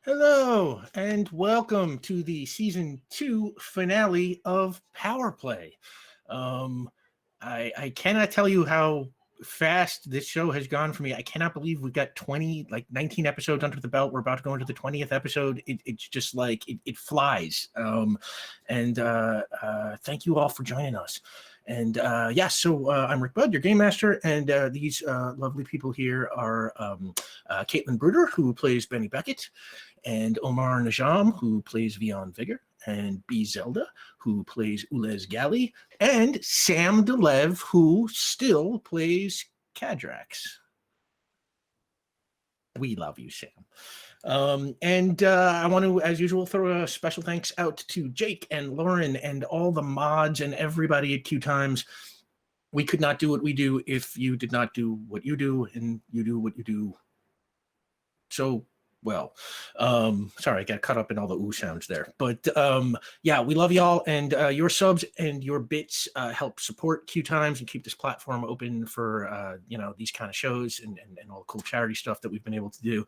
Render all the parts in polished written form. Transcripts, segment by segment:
Hello, and welcome to the season 2 finale of Power Play. I cannot tell you how fast this show has gone for me. I cannot believe we've got 19 episodes under the belt. We're about to go into the 20th episode. It's just like it flies. And thank you all for joining us. And I'm Rick Budd, your game master, and these lovely people here are Caitlin Bruder, who plays Benny Beckett, and Omar Najam, who plays Vion Vigor, and B. Zelda, who plays Ulez Gali, and Sam Delev, who still plays Cadrax. We love you, Sam. I want to, as usual, throw a special thanks out to Jake and Lauren and all the mods and everybody at QueueTimes. We could not do what we do if you did not do what you do, and you do what you do so well. Sorry, I got caught up in all the ooh sounds there. But yeah, we love y'all, and your subs and your bits help support QueueTimes and keep this platform open for these kind of shows and all the cool charity stuff that we've been able to do.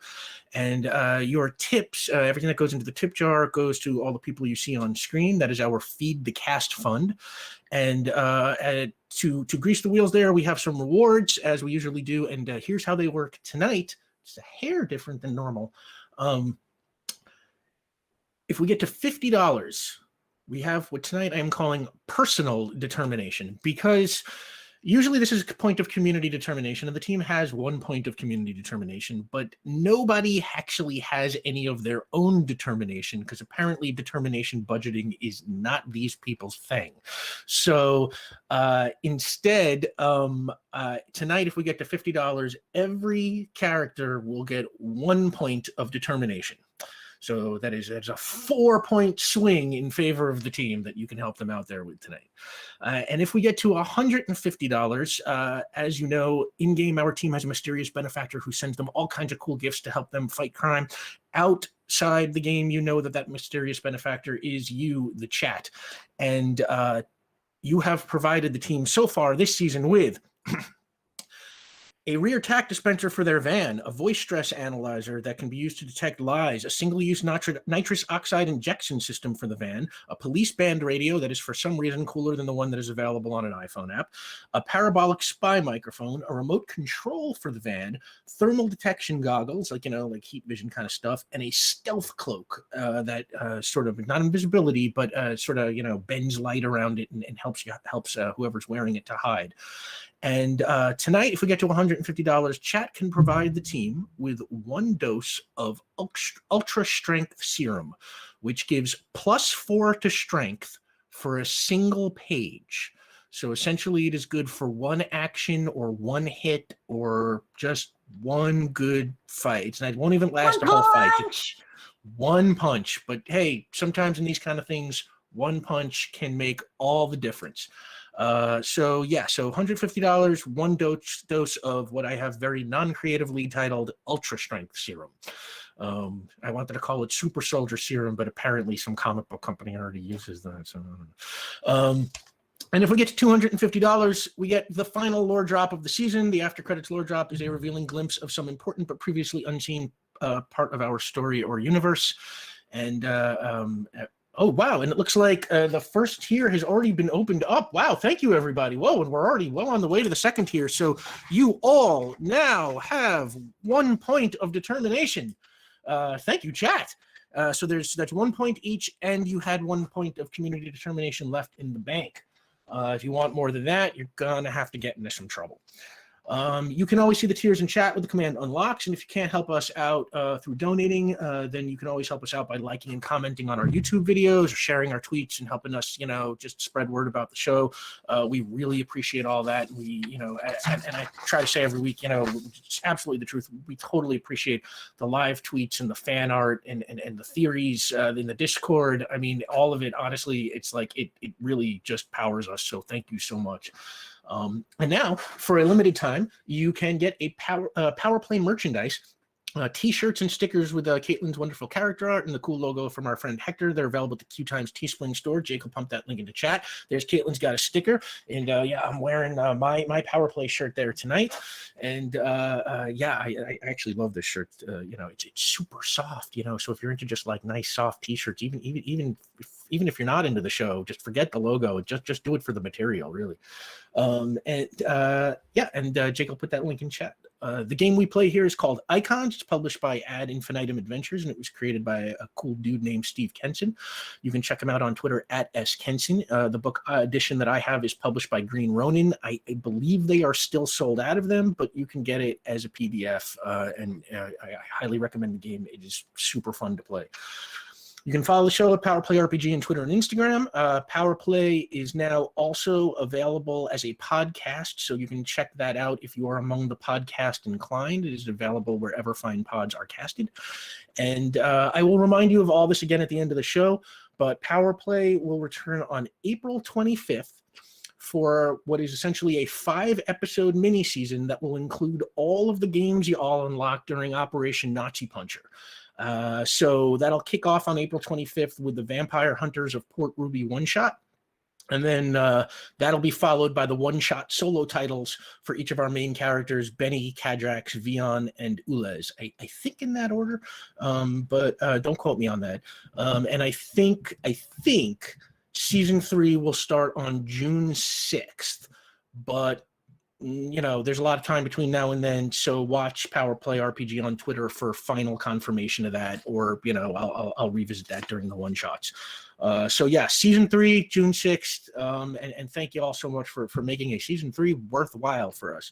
And your tips, everything that goes into the tip jar goes to all the people you see on screen. That is our Feed the Cast fund. And to grease the wheels there, we have some rewards, as we usually do, and here's how they work tonight. It's a hair different than normal. If we get to $50, we have what tonight I am calling personal determination, because usually this is a point of community determination, and the team has 1 point of community determination, but nobody actually has any of their own determination, because apparently determination budgeting is not these people's thing. So instead, tonight, if we get to $50, every character will get 1 point of determination. So that's a 4-point swing in favor of the team that you can help them out there with tonight. And if we get to $150, as you know, in-game, our team has a mysterious benefactor who sends them all kinds of cool gifts to help them fight crime. Outside the game, you know that mysterious benefactor is you, the chat. And you have provided the team so far this season with a rear tack dispenser for their van, a voice stress analyzer that can be used to detect lies, a single-use nitrous oxide injection system for the van, a police band radio that is for some reason cooler than the one that is available on an iPhone app, a parabolic spy microphone, a remote control for the van, thermal detection goggles, like heat vision kind of stuff, and a stealth cloak that sort of, not invisibility, but bends light around it and helps whoever's wearing it to hide. And tonight, if we get to $150, chat can provide the team with 1 dose of ultra strength serum, which gives +4 to strength for a single page. So essentially, it is good for 1 action or 1 hit or just 1 good fight. It won't even last a whole fight. It's 1 punch. But hey, sometimes in these kind of things, 1 punch can make all the difference. So $150, 1 dose of what I have very non-creatively titled Ultra Strength Serum. I wanted to call it Super Soldier Serum, but apparently some comic book company already uses that. So, and if we get to $250, we get the final lore drop of the season. The after credits lore drop is a revealing glimpse of some important but previously unseen part of our story or universe. And oh, wow. And it looks like the first tier has already been opened up. Wow. Thank you, everybody. Whoa. And we're already well on the way to the second tier. So you all now have 1 point of determination. Thank you, chat. So that's 1 point each, and you had 1 point of community determination left in the bank. If you want more than that, you're going to have to get into some trouble. You can always see the tiers in chat with the command unlocks, and if you can't help us out through donating, then you can always help us out by liking and commenting on our YouTube videos, or sharing our tweets, and helping us, just spread word about the show. We really appreciate all that. We, and I try to say every week, it's absolutely the truth. We totally appreciate the live tweets and the fan art and the theories in the Discord. I mean, all of it, honestly, it's like it really just powers us. So thank you so much. And now, for a limited time, you can get a Power Play merchandise T-shirts and stickers with Caitlin's wonderful character art and the cool logo from our friend Hector. They're available at the QueueTimes Teespring store. Jake will pump that link into chat. There's Caitlin's got a sticker, and yeah, I'm wearing my Power Play shirt there tonight. And yeah, I actually love this shirt. You know, it's super soft. You know, so if you're into just like nice soft T-shirts, even if you're not into the show, just forget the logo. Just do it for the material, really. Yeah, and Jake will put that link in chat. The game we play here is called Icons. It's published by Ad Infinitum Adventures, and it was created by a cool dude named Steve Kenson. You can check him out on Twitter at @skenson. The book edition that I have is published by Green Ronin. I believe they are still sold out of them, but you can get it as a PDF, and I highly recommend the game. It is super fun to play. You can follow the show at Power Play RPG on Twitter and Instagram. Power Play is now also available as a podcast, so you can check that out if you are among the podcast inclined. It is available wherever fine pods are casted. And I will remind you of all this again at the end of the show, but Power Play will return on April 25th for what is essentially a 5-episode mini-season that will include all of the games you all unlocked during Operation Nazi Puncher. So that'll kick off on April 25th with the Vampire Hunters of Port Ruby one-shot. And then that'll be followed by the one-shot solo titles for each of our main characters, Benny, Kadrax, Vion, and Ulez. I think in that order, but don't quote me on that. And I think Season 3 will start on June 6th, but you know, there's a lot of time between now and then, so watch Power Play RPG on Twitter for final confirmation of that, or, you know, I'll revisit that during the one-shots. So yeah, Season 3, June 6th, and thank you all so much for making a Season 3 worthwhile for us.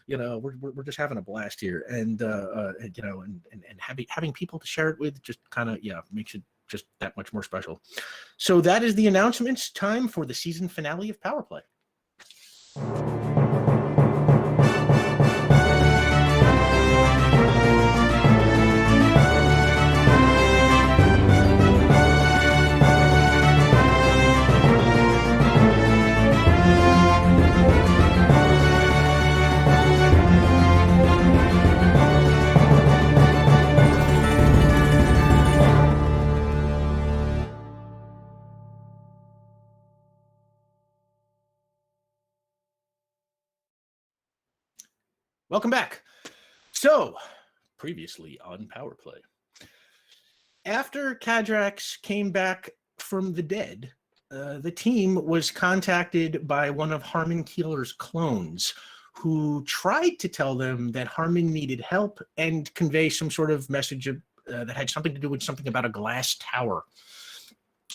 You know, we're just having a blast here, and you know, and having people to share it with just kind of, yeah, makes it just that much more special. So that is the announcements. Time for the season finale of Power Play. Welcome back. So, previously on Power Play. After Kadrax came back from the dead, the team was contacted by one of Harmon Keeler's clones, who tried to tell them that Harmon needed help and convey some sort of message that had something to do with something about a glass tower.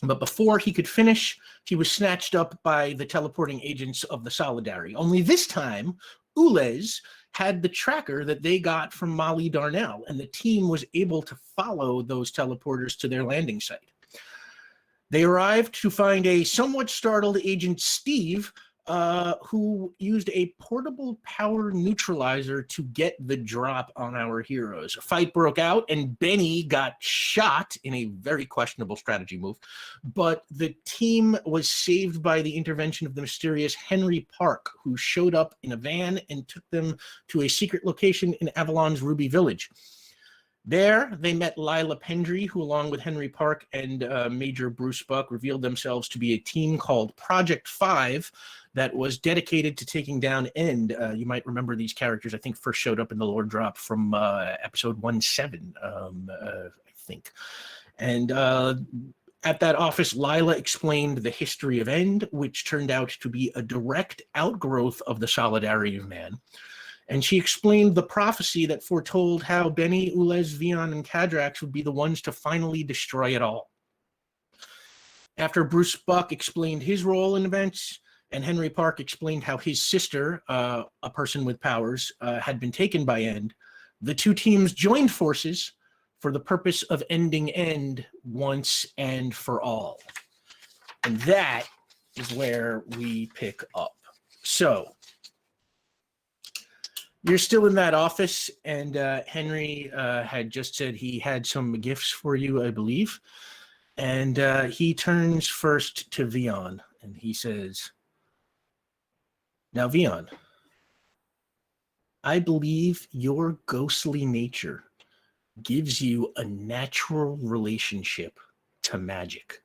But before he could finish, he was snatched up by the teleporting agents of the Solidarity. Only this time, Ulez had the tracker that they got from Molly Darnell, and the team was able to follow those teleporters to their landing site. They arrived to find a somewhat startled Agent Steve, who used a portable power neutralizer to get the drop on our heroes. A fight broke out, and Benny got shot in a very questionable strategy move, but the team was saved by the intervention of the mysterious Henry Park, who showed up in a van and took them to a secret location in Avalon's Ruby Village. There, they met Lila Pendry, who, along with Henry Park and Major Bruce Buck, revealed themselves to be a team called Project 5 that was dedicated to taking down End. You might remember these characters, I think, first showed up in the lore drop from episode 1-7, I think. And at that office, Lila explained the history of End, which turned out to be a direct outgrowth of the Solidarity of Man. And she explained the prophecy that foretold how Benny, Ulez, Vion, and Kadrax would be the ones to finally destroy it all. After Bruce Buck explained his role in events, and Henry Park explained how his sister, a person with powers, had been taken by End, the two teams joined forces for the purpose of ending End once and for all. And that is where we pick up. So, you're still in that office, and Henry had just said he had some gifts for you, I believe. And he turns first to Vion, and he says, "Now, Vion, I believe your ghostly nature gives you a natural relationship to magic.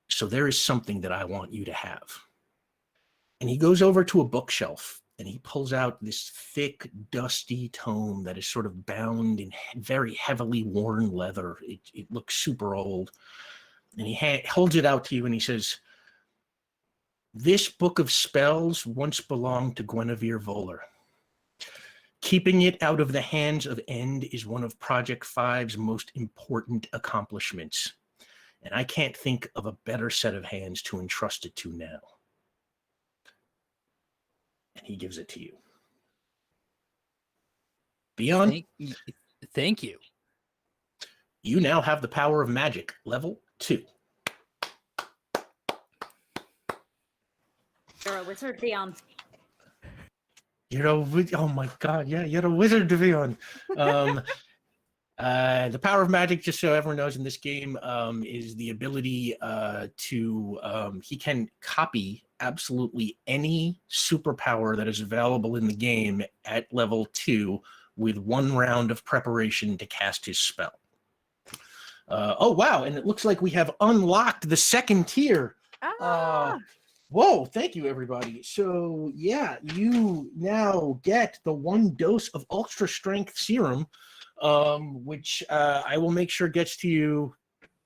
So there is something that I want you to have. And he goes over to a bookshelf and he pulls out this thick, dusty tome that is sort of bound in very heavily worn leather. It looks super old. And he holds it out to you and he says, "This book of spells once belonged to Guinevere Voller. Keeping it out of the hands of End is one of Project 5's most important accomplishments. And I can't think of a better set of hands to entrust it to now." And he gives it to you. Beyond, Thank you. You now have the power of magic, level 2. You're a wizard, Dion. Oh my god, yeah, you're a wizard, Dion. The power of magic, just so everyone knows in this game, is the ability he can copy absolutely any superpower that is available in the game at level 2 with 1 round of preparation to cast his spell. Oh, wow, and it looks like we have unlocked the 2nd tier. Whoa, thank you, everybody. So, yeah, you now get the 1 dose of Ultra Strength Serum, which I will make sure gets to you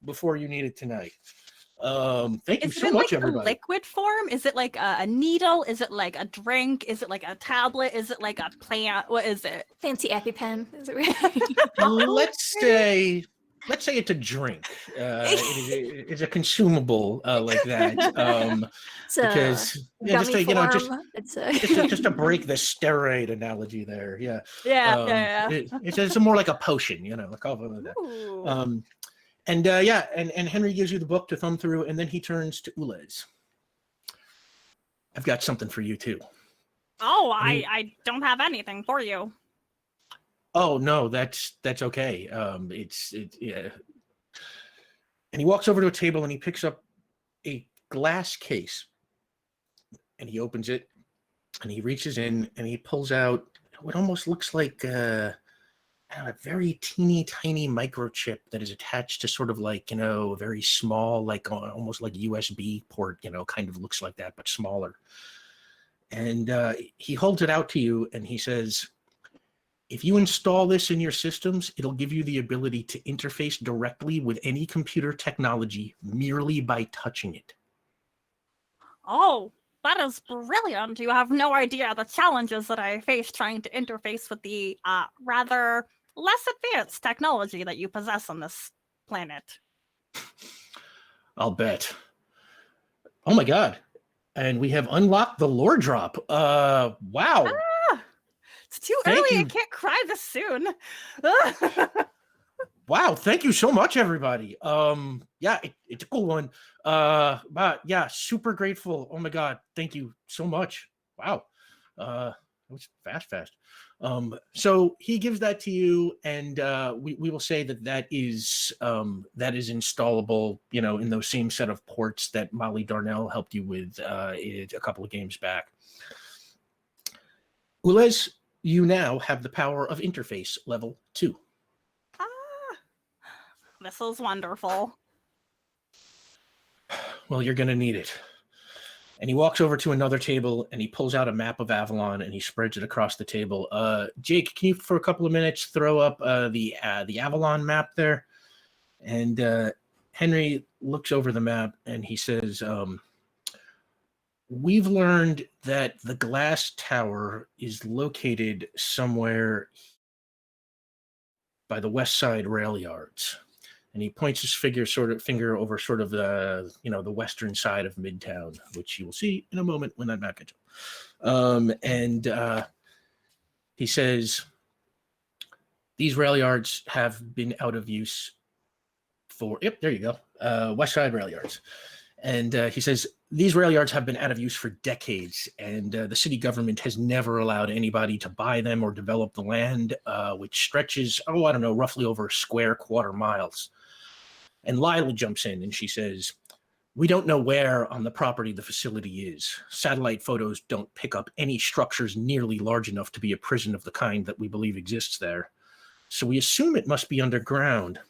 before you need it tonight. Thank you so much, everybody. Is it a liquid form? Is it like a needle? Is it like a drink? Is it like a tablet? Is it like a plant? What is it? Fancy EpiPen. Is it really? Let's say it's a drink. It's a consumable like that. Because just to break the steroid analogy there. Yeah. It's more like a potion, like all of that. And Henry gives you the book to thumb through, and then he turns to Ulez. "I've got something for you too." Oh, I don't have anything for you. Oh no, that's okay. Yeah. And he walks over to a table and he picks up a glass case, and he opens it, and he reaches in and he pulls out what almost looks like a very teeny tiny microchip that is attached to sort of like, a very small, like almost like USB port, kind of looks like that, but smaller. And he holds it out to you and he says, "If you install this in your systems, it'll give you the ability to interface directly with any computer technology merely by touching it." Oh, that is brilliant. You have no idea the challenges that I face trying to interface with the rather less advanced technology that you possess on this planet. I'll bet. Oh my god. And we have unlocked the lore drop. Wow. It's too early. I can't cry this soon. Wow, thank you so much, everybody. Yeah, it's a cool one. But yeah, super grateful. Oh my god, thank you so much. Wow. It was fast. So he gives that to you, and we will say that is installable, in those same set of ports that Molly Darnell helped you with a couple of games back. Ulez, you now have the power of interface level 2. This is wonderful. Well, you're going to need it. And he walks over to another table and he pulls out a map of Avalon and he spreads it across the table. Jake, can you for a couple of minutes throw up the Avalon map there? And Henry looks over the map and he says, "We've learned that the glass tower is located somewhere by the West Side rail yards." And he points his finger over sort of the western side of Midtown, which you will see in a moment when that map gets up. And he says, "These rail yards have been out of use for," there you go, West Side rail yards. And he says, "These rail yards have been out of use for decades, and the city government has never allowed anybody to buy them or develop the land, which stretches, roughly over a square quarter miles." And Lila jumps in and she says, We don't know where on the property the facility is. Satellite photos don't pick up any structures nearly large enough to be a prison of the kind that we believe exists there. So we assume it must be underground.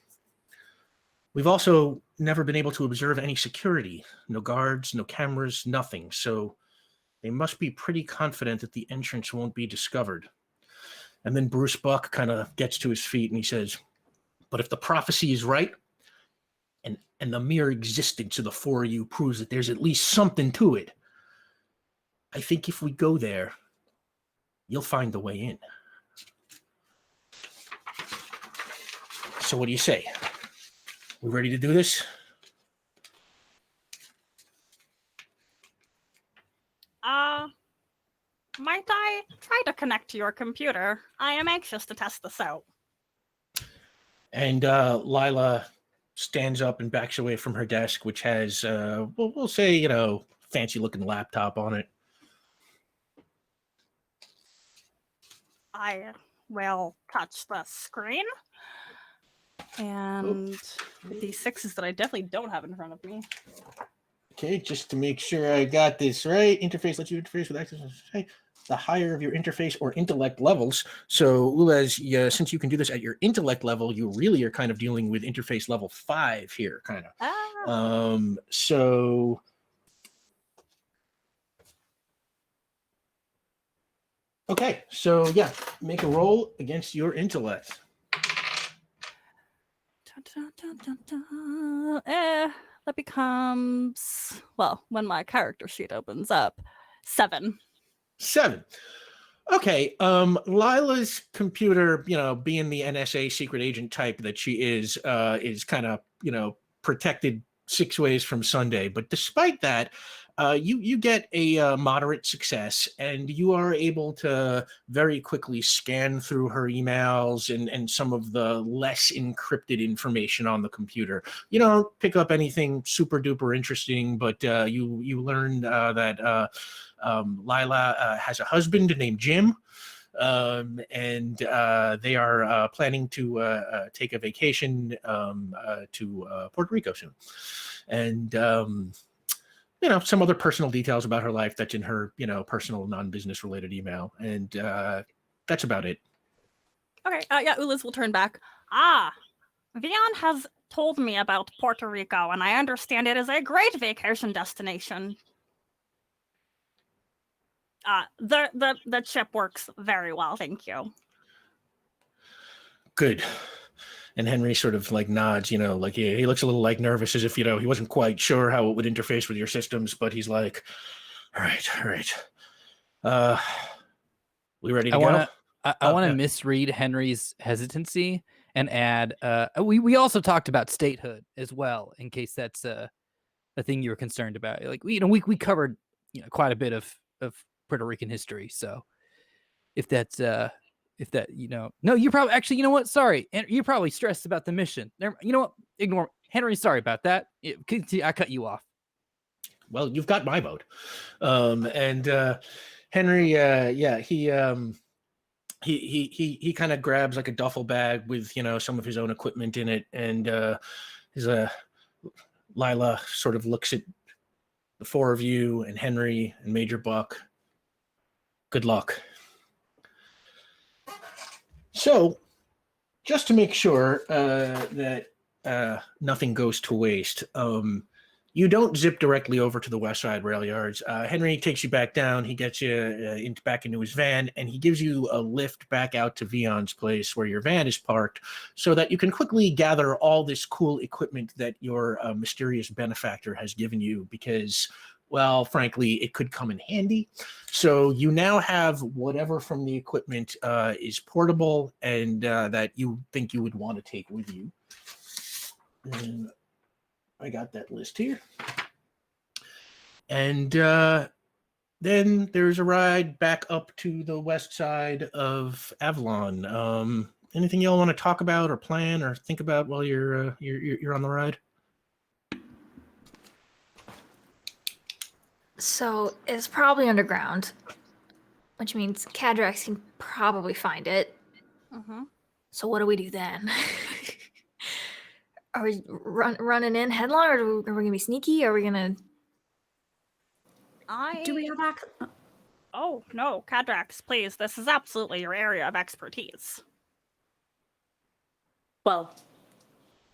We've also never been able to observe any security. No guards, no cameras, nothing. So they must be pretty confident that the entrance won't be discovered. And then Bruce Buck kind of gets to his feet and he says, but if the prophecy is right, and the mere existence of the four of you proves that there's at least something to it, I think if we go there, you'll find the way in. So what do you say? We ready to do this? Might I try to connect to your computer? I am anxious to test this out. And Lila stands up and backs away from her desk, which has, we'll say, fancy-looking laptop on it. I will touch the screen. And these sixes that I definitely don't have in front of me. Okay, just to make sure I got this right. Interface lets you interface with access. The higher of your interface or intellect levels. So, Ulez, since you can do this at your intellect level, you really are kind of dealing with interface level 5 here, kind of. So, okay, so yeah, make a roll against your intellect. That becomes, well, when my character sheet opens up, 7. 7. Okay. Lila's computer, being the NSA secret agent type that she is kind of, protected 6 ways from Sunday. But despite that, you get a moderate success, and you are able to very quickly scan through her emails and some of the less encrypted information on the computer. You don't pick up anything super duper interesting, but you learned that Lila has a husband named Jim. And they are planning to take a vacation to Puerto Rico soon. And some other personal details about her life that's in her, personal non-business related email. And that's about it. Okay, yeah, Ulis will turn back. Vion has told me about Puerto Rico, and I understand it is a great vacation destination. The chip works very well, thank you. Good. And Henry sort of nods, he looks a little nervous, as if, he wasn't quite sure how it would interface with your systems, but he's like, all right. We ready to go? I want to misread Henry's hesitancy and add, we also talked about statehood as well, in case that's a thing you were concerned about. We covered, quite a bit of Puerto Rican history. So if that's, no, you're probably actually, you know what? Sorry. You're probably stressed about the mission. You know what? Ignore Henry. Sorry about that. I cut you off. Well, you've got my vote. And Henry, he kind of grabs a duffel bag with, some of his own equipment in it. And Lila sort of looks at the 4 of you and Henry and Major Buck. Good luck. So, just to make sure that nothing goes to waste, you don't zip directly over to the West Side Rail Yards. Henry takes you back down. He gets you back into his van, and he gives you a lift back out to Vion's place where your van is parked so that you can quickly gather all this cool equipment that your mysterious benefactor has given you because, well, frankly, it could come in handy. So you now have whatever from the equipment is portable and that you think you would want to take with you. And I got that list here. And then there's a ride back up to the west side of Avalon. Anything y'all want to talk about or plan or think about while you're on the ride? So it's probably underground, which means Cadrax can probably find it. Mm-hmm. So what do we do then? Are we running in headlong, or are we gonna be sneaky? Are we gonna? Do we have access? Oh, no, Cadrax, please. This is absolutely your area of expertise. Well,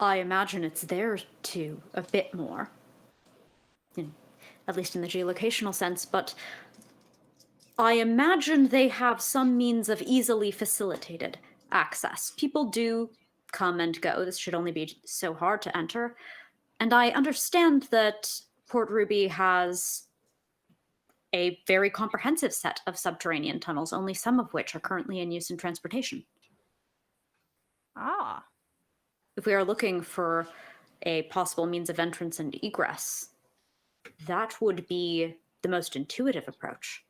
I imagine it's there too, a bit more. At least in the geolocational sense, but I imagine they have some means of easily facilitated access. People do come and go. This should only be so hard to enter. And I understand that Port Ruby has a very comprehensive set of subterranean tunnels, only some of which are currently in use in transportation. Ah. If we are looking for a possible means of entrance and egress, that would be the most intuitive approach.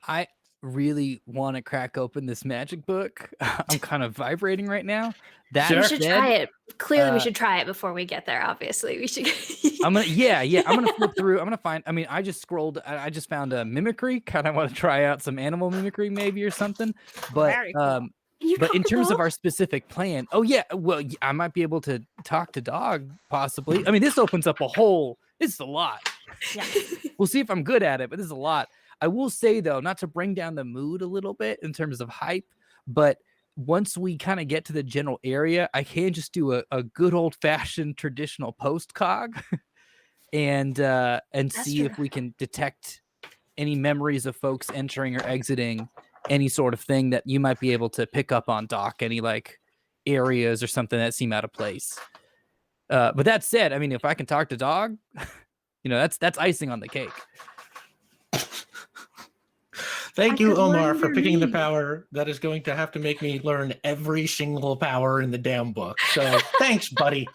I really want to crack open this magic book. I'm kind of vibrating right now. That Sure. We should said, try it. Clearly, we uh, should try it before we get there. Obviously, we should. I'm gonna I'm gonna flip through. I'm gonna find. I mean, I just scrolled. I just found a mimicry. Kind of want to try out some animal mimicry, maybe, or something. But Very cool. but in terms of our specific plan, oh yeah, well, I might be able to talk to dog possibly. I mean, this opens up a whole. This is a lot. Yeah. We'll see if I'm good at it, but this is a lot. I will say though, not to bring down the mood a little bit in terms of hype, but once we kind of get to the general area, I can just do a good old fashioned traditional post cog and see if we can detect any memories of folks entering or exiting, any sort of thing that you might be able to pick up on, Doc, any like areas or something that seem out of place. But that said, I mean, if I can talk to dog, that's icing on the cake. Thank you, could learn Omar, for your picking the name. power that is going to have to make me learn every single power in the damn book. So thanks, buddy.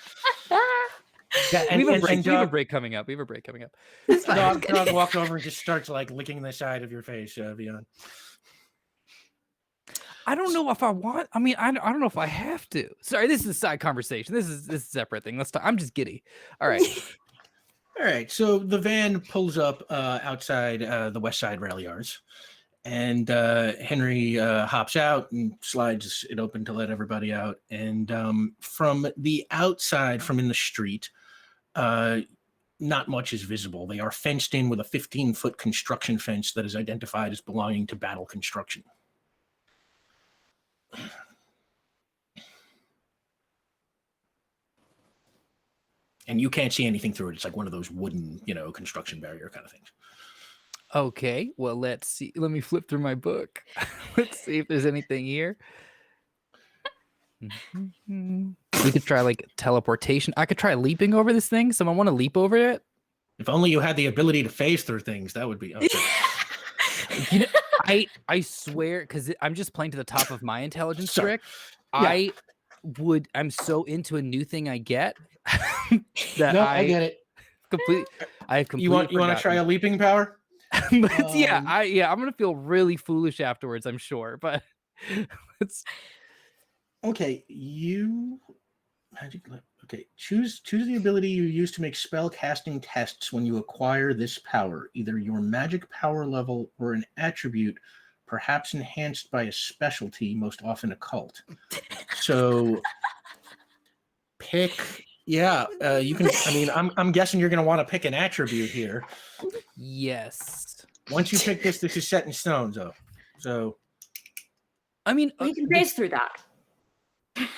Yeah, We have a Dog, break coming up. We have a break coming up. It's fine. Dog walks over and just starts like licking the side of your face, Vion. I don't know if I want. I mean, I don't know if I have to. Sorry, this is a side conversation. This is a separate thing. Let's talk. I'm just giddy. All right. All right, so the van pulls up outside the West Side Rail Yards, and Henry hops out and slides it open to let everybody out. And from the outside, from in the street, not much is visible. They are fenced in with a 15-foot construction fence that is identified as belonging to Battle Construction. And you can't see anything through it. It's like one of those wooden, construction barrier kind of things. Okay. Well, let's see. Let me flip through my book. Let's see if there's anything here. We could try like teleportation. I could try leaping over this thing. Someone want to leap over it? If only you had the ability to phase through things, that would be. Okay. I swear, because I'm just playing to the top of my intelligence Sorry. trick. Yeah. I'm so into a new thing I get that No, I get it. I have completely. You want to try a leaping power? But I'm gonna feel really foolish afterwards, I'm sure. But it's Okay, Okay, choose the ability you use to make spell casting tests when you acquire this power, either your magic power level or an attribute, perhaps enhanced by a specialty, most often occult. So pick. Yeah, you can. I mean, I'm guessing you're going to want to pick an attribute here. yes. Once you pick this is set in stone, though. So, I mean, We can phase through that.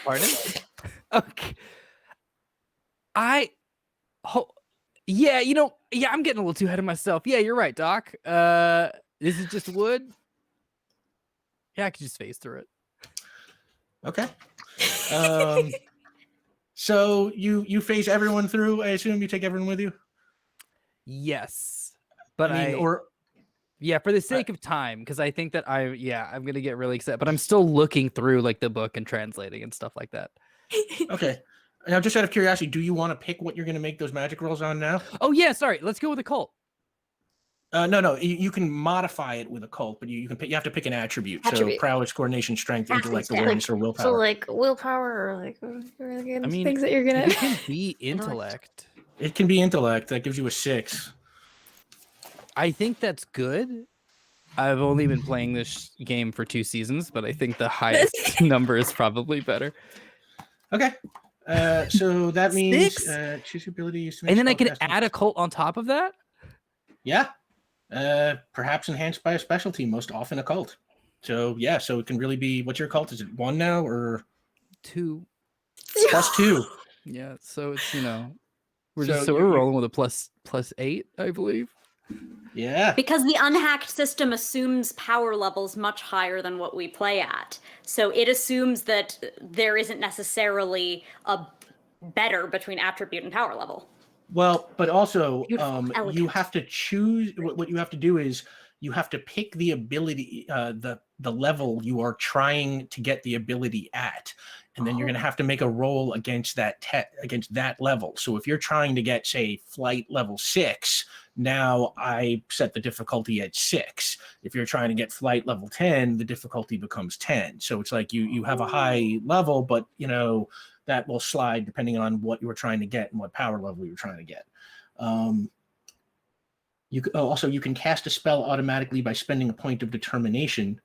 pardon? Okay. I'm getting a little too ahead of myself. Yeah, you're right, Doc. This is just wood. Yeah, I could just phase through it. okay. So you phase everyone through. I assume you take everyone with you. Yes, but for the sake of time, because I think that I'm gonna get really excited. But I'm still looking through like the book and translating and stuff like that. Okay. Now, just out of curiosity, do you want to pick what you're going to make those magic rolls on now? Oh yeah, sorry. Let's go with occult. No. You can modify it with occult, but you have to pick an attribute. So Attribute. prowess, coordination, strength, intellect, Yeah. awareness, or willpower. So like willpower, or like things that you're gonna. It can be intellect. It can be intellect. That gives you a 6. I think that's good. I've only been playing this game for 2 seasons, but I think the highest number is probably better. Okay. So that means 6? choose your ability used to make And then I spell can casting. add a cult on top of that? Yeah. Perhaps enhanced by a specialty, most often a cult. So yeah, so it can really be, what's your cult? Is it 1 now or 2. +2? Yeah, so it's, we're So just so you're- we're you're- rolling with a +8, I believe. Yeah. Because the unhacked system assumes power levels much higher than what we play at. So it assumes that there isn't necessarily a better between attribute and power level. Well, but also Beautiful, you elegant. have to choose, what you have to do is you have to pick the ability, the level you are trying to get the ability at, and then you're going to have to make a roll against that level. So if you're trying to get, say, flight level 6, now I set the difficulty at 6. If you're trying to get flight level 10, the difficulty becomes 10. So it's like you have a high level, but that will slide depending on what you were trying to get and what power level you were trying to get. You can cast a spell automatically by spending a point of determination.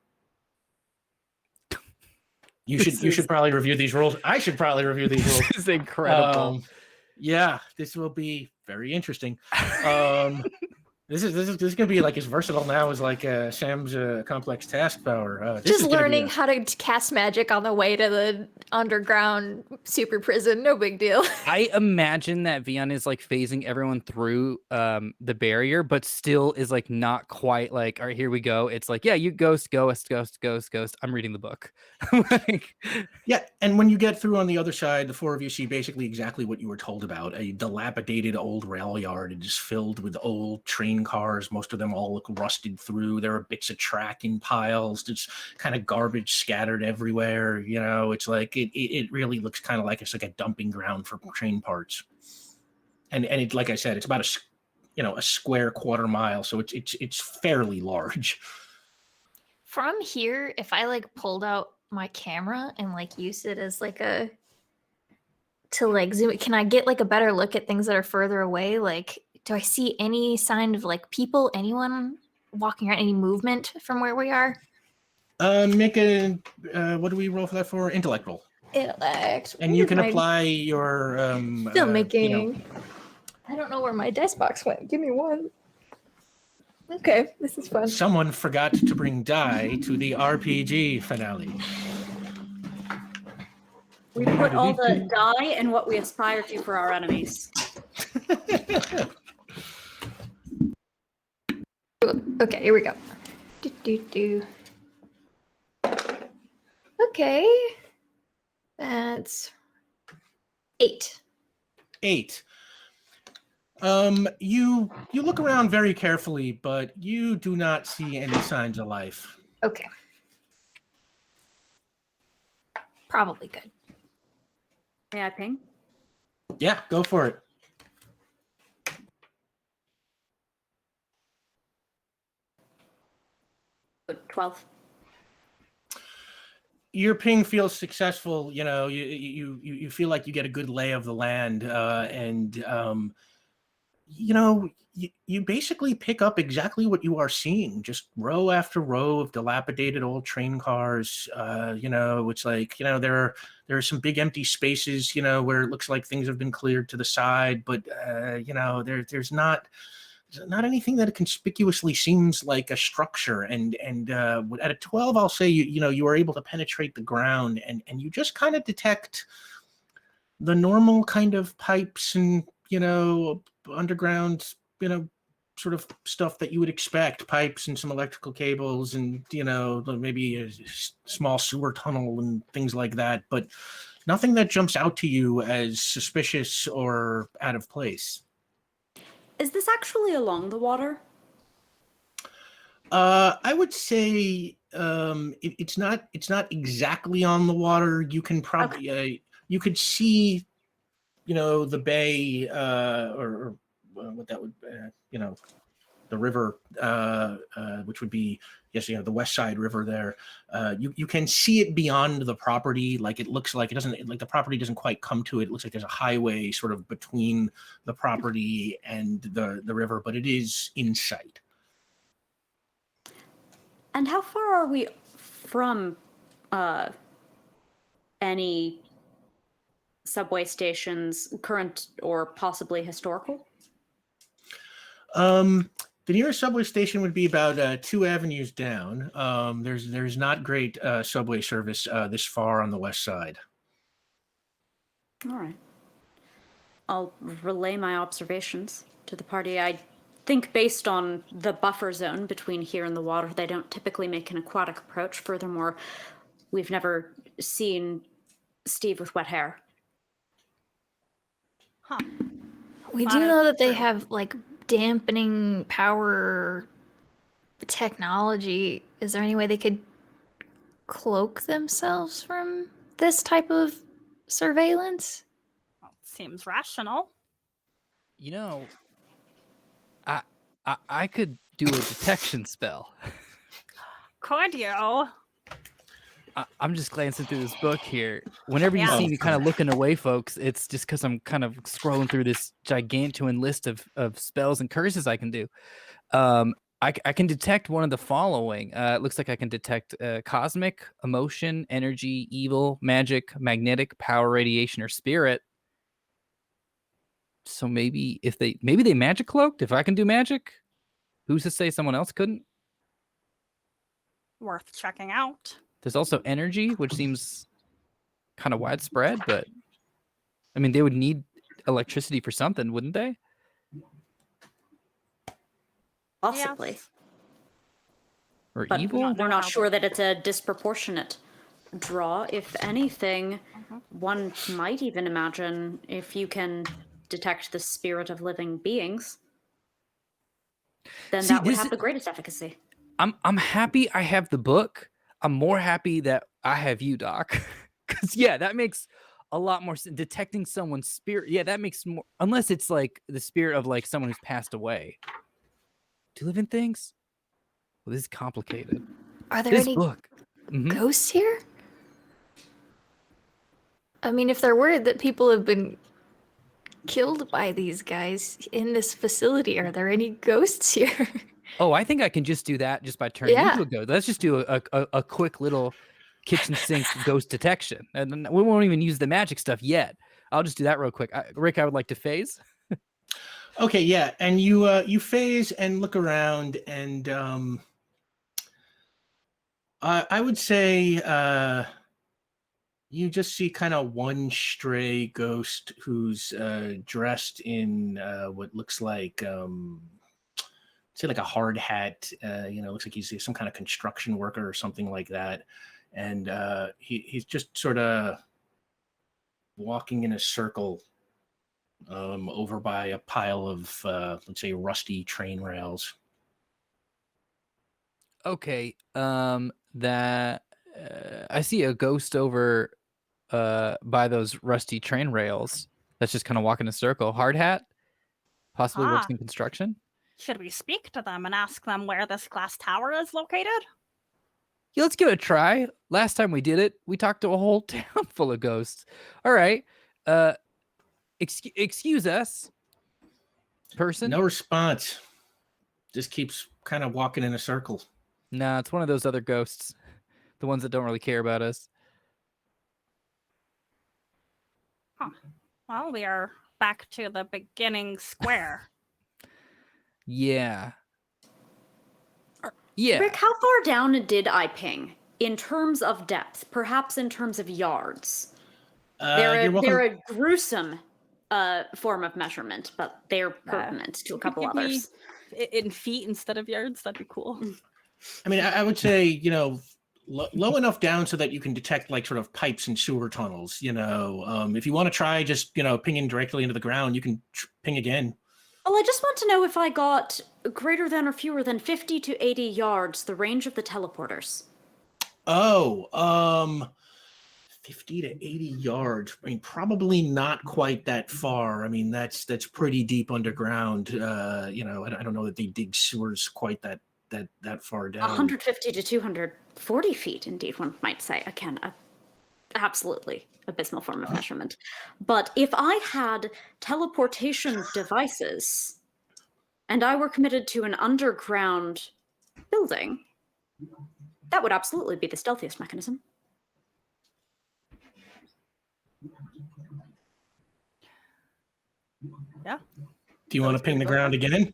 You should probably review these rules. I should probably review these rules. This is incredible. Yeah, this will be very interesting. This is going to be like as versatile now as like Sam's complex task power. This Just is gonna be learning how to cast magic on the way to the underground super prison. No big deal. I imagine that Vion is like phasing everyone through the barrier, but still is like not quite like, all right, here we go. It's like, yeah, you ghost. I'm reading the book. Yeah, and when you get through on the other side, the 4 of you see basically exactly what you were told about. A dilapidated old rail yard. It is filled with old train cars. Most of them all look rusted through. There are bits of track in piles. There's kind of garbage scattered everywhere. It's like it really looks kind of like it's like a dumping ground for train parts. And it, like I said, it's about a square quarter mile, so it's fairly large. From here, if I like pulled out my camera and like used it as like to like zoom, can I get like a better look at things that are further away? Like, do I see any sign of like people, anyone walking around, any movement from where we are? Make a what do we roll for that for? Intellect roll. Intellect. And you can apply your filmmaking. I don't know where my dice box went. Give me one. Okay, this is fun. Someone forgot to bring die to the RPG finale. We put all the die in what we aspire to for our enemies. Okay, here we go. Okay. That's 8. 8. You look around very carefully, but you do not see any signs of life. Okay. Probably good. May I ping? Yeah, go for it. Good, 12. Your ping feels successful. You feel like you get a good lay of the land, and you basically pick up exactly what you are seeing, just row after row of dilapidated old train cars. It's like, there are some big empty spaces, where it looks like things have been cleared to the side, but there's not anything that conspicuously seems like a structure. And at a 12, I'll say you are able to penetrate the ground, and you just kind of detect the normal kind of pipes and underground sort of stuff that you would expect, pipes and some electrical cables and maybe a small sewer tunnel and things like that, but nothing that jumps out to you as suspicious or out of place. Is this actually along the water? I would say it's not exactly on the water. You can probably you could see the bay or what that would the river, which would be the West Side River there. You can see it beyond the property. Like it looks like the property doesn't quite come to it. It looks like there's a highway sort of between the property and the river, but it is in sight. And how far are we from any subway stations, current or possibly historical? The nearest subway station would be about 2 avenues down. There's not great subway service this far on the west side. All right. I'll relay my observations to the party. I think based on the buffer zone between here and the water, they don't typically make an aquatic approach. Furthermore, we've never seen Steve with wet hair. Huh. We That do is know that they true. have like dampening power technology. Is there any way they could cloak themselves from this type of surveillance? Well, seems rational. You know, I could do a detection spell. Could you? I'm just glancing through this book here. Whenever you Yeah. see me kind of looking away, folks, it's just because I'm kind of scrolling through this gigantuan list of spells and curses I can do. I can detect one of the following. It looks like I can detect cosmic, emotion, energy, evil, magic, magnetic, power, radiation, or spirit. So maybe they magic cloaked. If I can do magic, who's to say someone else couldn't? Worth checking out. There's also energy, which seems kind of widespread, but I mean, they would need electricity for something, wouldn't they? Possibly. Yes. Or But evil? we're not how sure that it's a disproportionate draw. If anything, Mhm. one might even imagine if you can detect the spirit of living beings, then See, that would this have is- the greatest efficacy. I'm happy I have the book. I'm more happy that I have you, Doc. Because yeah, that makes a lot more sense. Detecting someone's spirit. Yeah, that makes more. Unless it's like the spirit of like someone who's passed away. Do living things? Well, this is complicated. Are there This any book. Mhm. ghosts here? I mean, if they're worried that people have been killed by these guys in this facility, are there any ghosts here? Oh, I think I can just do that just by turning Yeah. into a ghost. Let's just do a quick little kitchen sink ghost detection. And then we won't even use the magic stuff yet. I'll just do that real quick. Rick, I would like to phase. Okay, yeah, and you phase and look around, and I would say you just see kind of one stray ghost who's dressed in what looks like say like a hard hat. Looks like he's some kind of construction worker or something like that, and he's just sort of walking in a circle over by a pile of let's say rusty train rails. Okay. That I see a ghost over by those rusty train rails. That's just kind of walking in a circle. Hard hat, possibly works Ah. in construction. Should we speak to them and ask them where this glass tower is located? Yeah, let's give it a try. Last time we did it, we talked to a whole town full of ghosts. All right. Excuse us, person. No response. Just keeps kind of walking in a circle. Nah, it's one of those other ghosts, the ones that don't really care about us. Well, we are back to the beginning square. Yeah. Yeah. Rick, how far down did I ping in terms of depth? Perhaps in terms of yards. You're welcome. They're a gruesome form of measurement, but they're pertinent to a couple Give me others. in feet instead of yards. That'd be cool. I mean, I would say, low enough down so that you can detect like sort of pipes and sewer tunnels. If you want to try just, pinging directly into the ground, you can ping again. Well, I just want to know if I got greater than or fewer than 50 to 80 yards, the range of the teleporters. Oh, 50 to 80 yards. I mean, probably not quite that far. I mean, that's pretty deep underground. I don't know that they dig sewers quite that far down. 150 to 240 feet, indeed, one might say. Again, absolutely abysmal form of measurement. But if I had teleportation devices and I were committed to an underground building, that would absolutely be the stealthiest mechanism. Yeah. Do you want to ping the ground again?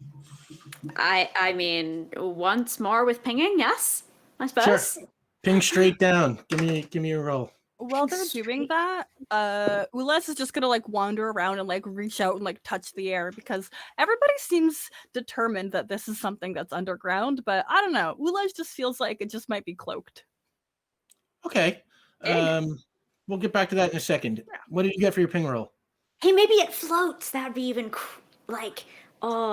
I mean, once more with pinging, yes, I Sure. suppose. Ping straight down. Give me a roll. While they're doing that, Ules is just gonna like wander around and like reach out and like touch the air because everybody seems determined that this is something that's underground, but I don't know. Ules just feels like it just might be cloaked. Okay. We'll get back to that in a second. What did you get for your ping roll? Hey, maybe it floats. That'd be even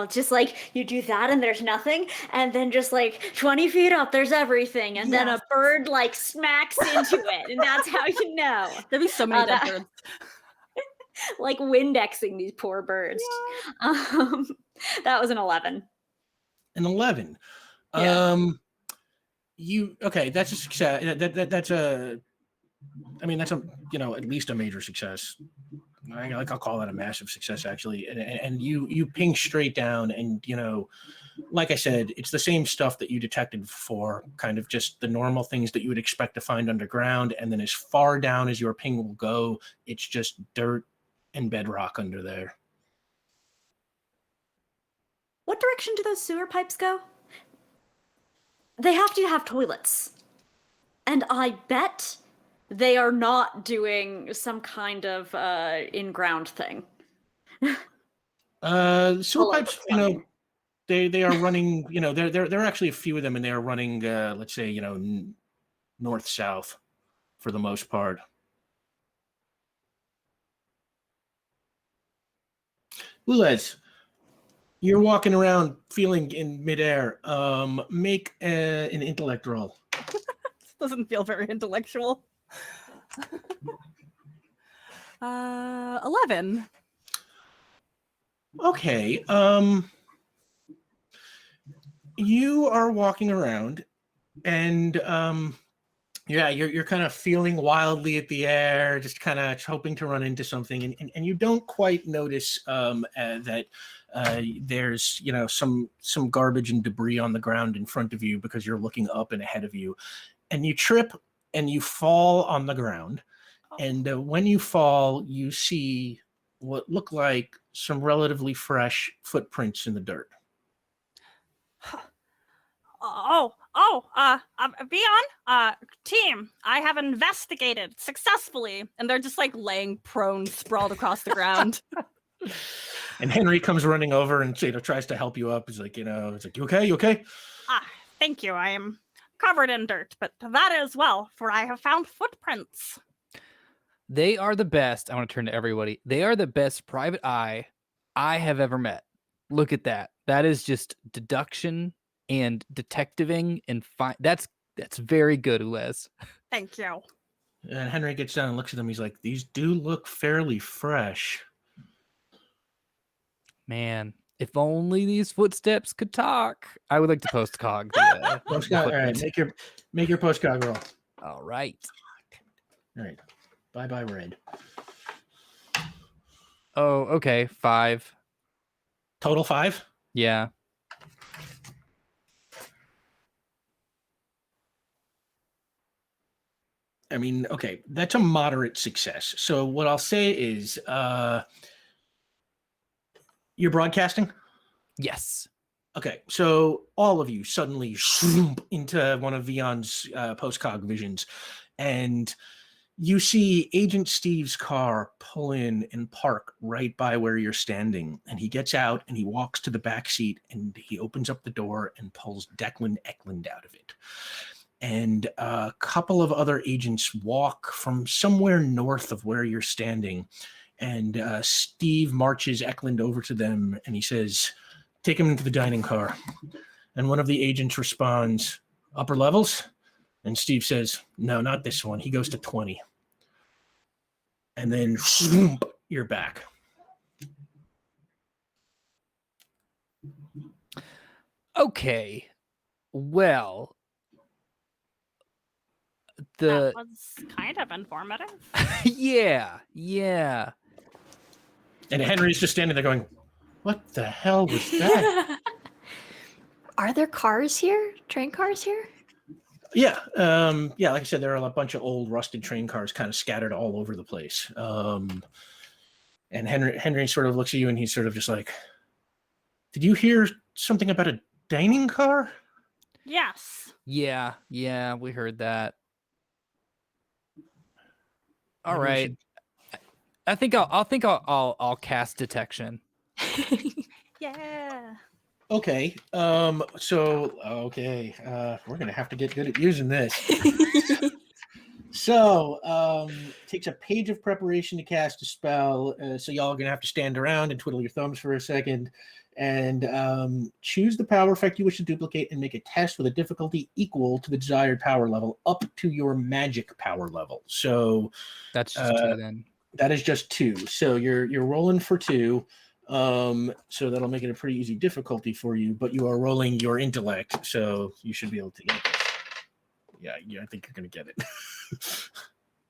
just like you do that and there's nothing, and then just like 20 feet up, there's everything, and then a bird like smacks into it, and that's how you know. There'd be so many dead birds. Like Windexing these poor birds. Yeah. That was an 11. An 11. Yeah. That's a success. That's a at least a major success. I'll call that a massive success, actually. And you ping straight down, and like I said, it's the same stuff that you detected before, kind of just the normal things that you would expect to find underground. And then as far down as your ping will go, it's just dirt and bedrock under there. What direction do those sewer pipes go? They have to have toilets. And I bet they are not doing some kind of in-ground thing. Sewer pipes, they are running, there are actually a few of them, and they are running, let's say, north-south for the most part. Ulez, you're walking around feeling in midair. Make an intellect roll. This doesn't feel very intellectual. 11. Okay. You are walking around, and you're kind of feeling wildly at the air, just kind of hoping to run into something, and you don't quite notice that there's some garbage and debris on the ground in front of you because you're looking up and ahead of you, and you trip and you fall on the ground. And when you fall, you see what look like some relatively fresh footprints in the dirt. Beyond, team, I have investigated successfully, and they're just like laying prone, sprawled across the ground. And Henry comes running over and tries to help you up. He's like, it's like, you okay? You okay? Thank you. I am covered in dirt, but that as well, for I have found footprints. They are the best. I want to turn to everybody. They are the best private eye I have ever met. Look at that. That is just deduction and detectiving and that's very good, Ulez. Thank you. And Henry gets down and looks at them. He's like, these do look fairly fresh. Man, if only these footsteps could talk. I would like to postcog. Postcog. All right, make your postcog roll. All right. Bye, Red. Oh, okay. 5. Total 5? Yeah. I mean, okay, that's a moderate success. So what I'll say is, you're broadcasting? Yes. Okay, so all of you suddenly shroom into one of Vion's postcog visions, and you see Agent Steve's car pull in and park right by where you're standing. And he gets out and he walks to the back seat and he opens up the door and pulls Declan Eklund out of it. And a couple of other agents walk from somewhere north of where you're standing. And Steve marches Eklund over to them and he says, take him into the dining car. And one of the agents responds, upper levels? And Steve says, no, not this one. He goes to 20. And then you're back. Okay. Well, That was kind of informative. yeah. And Henry's just standing there going, what the hell was that? Are there cars here? Train cars here? Yeah. Like I said, there are a bunch of old rusted train cars kind of scattered all over the place. And Henry sort of looks at you, and he's sort of just like, "Did you hear something about a dining car?" Yes. Yeah, we heard that. All Maybe we right. should- I think I'll cast detection. Yeah. Okay. We're gonna have to get good at using this. So, takes a page of preparation to cast a spell. So y'all are gonna have to stand around and twiddle your thumbs for a second, and choose the power effect you wish to duplicate, and make a test with a difficulty equal to the desired power level up to your magic power level. So That's just 2 then. that is just 2. So you're rolling for 2. So that'll make it a pretty easy difficulty for you. But you are rolling your intellect, so you should be able to get this. Yeah, I think you're gonna get it.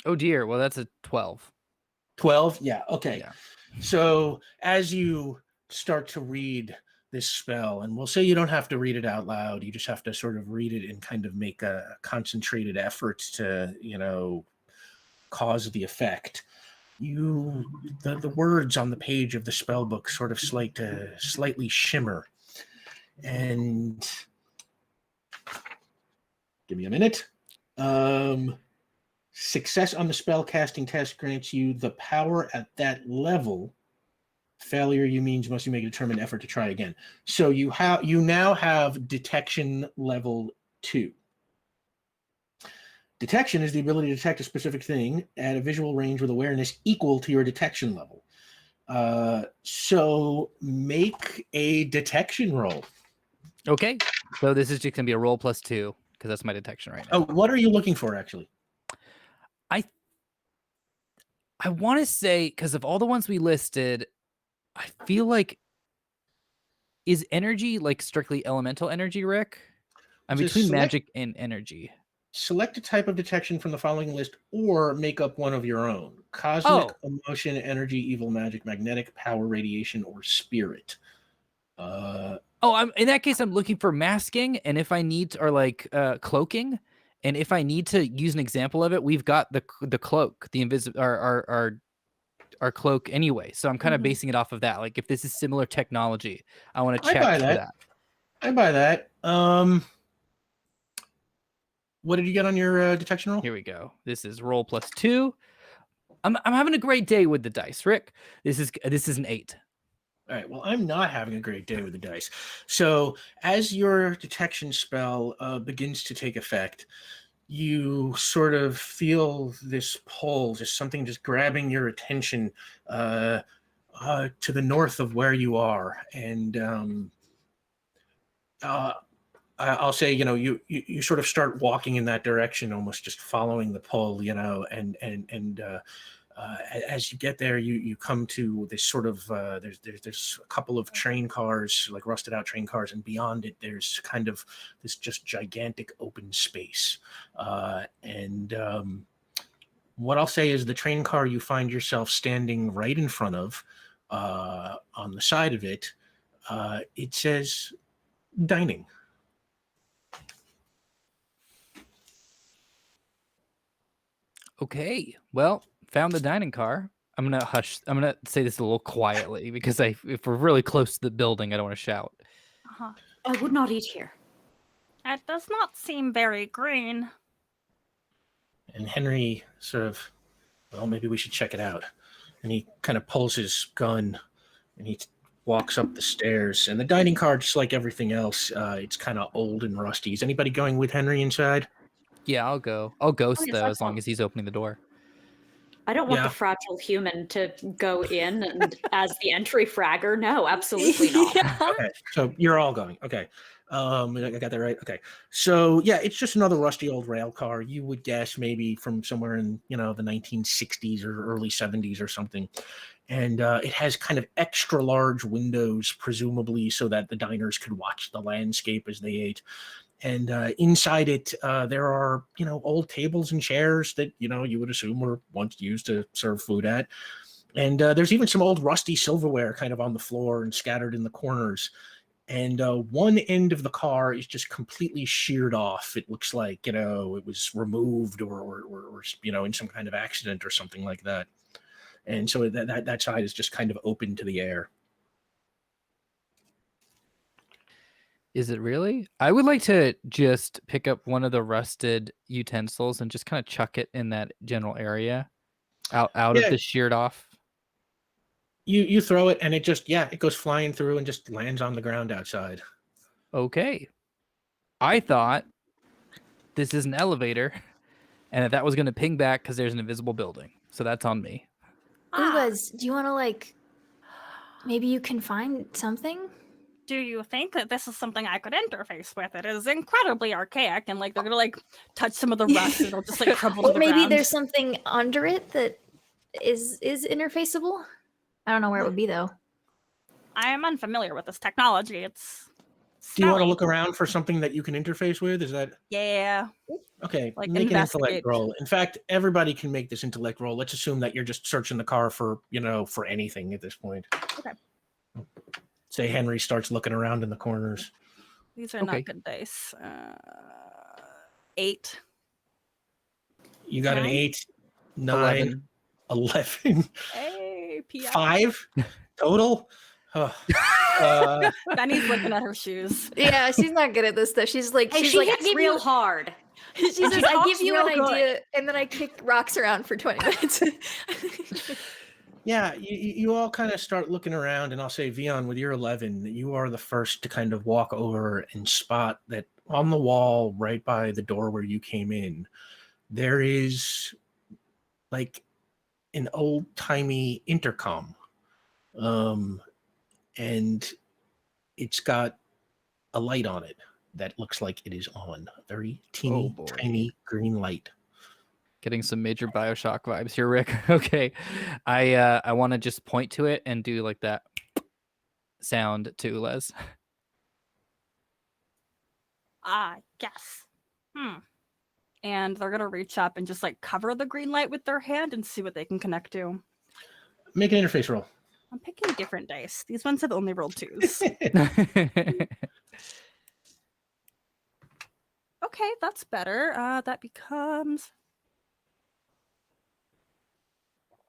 Oh dear. Well, that's a 12. 12? Yeah, okay. Yeah. So as you start to read this spell, and we'll say you don't have to read it out loud, you just have to sort of read it and kind of make a concentrated effort to, cause the effect. The words on the page of the spell book sort of slightly shimmer. And give me a minute. Success on the spell casting test grants you the power at that level. Failure, you must make a determined effort to try again. So you now have detection level 2. Detection is the ability to detect a specific thing at a visual range with awareness equal to your detection level. So make a detection roll. Okay. So this is just gonna be a roll plus 2 because that's my detection right now. Oh, what are you looking for, actually? I want to say, because of all the ones we listed, I feel like, is energy like strictly elemental energy, Rick? I'm Just between select- magic and energy. Select a type of detection from the following list, or make up one of your own. Cosmic, emotion, energy, evil, magic, magnetic, power, radiation, or spirit. I'm in that case, I'm looking for masking, and if I need to, or like cloaking, and if I need to use an example of it, we've got the cloak, the invisible, our cloak anyway. So I'm kind of basing it off of that. Like if this is similar technology, I want to check buy for that. I buy that. What did you get on your detection roll? Here we go. This is roll plus 2. I'm having a great day with the dice, Rick. This is an 8. All right. Well, I'm not having a great day with the dice. So as your detection spell begins to take effect, you sort of feel this pull, just something just grabbing your attention to the north of where you are, and I'll say, you sort of start walking in that direction, almost just following the pull, and as you get there, you come to this sort of there's a couple of train cars, like rusted out train cars, and beyond it, there's kind of this just gigantic open space. And what I'll say is the train car you find yourself standing right in front of, on the side of it, it says dining. Okay. Well, found the dining car. I'm gonna say this a little quietly because if we're really close to the building, I don't want to shout. Uh-huh. I would not eat here. It does not seem very green. And Henry sort of, well, maybe we should check it out. And he kind of pulls his gun and he walks up the stairs. And the dining car, just like everything else, it's kind of old and rusty. Is anybody going with Henry inside? Yeah, I'll go. I'll ghost yes, though, I as long will. as he's opening the door. I don't want Yeah. the fragile human to go in and as the entry fragger. No, absolutely not. Okay, so you're all going. Okay. I got that right. Okay. So yeah, it's just another rusty old rail car. You would guess maybe from somewhere in, the 1960s or early 70s or something. And it has kind of extra large windows, presumably so that the diners could watch the landscape as they ate. And inside it, there are, old tables and chairs that, you would assume were once used to serve food at. And there's even some old rusty silverware kind of on the floor and scattered in the corners. And one end of the car is just completely sheared off. It looks like, it was removed or in some kind of accident or something like that. And so that side is just kind of open to the air. Is it really? I would like to just pick up one of the rusted utensils and just kind of chuck it in that general area, out of Yeah. the sheared off. You throw it and it just, it goes flying through and just lands on the ground outside. Okay. I thought this is an elevator and that was going to ping back because there's an invisible building. So that's on me. Ooh, Liz, do you want to like? Maybe you can find something. Do you think that this is something I could interface with? It is incredibly archaic, and like they're gonna like touch some of the rust, and it'll just like crumble to Or the maybe ground. there's something under it that is interfaceable. I don't know where it would be though. I am unfamiliar with this technology. It's Do you want to smelly. look around for something that you can interface with? Is that Yeah. okay? Like, Make an investigate. intellect roll. In fact, everybody can make this intellect roll. Let's assume that you're just searching the car for for anything at this point. Okay. Say Henry starts looking around in the corners. These are Okay. not good dice. 8. You got an 9? 8, 9, 11, Hey, PI. 5 total. Benny's looking at her shoes. Yeah, she's not good at this stuff. She's like, Hey, she's she like, hits real hard. She says, I talks give you an real good. idea, and then I kick rocks around for 20 minutes. Yeah, you all kind of start looking around, and I'll say, Vion, with your 11, you are the first to kind of walk over and spot that on the wall right by the door where you came in, there is like an old-timey intercom. And it's got a light on it that looks like it is on. A very teeny, boy. tiny green light. Getting some major Bioshock vibes here, Rick. Okay. I want to just point to it and do like that sound too, Les. Yes. And they're gonna reach up and just like cover the green light with their hand and see what they can connect to. Make an interface roll. I'm picking different dice. These ones have only rolled 2s. Okay, that's better. That becomes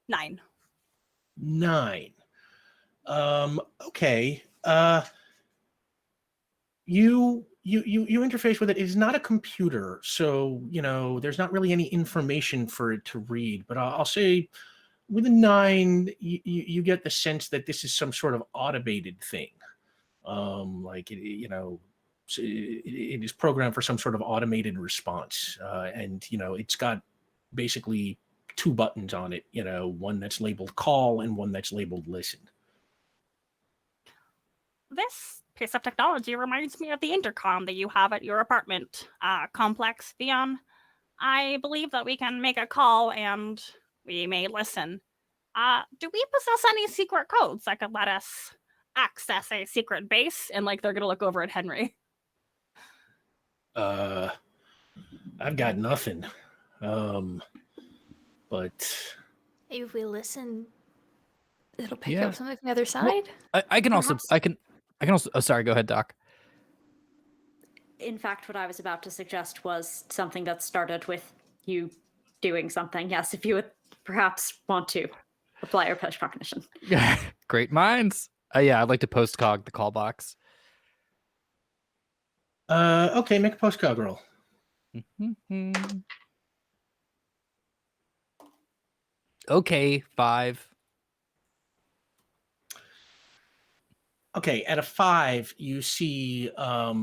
9. 9. Okay. You interface with it. It is not a computer, so there's not really any information for it to read. But I'll say, with a 9, you get the sense that this is some sort of automated thing. Like it is programmed for some sort of automated response, and it's got basically 2 buttons on it. One that's labeled call and one that's labeled listen. This piece of technology reminds me of the intercom that you have at your apartment complex, Vion. I believe that we can make a call and we may listen. Do we possess any secret codes that could let us access a secret base? And like they're gonna look over at Henry. I've got nothing. But Maybe if we listen, it'll pick Yeah. up something from the other side. I can also Perhaps. I can also sorry, go ahead, Doc. In fact, what I was about to suggest was something that started with you doing something. Yes, if you would perhaps want to apply your post recognition. Great minds. Yeah, I'd like to postcog the call box. okay, make a postcog roll. Okay, 5. Okay, at a 5, you see a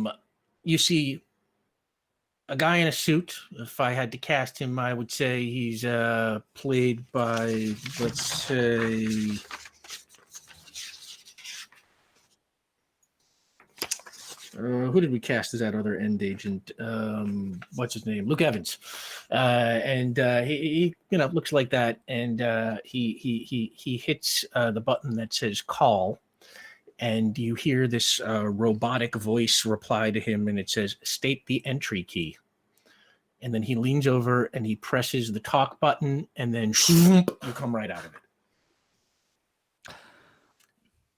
guy in a suit. If I had to cast him, I would say he's played by, let's say, who did we cast as that other end agent? What's his name? Luke Evans. And he looks like that, and he hits the button that says call, and you hear this robotic voice reply to him, and it says, state the entry key. And then he leans over and he presses the talk button, and then you come right out of it.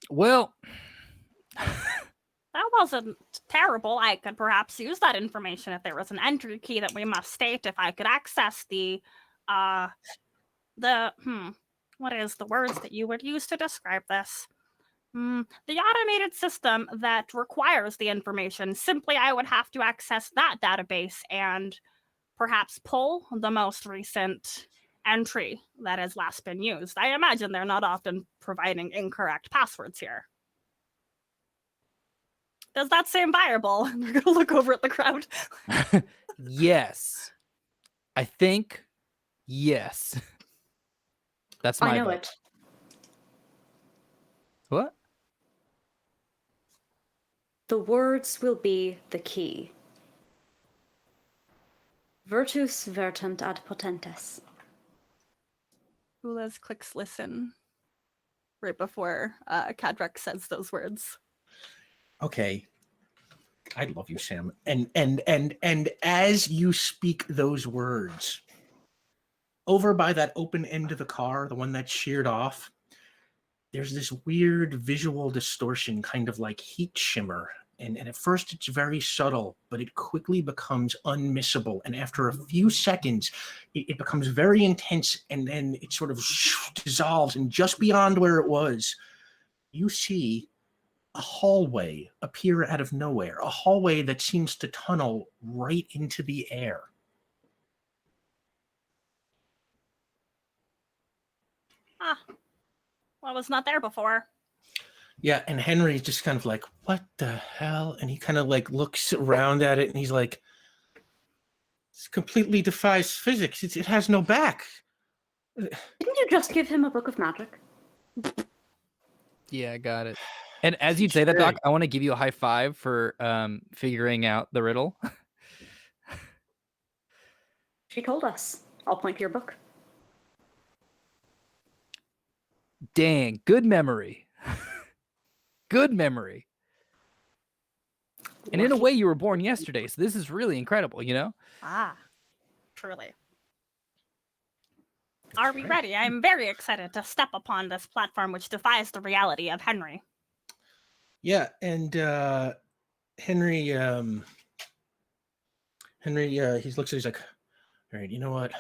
Well, That wasn't terrible. I could perhaps use that information if there was an entry key that we must state. If I could access the what is the words that you would use to describe this? The automated system that requires the information. Simply, I would have to access that database and perhaps pull the most recent entry that has last been used. I imagine they're not often providing incorrect passwords here. Does that seem viable? We're going to look over at the crowd. Yes. I think yes. That's my I know vote. it. What? The words will be the key. Virtus vertunt ad potentes. Ulez clicks listen right before Kadrek says those words. Okay. I love you, Sam. And as you speak those words, over by that open end of the car, the one that's sheared off, there's this weird visual distortion, kind of like heat shimmer. And at first it's very subtle, but it quickly becomes unmissable. And after a few seconds, it becomes very intense, and then it sort of dissolves. And just beyond where it was, you see a hallway appear out of nowhere, a hallway that seems to tunnel right into the air. Well, I was not there before. Yeah, and Henry's just kind of like, what the hell? And he kind of like looks around at it, and he's like, this completely defies physics. It has no back. Didn't you just give him a book of magic? Yeah, I got it. And as you say that, Doc, I want to give you a high five for figuring out the riddle. She told us. I'll point to your book. Dang, good memory. Good memory. And in a way, you were born yesterday, so this is really incredible, you know? Truly. Are we ready? I'm very excited to step upon this platform which defies the reality of Henry. Yeah, and Henry, he looks at it, he's like, all right, you know what?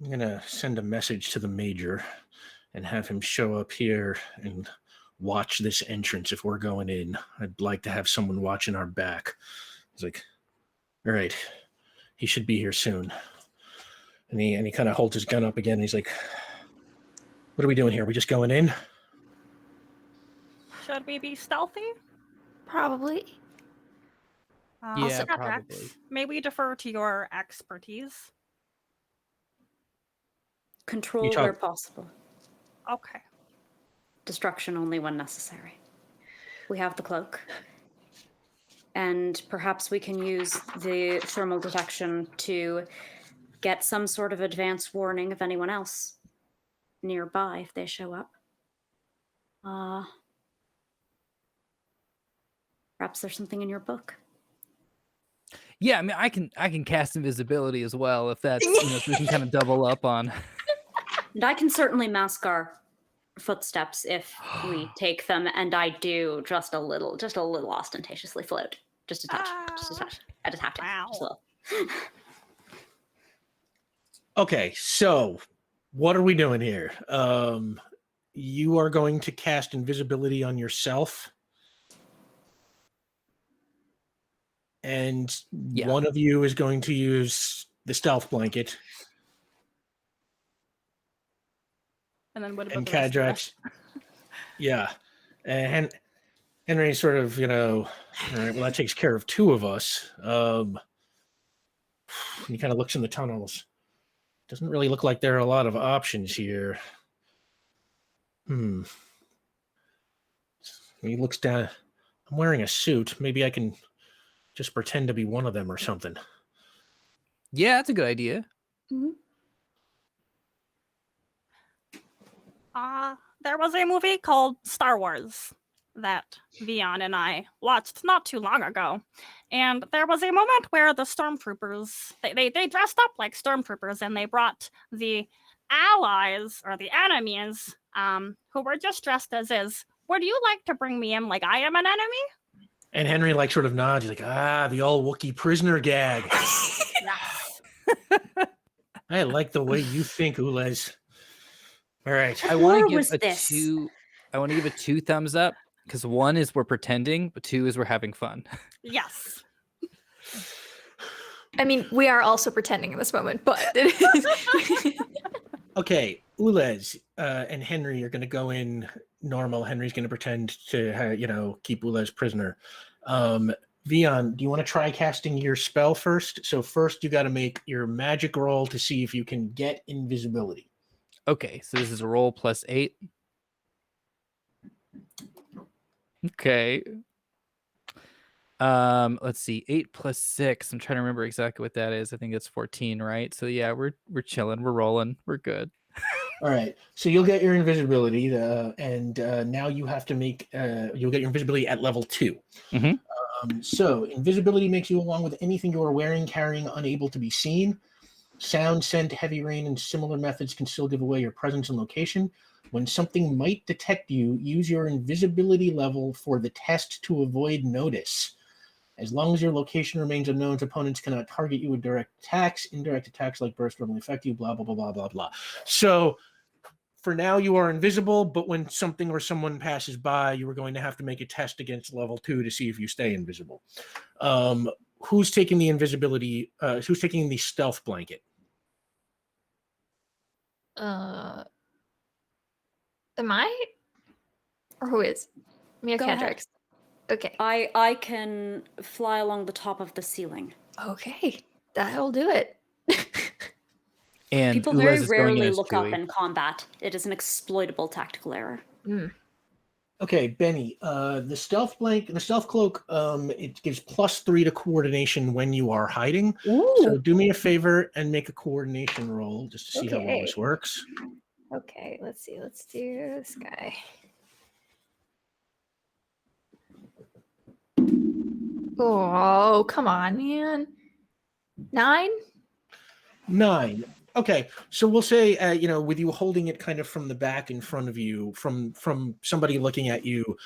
I'm going to send a message to the major and have him show up here and watch this entrance if we're going in. I'd like to have someone watching our back. He's like, all right, he should be here soon. And he kind of holds his gun up again. And he's like, what are we doing here? Are we just going in? Should we be stealthy? Probably. Yeah, Kadrex, probably. may we defer to your expertise? Control talk- where possible. Okay. Destruction only when necessary. We have the cloak. And perhaps we can use the thermal detection to get some sort of advance warning of anyone else nearby if they show up. Perhaps there's something in your book. Yeah, I mean, I can cast invisibility as well if that's, you know, so we can kind of double up on. And I can certainly mask our footsteps if we take them, and I do just a little ostentatiously float. Just a touch. Just a touch. I just have to. Wow. Just a little. Okay, so what are we doing here? You are going to cast invisibility on yourself. And Yeah. one of you is going to use the stealth blanket. And then what about And the rest of us? Kadrex. Yeah. And Henry sort of, you know, all right, well, that takes care of two of us. He kind of looks in the tunnels. Doesn't really look like there are a lot of options here. He looks down. I'm wearing a suit. Maybe I can just pretend to be one of them or something. Yeah, that's a good idea. There was a movie called Star Wars that Vion and I watched not too long ago. And there was a moment where the stormtroopers, they dressed up like stormtroopers, and they brought the allies or the enemies who were just dressed as is. Would you like to bring me in like I am an enemy? And Henry like sort of nods. He's like, the old Wookiee prisoner gag. Yes. I like the way you think, Ulez. All right. I want Where to give was a this? 2. I want to give it 2 thumbs up because 1 is we're pretending, but 2 is we're having fun. Yes. I mean, we are also pretending in this moment, but it is. Okay, Ulez and Henry are going to go in normal. Henry's going to pretend to, keep Ulez prisoner. Vion, do you want to try casting your spell first? So first, you got to make your magic roll to see if you can get invisibility. Okay, so this is a roll plus 8. Okay. Let's see, 8 plus 6. I'm trying to remember exactly what that is. I think it's 14, right? So yeah, we're chilling, we're rolling, we're good. All right, so you'll get your invisibility, and now you have to make. You'll get your invisibility at level 2. Mhm. So invisibility makes you, along with anything you are wearing, carrying, unable to be seen. Sound, scent, heavy rain, and similar methods can still give away your presence and location. When something might detect you, use your invisibility level for the test to avoid notice. As long as your location remains unknown, opponents cannot target you with direct attacks. Indirect attacks like burst normally affect you, blah, blah, blah, blah, blah, blah. So for now, you are invisible, but when something or someone passes by, you are going to have to make a test against level 2 to see if you stay invisible. Who's taking the invisibility? Who's taking the stealth blanket? Am I? Or who is? Mia Go ahead. Kendricks. Okay. I can fly along the top of the ceiling. Okay. That'll do it. And People Ulez very is going in rarely as look up Chewie. in combat. It is an exploitable tactical error. Okay, Benny. The stealth cloak. It gives +3 to coordination when you are hiding. So do me a favor and make a coordination roll just to see how well this works. Okay, let's see. Let's do this guy. Oh, come on, man. 9? 9. Okay, so we'll say, with you holding it kind of from the back in front of you, from somebody looking at you,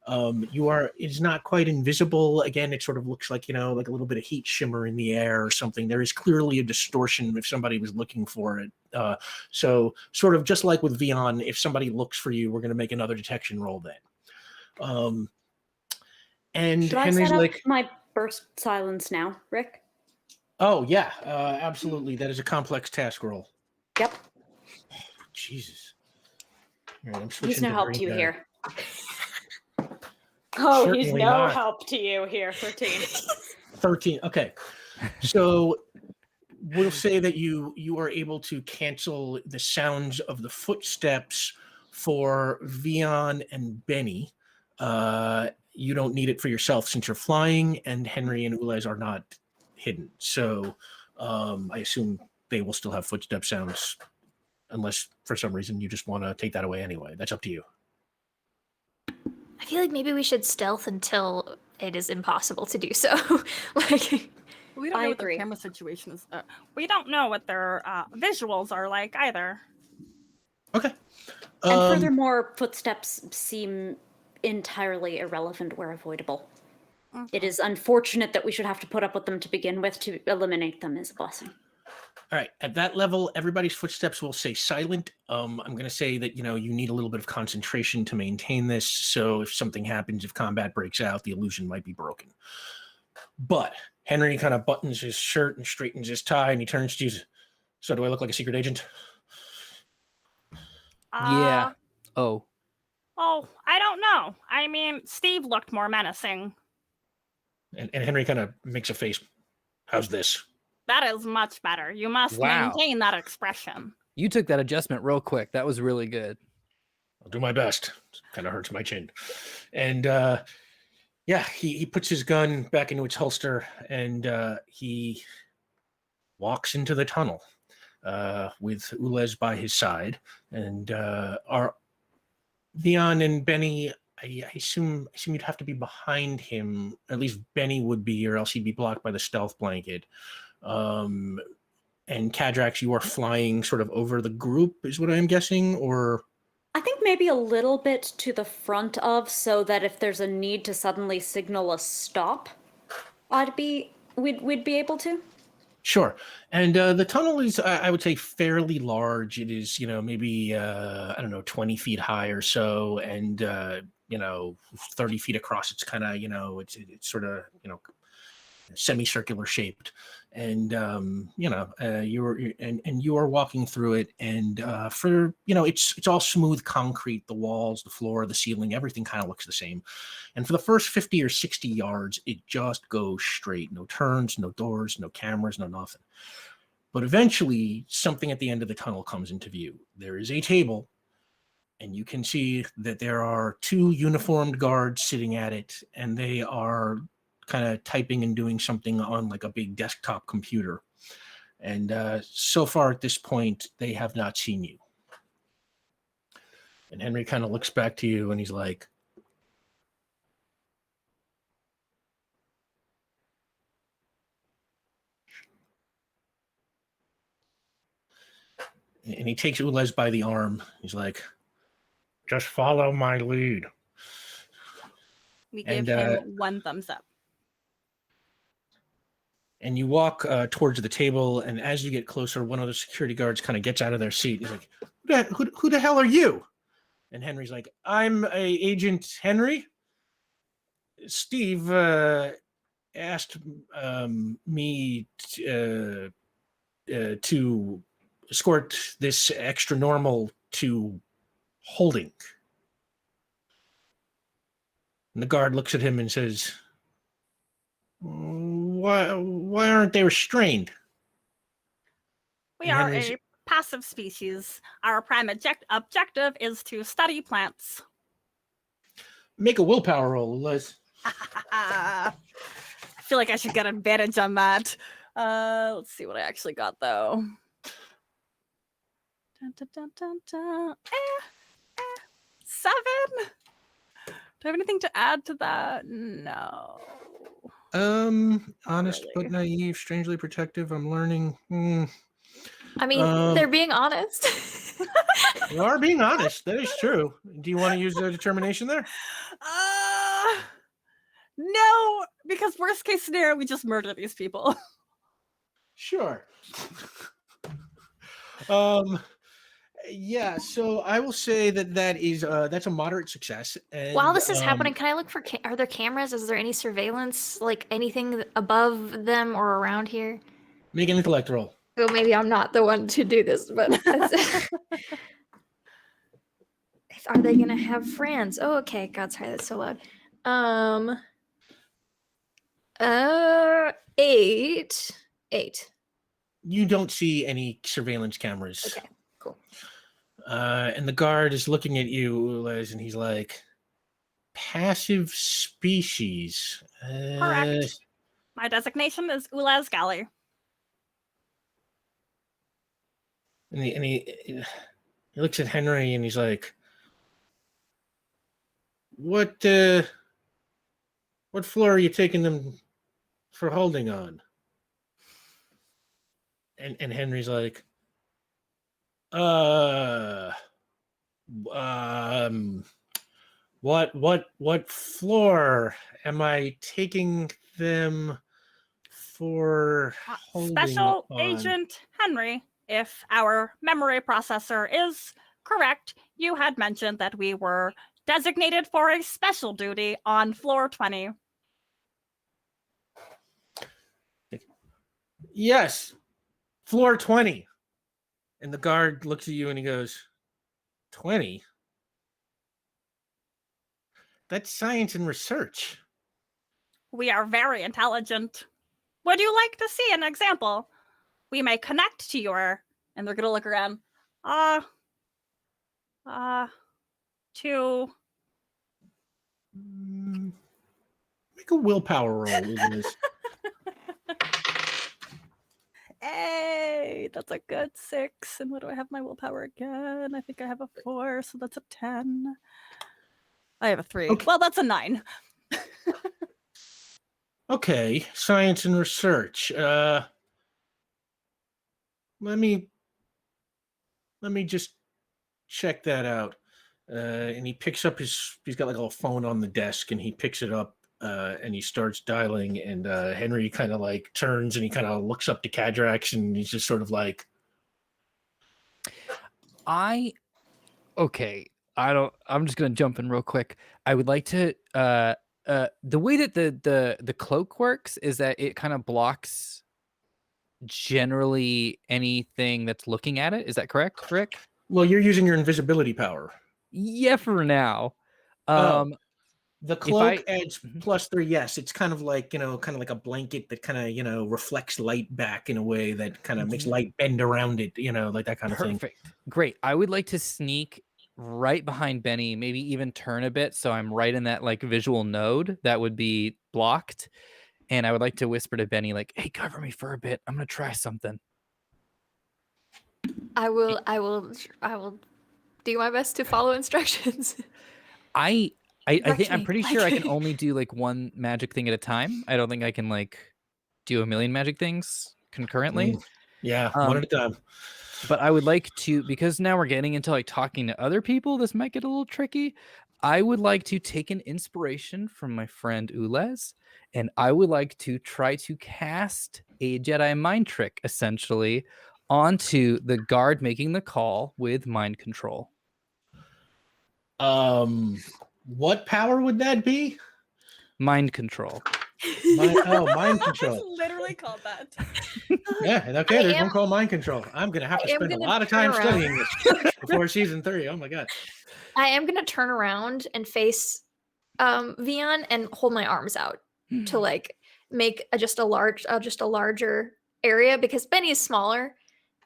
it's not quite invisible. Again, it sort of looks like, like a little bit of heat shimmer in the air or something. There is clearly a distortion if somebody was looking for it. So sort of just like with Vion, if somebody looks for you, we're going to make another detection roll then. And Should I Henry's set up like, my burst silence now, Rick? oh yeah, absolutely. That is a complex task roll. Yep. Jesus. All right, I'm switching He's no to help to green you die. here. Oh, he's Certainly no not. help to you here, 13. 13. Okay. So we'll say that you are able to cancel the sounds of the footsteps for Vion and Benny. You don't need it for yourself since you're flying, and Henry and Ulez are not hidden. So I assume they will still have footstep sounds unless for some reason you just want to take that away anyway. That's up to you. I feel like maybe we should stealth until it is impossible to do so. We don't I know what agree. their camera situation is. We don't know what their visuals are like either. Okay. And furthermore, footsteps seem entirely irrelevant where avoidable. It is unfortunate that we should have to put up with them to begin with. To eliminate them is a blessing. All right. At that level, everybody's footsteps will stay silent. I'm going to say that, you need a little bit of concentration to maintain this. So if something happens, if combat breaks out, the illusion might be broken. But Henry kind of buttons his shirt and straightens his tie, and he turns to you. So do I look like a secret agent? Yeah. Oh, Oh, I don't know. I mean, Steve looked more menacing. And Henry kind of makes a face. How's this? That is much better. You must Wow. maintain that expression. you took that adjustment real quick. That was really good. I'll do my best. Kind of hurts my chin. And he puts his gun back into its holster, and he walks into the tunnel with Ulez by his side. And our Vion and Benny, I assume you'd have to be behind him. At least Benny would be, or else he'd be blocked by the stealth blanket. And Kadrax, you are flying sort of over the group, is what I'm guessing, or... I think maybe a little bit to the front of, so that if there's a need to suddenly signal a stop, we'd be able to. Sure. And the tunnel is, I would say, fairly large. It is, maybe, I don't know, 20 feet high or so, and, 30 feet across. It's kind of, it's sort of, semicircular shaped. And, you are walking through it. And it's all smooth concrete, the walls, the floor, the ceiling, everything kind of looks the same. And for the first 50 or 60 yards, it just goes straight. No turns, no doors, no cameras, no nothing. But eventually, something at the end of the tunnel comes into view. There is a table, and you can see that there are 2 uniformed guards sitting at it, and they are kind of typing and doing something on like a big desktop computer. And so far at this point, they have not seen you. And Henry kind of looks back to you, and he's like, and he takes Ulez by the arm. He's like, just follow my lead. We give And, him 1 thumbs up. And you walk towards the table, and as you get closer, one of the security guards kind of gets out of their seat. He's like, who the hell are you? And Henry's like, I'm Agent Henry. Steve asked me to escort this extra normal to holding. And the guard looks at him and says, why aren't they restrained? We are a passive species. Our prime objective is to study plants. Make a willpower roll, Liz. I feel like I should get advantage on that. Let's see what I actually got, though. Dun, dun, dun, dun, dun. 7? Do I have anything to add to that? No. Honest but naive, strangely protective. I'm learning. I mean, they're being honest. You are being honest. That is true. Do you want to use a determination there? No, because worst case scenario, we just murder these people. Sure. Yeah, so I will say that's a moderate success. And, while this is happening, can I look for are there cameras? Is there any surveillance, like anything above them or around here? Make an intellect roll. Well, maybe I'm not the one to do this, but are they gonna have friends? Oh, okay. God, sorry, that's so loud. 8. You don't see any surveillance cameras. Okay, cool. And the guard is looking at you, Les, and he's like, passive species. Correct. My designation is Ulez Galley. And he looks at Henry and he's like, what floor are you taking them for holding on? And Henry's like, what floor am I taking them for holding Special on? Agent Henry, if our memory processor is correct, you had mentioned that we were designated for a special duty on floor 20. Yes, floor 20. And the guard looks at you and he goes, 20? That's science and research. We are very intelligent. Would you like to see an example? We may connect to your, and they're going to look around, to... Make a willpower roll, Liz. Hey, that's a good 6. And what do I have my willpower again? I think I have a 4, so that's a 10. I have a 3. Okay. Well, that's a 9. Okay, science and research. Let me just check that out. And he picks up he's got like a phone on the desk, and he picks it up, and he starts dialing, and Henry kind of like turns and he kind of looks up to Cadrax, and he's just sort of like, okay. I'm just gonna jump in real quick. I would like to the way that the cloak works is that it kind of blocks generally anything that's looking at it. Is that correct, Rick? well, you're using your invisibility power. Yeah, for now. Oh. The if cloak I- adds +3. Yes, it's kind of like, kind of like a blanket that kind of, reflects light back in a way that kind of makes light bend around it, like that kind of thing. Perfect. Great. I would like to sneak right behind Benny, maybe even turn a bit so I'm right in that like visual node that would be blocked. And I would like to whisper to Benny, like, hey, cover me for a bit. I'm gonna try something. I will do my best to follow instructions. I think Direct I'm me, pretty sure I like- can only do like one magic thing at a time. I don't think I can like do a million magic things concurrently. Yeah, one Um, at a time. But I would like to, because now we're getting into like talking to other people, this might get a little tricky. I would like to take an inspiration from my friend Ulez, and I would like to try to cast a Jedi mind trick essentially onto the guard making the call with mind control. What power would that be? Mind control. Mind control. It's literally called that. Yeah, okay, there's am- one called mind control. I'm gonna have to I am spend a gonna lot of turn time around. studying this before season 3. Oh my god. I am gonna turn around and face Vion and hold my arms out to like make just a larger area because Benny is smaller.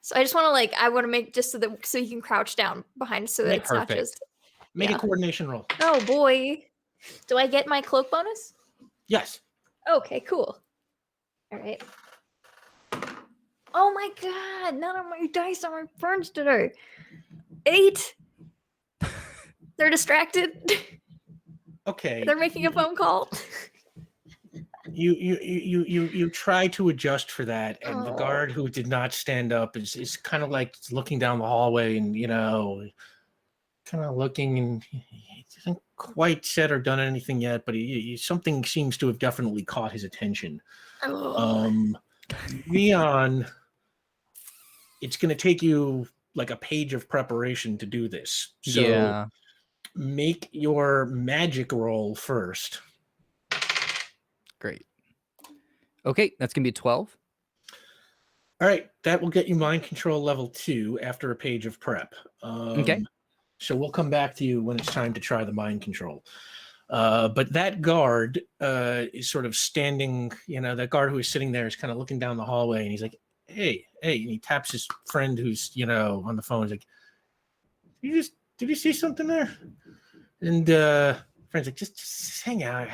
So I just want to I want to make just so he can crouch down behind so that it's not Perfect. just. Make Yeah. a coordination roll. Oh boy, do I get my cloak bonus? Yes. Okay, cool. All right. Oh my god, none of my dice are my friends today. 8. They're distracted. Okay. They're making a phone call. You try to adjust for that, and the Oh. guard who did not stand up is kind of like looking down the hallway and kind of looking, and he hasn't quite said or done anything yet, but something seems to have definitely caught his attention. Leon, it's going to take you like a page of preparation to do this. So Yeah. make your magic roll first. Great. Okay, that's gonna be 12. All right, that will get you mind control level 2 after a page of prep. Okay. So we'll come back to you when it's time to try the mind control. But that guard is sort of standing, that guard who is sitting there is kind of looking down the hallway, and he's like, hey, and he taps his friend who's, on the phone. He's like, did you see something there? And friend's like, just hang out.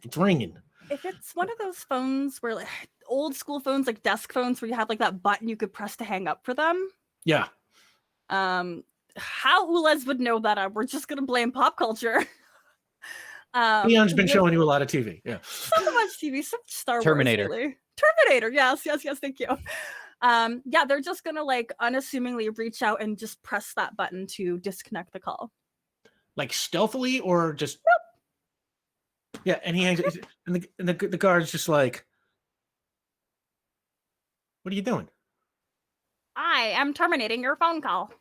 It's ringing. If it's one of those phones where like old school phones, like desk phones where you have like that button you could press to hang up for them. Yeah. How Ulez would know that? We're just gonna blame pop culture. Leon's been showing you a lot of TV. Yeah. So much TV, so much Star Terminator. Wars. Really. Terminator. Yes, thank you. Yeah, they're just gonna like unassumingly reach out and just press that button to disconnect the call. Like stealthily or just Yeah, and he hangs and the guard's just like, what are you doing? I am terminating your phone call.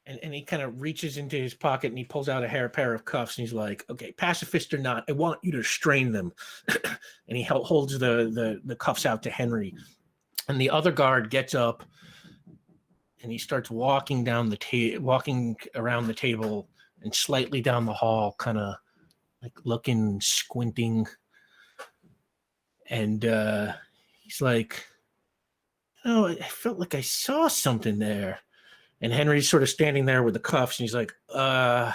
And he kind of reaches into his pocket and he pulls out a pair of cuffs, and he's like, okay, pacifist or not, I want you to strain them. And he holds the cuffs out to Henry. And the other guard gets up and he starts walking walking around the table and slightly down the hall, kind of like looking, squinting. And he's like, oh, I felt like I saw something there. And Henry's sort of standing there with the cuffs, and he's like, and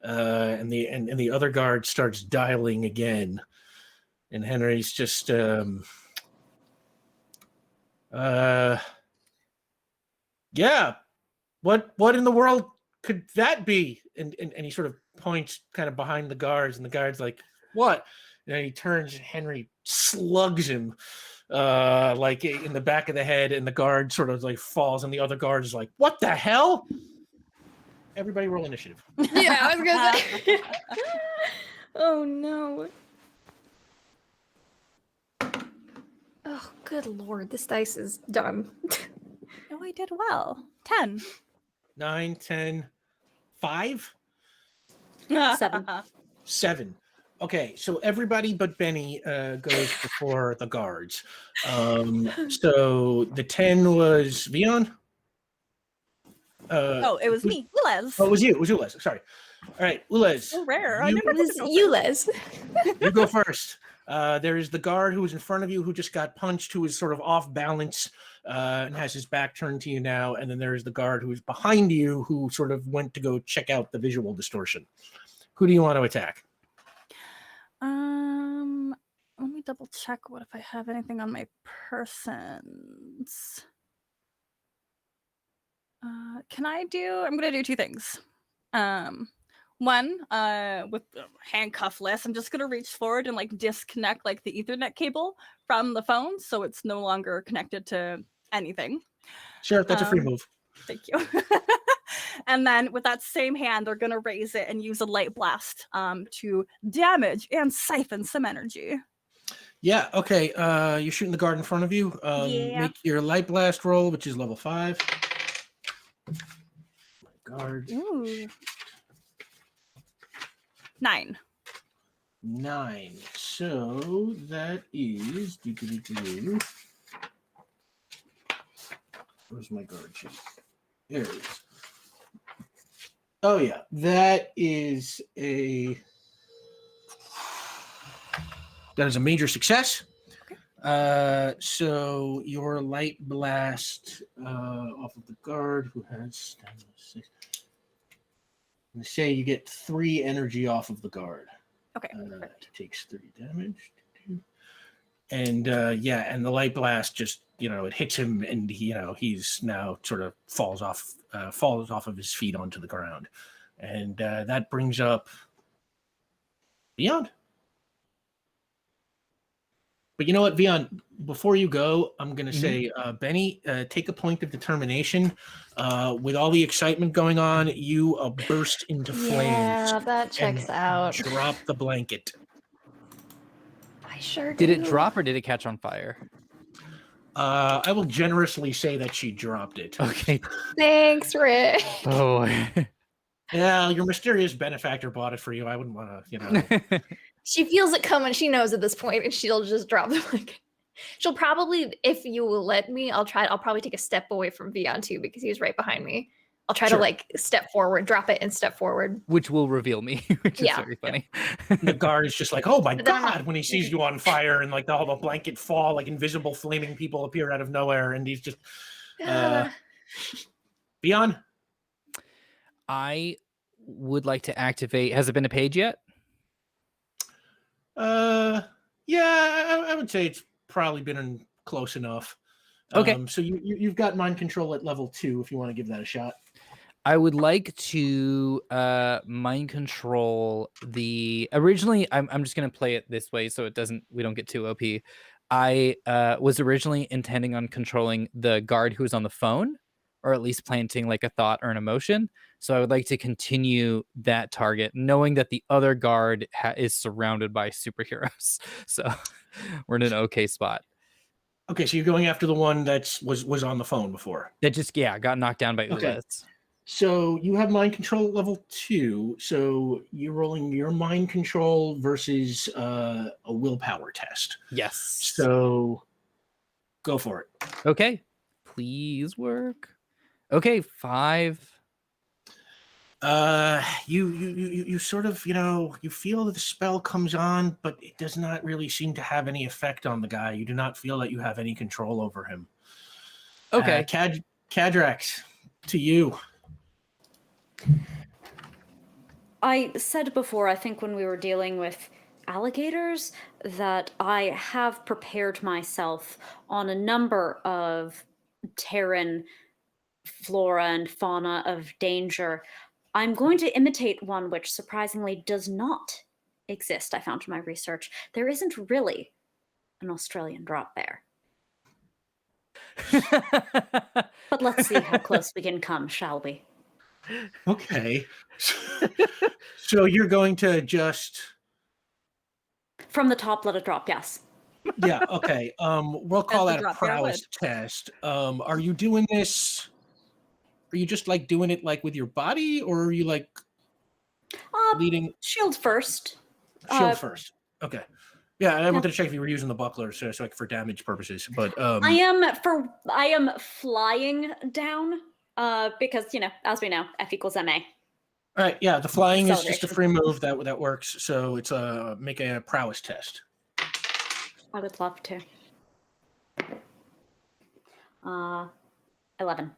the other guard starts dialing again, and Henry's just, yeah, what in the world could that be? And he sort of points kind of behind the guards, and the guard's like, what? And then he turns, and Henry slugs him like in the back of the head, and the guard sort of like falls, and the other guard is like, what the hell? everybody roll initiative. Yeah, I was gonna say. Oh no. Oh, good lord, this dice is done. Oh, I did well. 10. 9, 10, 5, 7. 7. Okay, so everybody but Benny goes before the guards. So the 10 was Vion? Oh, it was me, Ulez. Oh, it was you. It was Ulez. Sorry. All right, Ulez. So rare. I You, never It was get to go you, first. Les. you go first. There is the guard who was in front of you who just got punched, who is sort of off balance and has his back turned to you now. And then there is the guard who is behind you who sort of went to go check out the visual distortion. Who do you want to attack? Let me double check what if I have anything on my persons. I'm gonna do 2 things. One, with handcuffless, I'm just gonna reach forward and like disconnect like the Ethernet cable from the phone, so it's no longer connected to anything. Sure, that's a free move. Thank you. And then with that same hand, they're gonna raise it and use a light blast to damage and siphon some energy. Yeah, okay. You're shooting the guard in front of you. Yeah. Make your light blast roll, which is level 5. Guard. Ooh. 9. 9. So that is. Where's my guard sheet? There it is. Oh yeah, that is a major success. Okay. So your light blast off of the guard who has stamina 6. I'm gonna say you get 3 energy off of the guard. Okay. Takes 3 damage. And and the light blast just it hits him, and he's now sort of falls off of his feet onto the ground, and that brings up Beyond. But you know what, Vion, before you go, I'm going to say, Benny, take a point of determination. With all the excitement going on, you burst into flames. Yeah, that checks and out. Drop the blanket. I sure Did it do. drop or did it catch on fire? I will generously say that she dropped it. Okay. Thanks, Rick. Oh. Yeah, your mysterious benefactor bought it for you. I wouldn't want to, She feels it coming. She knows at this point, and she'll just drop the blanket. She'll probably, if you will let me, I'll probably take a step away from Vion too, because he's right behind me. I'll try Sure. to like step forward, drop it and step forward. Which will reveal me, which is Yeah. very funny. The guard is just like, oh my But then I'm God, not- when he sees you on fire and like all the blanket fall, like invisible flaming people appear out of nowhere. And he's just, Beyond. I would like to activate. Has it been a page yet? Yeah, I would say it's probably been close enough. Okay. So you've got mind control at level 2 if you want to give that a shot. I would like to mind control the. Originally, I'm just gonna play it this way so we don't get too OP. I was originally intending on controlling the guard who was on the phone, or at least planting like a thought or an emotion. So I would like to continue that target, knowing that the other guard is surrounded by superheroes. So we're in an okay spot. Okay, so you're going after the one that was on the phone before. That just got knocked down by Okay. Ulyss. So you have mind control at level 2. So you're rolling your mind control versus a willpower test. Yes. So go for it. Okay. Please work. Okay, 5. You sort of, you feel that the spell comes on, but it does not really seem to have any effect on the guy. You do not feel that you have any control over him. Okay. Cadrax, to you. I said before, I think when we were dealing with alligators, that I have prepared myself on a number of Terran flora and fauna of danger. I'm going to imitate one which surprisingly does not exist, I found in my research. There isn't really an Australian drop bear. But let's see how close we can come, shall we? Okay. So you're going to just From the top, let it drop. Yes. yeah, okay. We'll call the that a drop bear prowess test. Are you doing this? Are you just like doing it like with your body, or are you like leading Shield first. shield first? Okay. Yeah, I Yeah. wanted to check if you were using the buckler, so like for damage purposes. But I am flying down. Because as we know, F equals ma. all right, yeah, the flying is just a Acceleration. free move that works. So it's make a prowess test. I would love to. 11.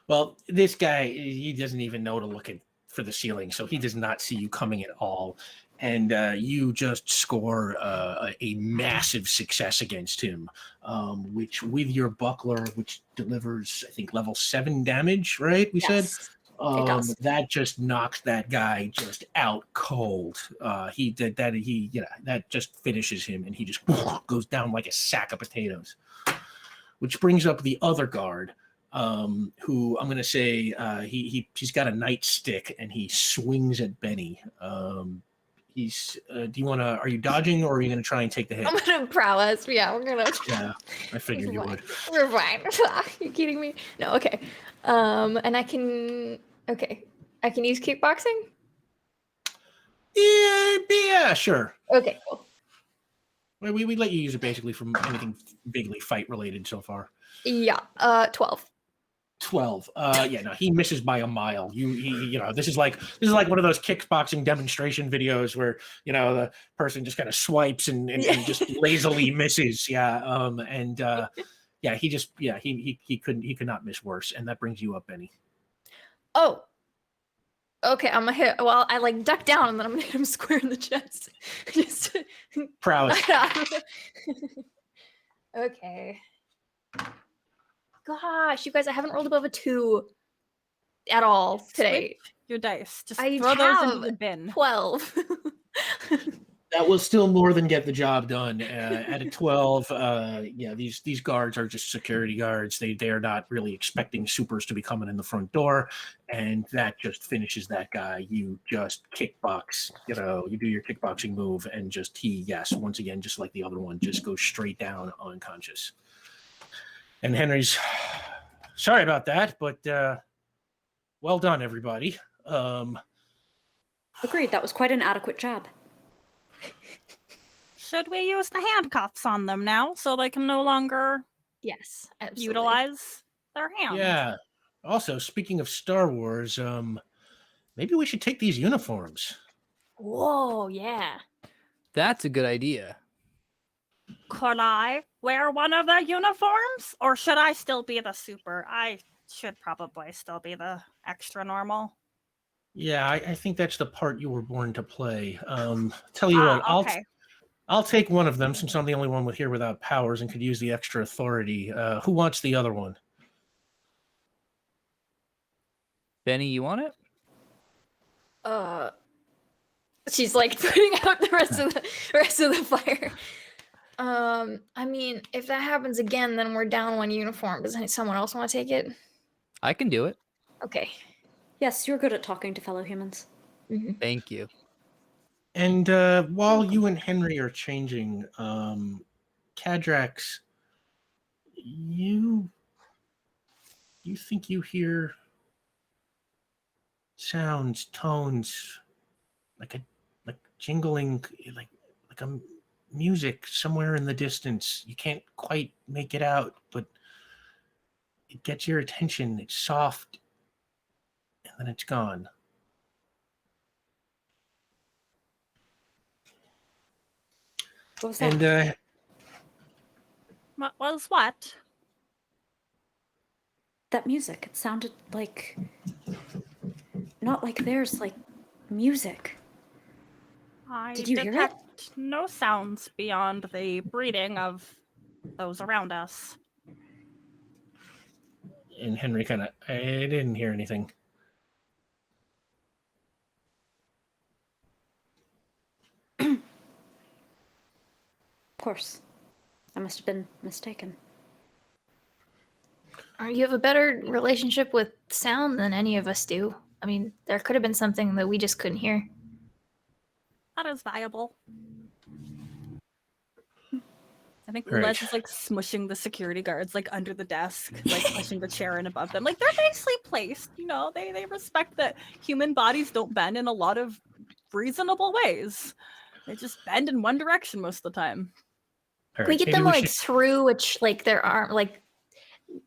Well, this guy, he doesn't even know to look for the ceiling, so he does not see you coming at all. And you just score a massive success against him, which with your buckler, which delivers, I think, level 7 damage, right? We said? It does. That just knocks that guy just out cold. That just finishes him, and he just goes down like a sack of potatoes. Which brings up the other guard, who I'm going to say he's got a nightstick and he swings at Benny. He's. Do you want to? Are you dodging or are you going to try and take the hit? I'm gonna prowess. Yeah, we're gonna. Yeah, I figured you We're would. fine. We're fine. You kidding me? No. Okay. And I can. Okay. I can use kickboxing. Yeah, sure. Okay. Cool. We let you use it basically from anything bigly fight related so far. Yeah. 12. 12. Yeah, no, he misses by a mile. This is like one of those kickboxing demonstration videos where the person just kind of swipes and just lazily misses. Yeah. Yeah, he could not miss worse, and that brings you up, Benny. Oh. Okay, I'm gonna hit. Well, I like duck down and then I'm gonna hit him square in the chest. Just Prowess. Okay. Gosh, you guys, I haven't rolled above a 2 at all today. Switch your dice. Just I throw those into have the bin. 12. That will still more than get the job done. At a 12, these guards are just security guards. They are not really expecting supers to be coming in the front door, and that just finishes that guy. You just kickbox, you do your kickboxing move, and once again, just like the other one, just goes straight down unconscious. And Henry's sorry about that, but well done, everybody. Agreed. That was quite an adequate jab. Should we use the handcuffs on them now so they can no longer Yes, absolutely. utilize their hands? Yeah. Also, speaking of Star Wars, maybe we should take these uniforms. Whoa, yeah. That's a good idea. Could I wear one of the uniforms? Or should I still be the super? I should probably still be the extra normal. Yeah, I think that's the part you were born to play. Tell you what, Okay. I'll take one of them since I'm the only one here without powers and could use the extra authority. Who wants the other one? Benny, you want it? She's like putting out the rest of the fire. I mean, if that happens again, then we're down one uniform. Does someone else want to take it? I can do it. Okay. Yes, you're good at talking to fellow humans. Mm-hmm. Thank you. And while you and Henry are changing, Cadrax, you think you hear sounds, tones, like jingling, like a music somewhere in the distance. You can't quite make it out, but it gets your attention. It's soft, and then it's gone. What was that? And What was what? That music. It sounded like... Not like theirs, like music. I Did you hear it? detect no sounds beyond the breathing of those around us. and Henry kind of, I didn't hear anything. Of course. I must have been mistaken. You have a better relationship with sound than any of us do. I mean, there could have been something that we just couldn't hear. That is viable. I think All right. Ulez is like smushing the security guards like under the desk, like pushing the chair in above them. Like they're nicely placed, you know. They respect that human bodies don't bend in a lot of reasonable ways. They just bend in one direction most of the time. All Can we right, get maybe them we like should- through which like their arm, like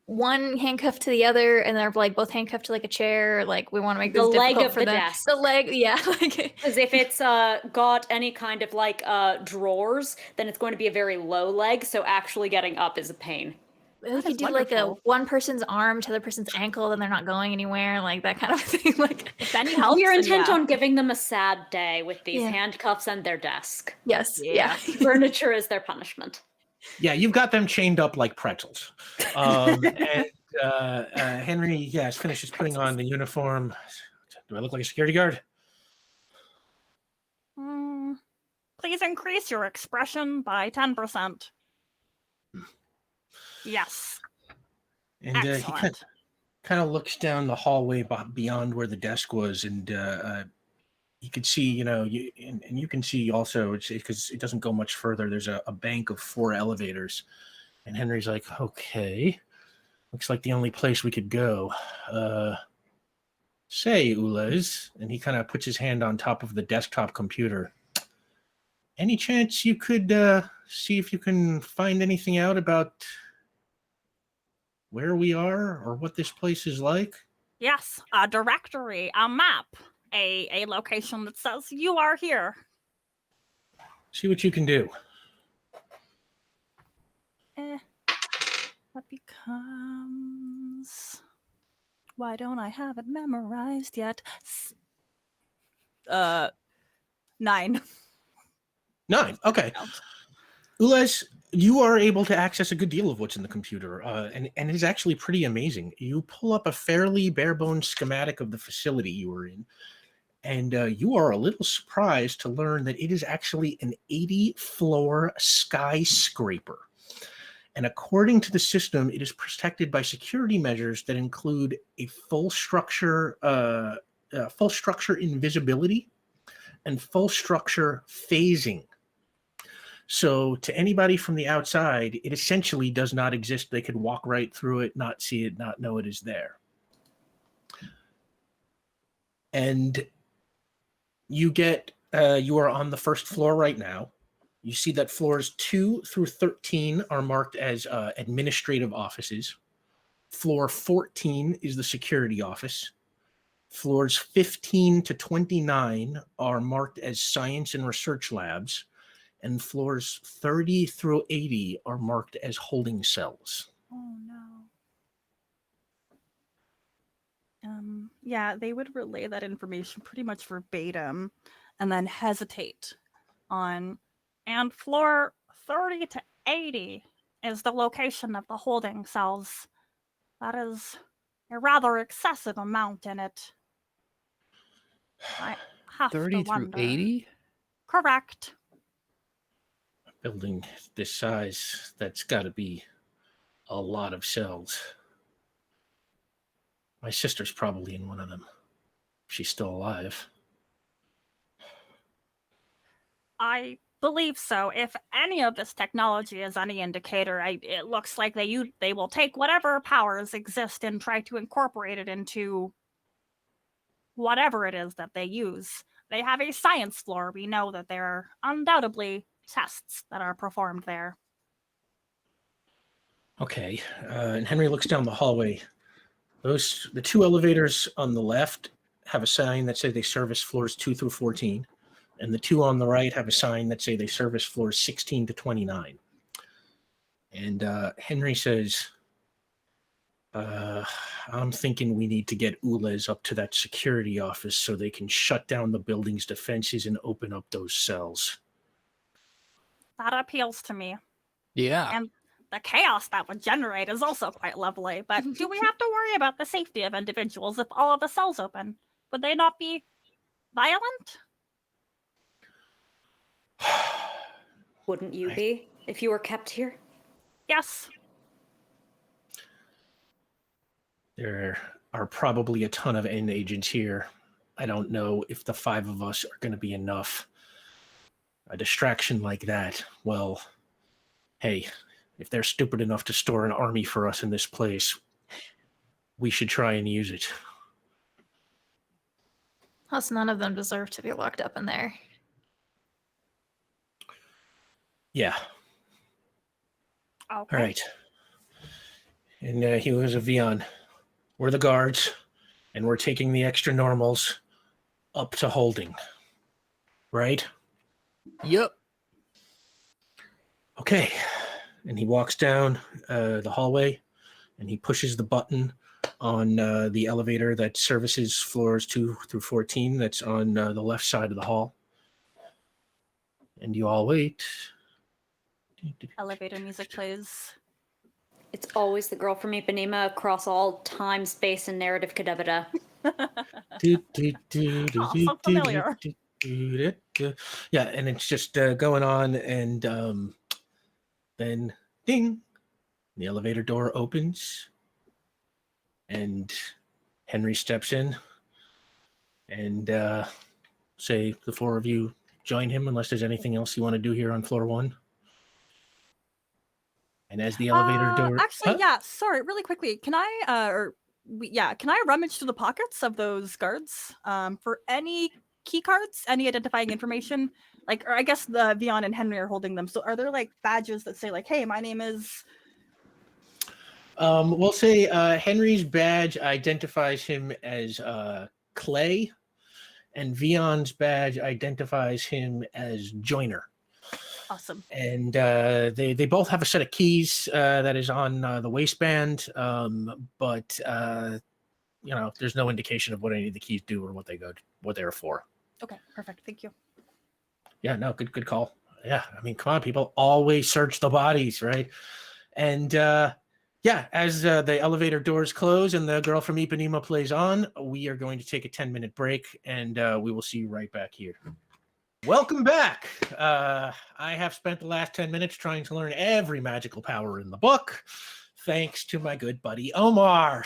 one handcuffed to the other, and they're like both handcuffed to like a chair? Like we want to make The this leg difficult of for the them. desk. The leg, yeah. Like Because if it's got any kind of like drawers, then it's going to be a very low leg, so actually getting up is a pain. we That could is do like a wonderful. one person's arm to the other person's ankle, then they're not going anywhere, like that kind of thing. Like If any helps, We're then intent yeah. on giving them a sad day with these Yeah. handcuffs and their desk. yes, Yeah. Furniture is their punishment. Yeah, you've got them chained up like pretzels. And Henry, yes, finishes putting on the uniform. Do I look like a security guard? Please increase your expression by 10%. Yes. And he Excellent. kind of looks down the hallway beyond where the desk was, and you can see, you know, and you can see also, because it doesn't go much further. There's a bank of 4 elevators, and Henry's like, okay, looks like the only place we could go. Say, Ulez, and he kind of puts his hand on top of the desktop computer. Any chance you could see if you can find anything out about where we are or what this place is like? Yes, a directory, a map, a location that says you are here. See what you can do. That becomes... Why don't I have it memorized yet? 9. 9. Okay. Ulez, you are able to access a good deal of what's in the computer, and it is actually pretty amazing. You pull up a fairly bare-bones schematic of the facility you were in, and you are a little surprised to learn that it is actually an 80-floor skyscraper. And according to the system, it is protected by security measures that include a full structure invisibility and full structure phasing. So to anybody from the outside, it essentially does not exist. They could walk right through it, not see it, not know it is there. And you are on the first floor right now. You see that floors 2 through 13 are marked as administrative offices. Floor 14 is the security office. Floors 15 to 29 are marked as science and research labs. And floors 30 through 80 are marked as holding cells. Oh no. Yeah, they would relay that information pretty much verbatim and then hesitate on, and floor 30 to 80 is the location of the holding cells. That is a rather excessive amount in it. I have 30 to through wonder. 80? Correct. A building this size, that's got to be a lot of cells. My sister's probably in one of them. She's still alive. I believe so. If any of this technology is any indicator, it looks like they will take whatever powers exist and try to incorporate it into whatever it is that they use. They have a science floor. We know that there are undoubtedly tests that are performed there. Okay, and Henry looks down the hallway. The 2 elevators on the left have a sign that says they service floors 2 through 14, and the 2 on the right have a sign that say they service floors 16 to 29. And Henry says, I'm thinking we need to get Ulez up to that security office so they can shut down the building's defenses and open up those cells. That appeals to me. Yeah. And the chaos that would generate is also quite lovely, but do we have to worry about the safety of individuals if all of the cells open? Would they not be violent? Wouldn't you be if you were kept here? Yes. There are probably a ton of N agents here. I don't know if the 5 of us are going to be enough. A distraction like that, well, hey, if they're stupid enough to store an army for us in this place, we should try and use it. Plus, none of them deserve to be locked up in there. Yeah. Okay. All right. And he was a Vion. We're the guards, and we're taking the extra normals up to holding. Right? Yep. Okay. And he walks down the hallway, and he pushes the button on the elevator that services floors 2 through 14 that's on the left side of the hall. And you all wait. Elevator music plays. It's always the girl from Ipanema across all time, space, and narrative cadabada. So familiar. Yeah, and it's just going on, and then ding, the elevator door opens, and Henry steps in, and say the 4 of you join him unless there's anything else you want to do here on floor 1. And as the elevator door... Actually, yeah, sorry, really quickly. Can I, can I rummage through the pockets of those guards for any key cards, any identifying information? Like, or I guess the Vion and Henry are holding them. So are there like badges that say like, hey, my name is... We'll say Henry's badge identifies him as Clay, and Vion's badge identifies him as Joiner. Awesome. And they both have a set of keys that is on the waistband, but there's no indication of what any of the keys do or what they're for. Okay, perfect. Thank you. Yeah, no, good call. Yeah, I mean, come on, people, always search the bodies, right? And as the elevator doors close and the girl from Ipanema plays on, we are going to take a 10-minute break, and we will see you right back here. Welcome back. I have spent the last 10 minutes trying to learn every magical power in the book, thanks to my good buddy Omar.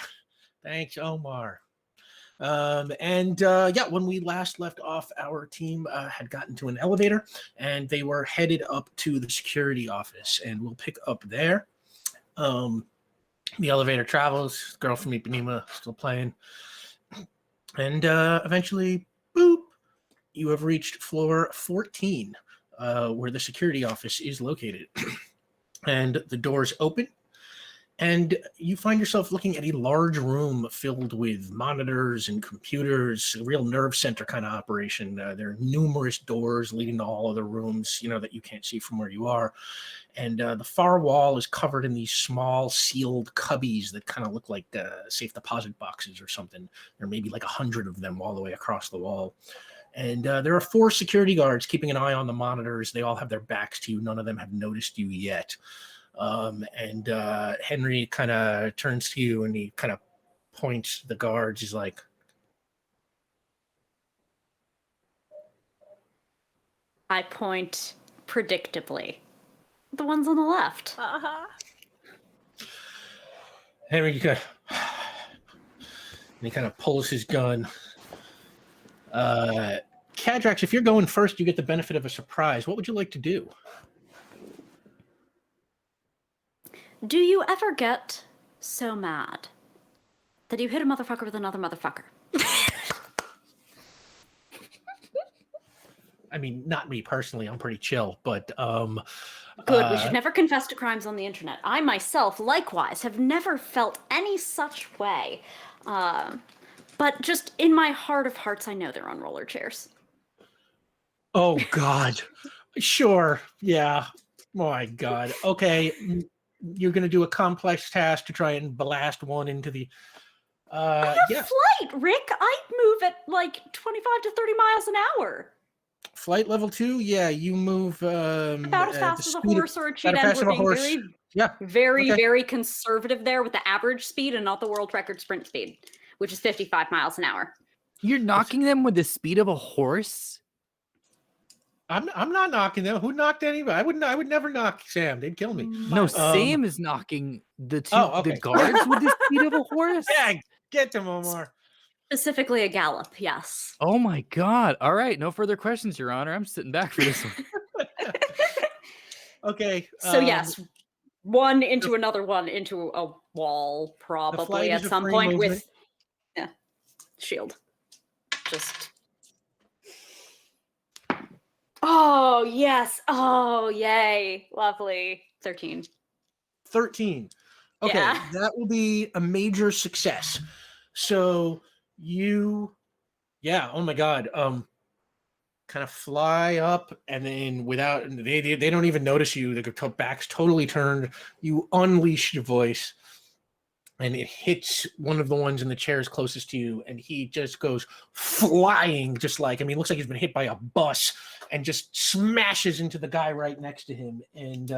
Thanks, Omar. When we last left off, our team had gotten to an elevator, and they were headed up to the security office, and we'll pick up there. The elevator travels, girl from Ipanema still playing, and eventually, boop, you have reached floor 14, where the security office is located. And the doors open, and you find yourself looking at a large room filled with monitors and computers, a real nerve center kind of operation. There are numerous doors leading to all of the rooms, that you can't see from where you are. And the far wall is covered in these small sealed cubbies that kind of look like safe deposit boxes or something. There may be like 100 of them all the way across the wall. And there are 4 security guards keeping an eye on the monitors. They all have their backs to you. None of them have noticed you yet. Henry kind of turns to you and he kind of points the guards. He's like, I point predictably. The ones on the left. Uh-huh. Henry, you kind of... And he kind of pulls his gun. Cadrax, if you're going first, you get the benefit of a surprise. What would you like to do? Do you ever get so mad that you hit a motherfucker with another motherfucker? I mean, not me personally. I'm pretty chill, but Good. We should never confess to crimes on the internet. I myself, likewise, have never felt any such way. But just in my heart of hearts, I know they're on roller chairs. Oh God. Sure. Yeah. Oh my God. Okay. You're gonna do a complex task to try and blast one into the I have flight, Rick. I move at like 25 to 30 miles an hour. Flight level 2, yeah, you move About as fast as a horse or a cheetah. About as fast as a horse. Very conservative there with the average speed and not the world record sprint speed, which is 55 miles an hour. You're knocking them with the speed of a horse? I'm not knocking them. Who knocked anybody? I would never knock Sam. They'd kill me. No, Sam is knocking the okay. guards with the speed of a horse. Yeah, get them, Omar. Specifically a gallop, yes. Oh my god. All right, no further questions, Your Honor. I'm sitting back for this one. Okay. So yes, one into another one into a wall, probably at some point with shield. Just oh yes. Oh yay. Lovely. 13. 13. Okay, Yeah. that will be a major success. So you oh my god. Kind of fly up, and then without they don't even notice you. The back's totally turned. You unleash your voice, and it hits one of the ones in the chairs closest to you, and he just goes flying, just like, I mean, it looks like he's been hit by a bus, and just smashes into the guy right next to him. And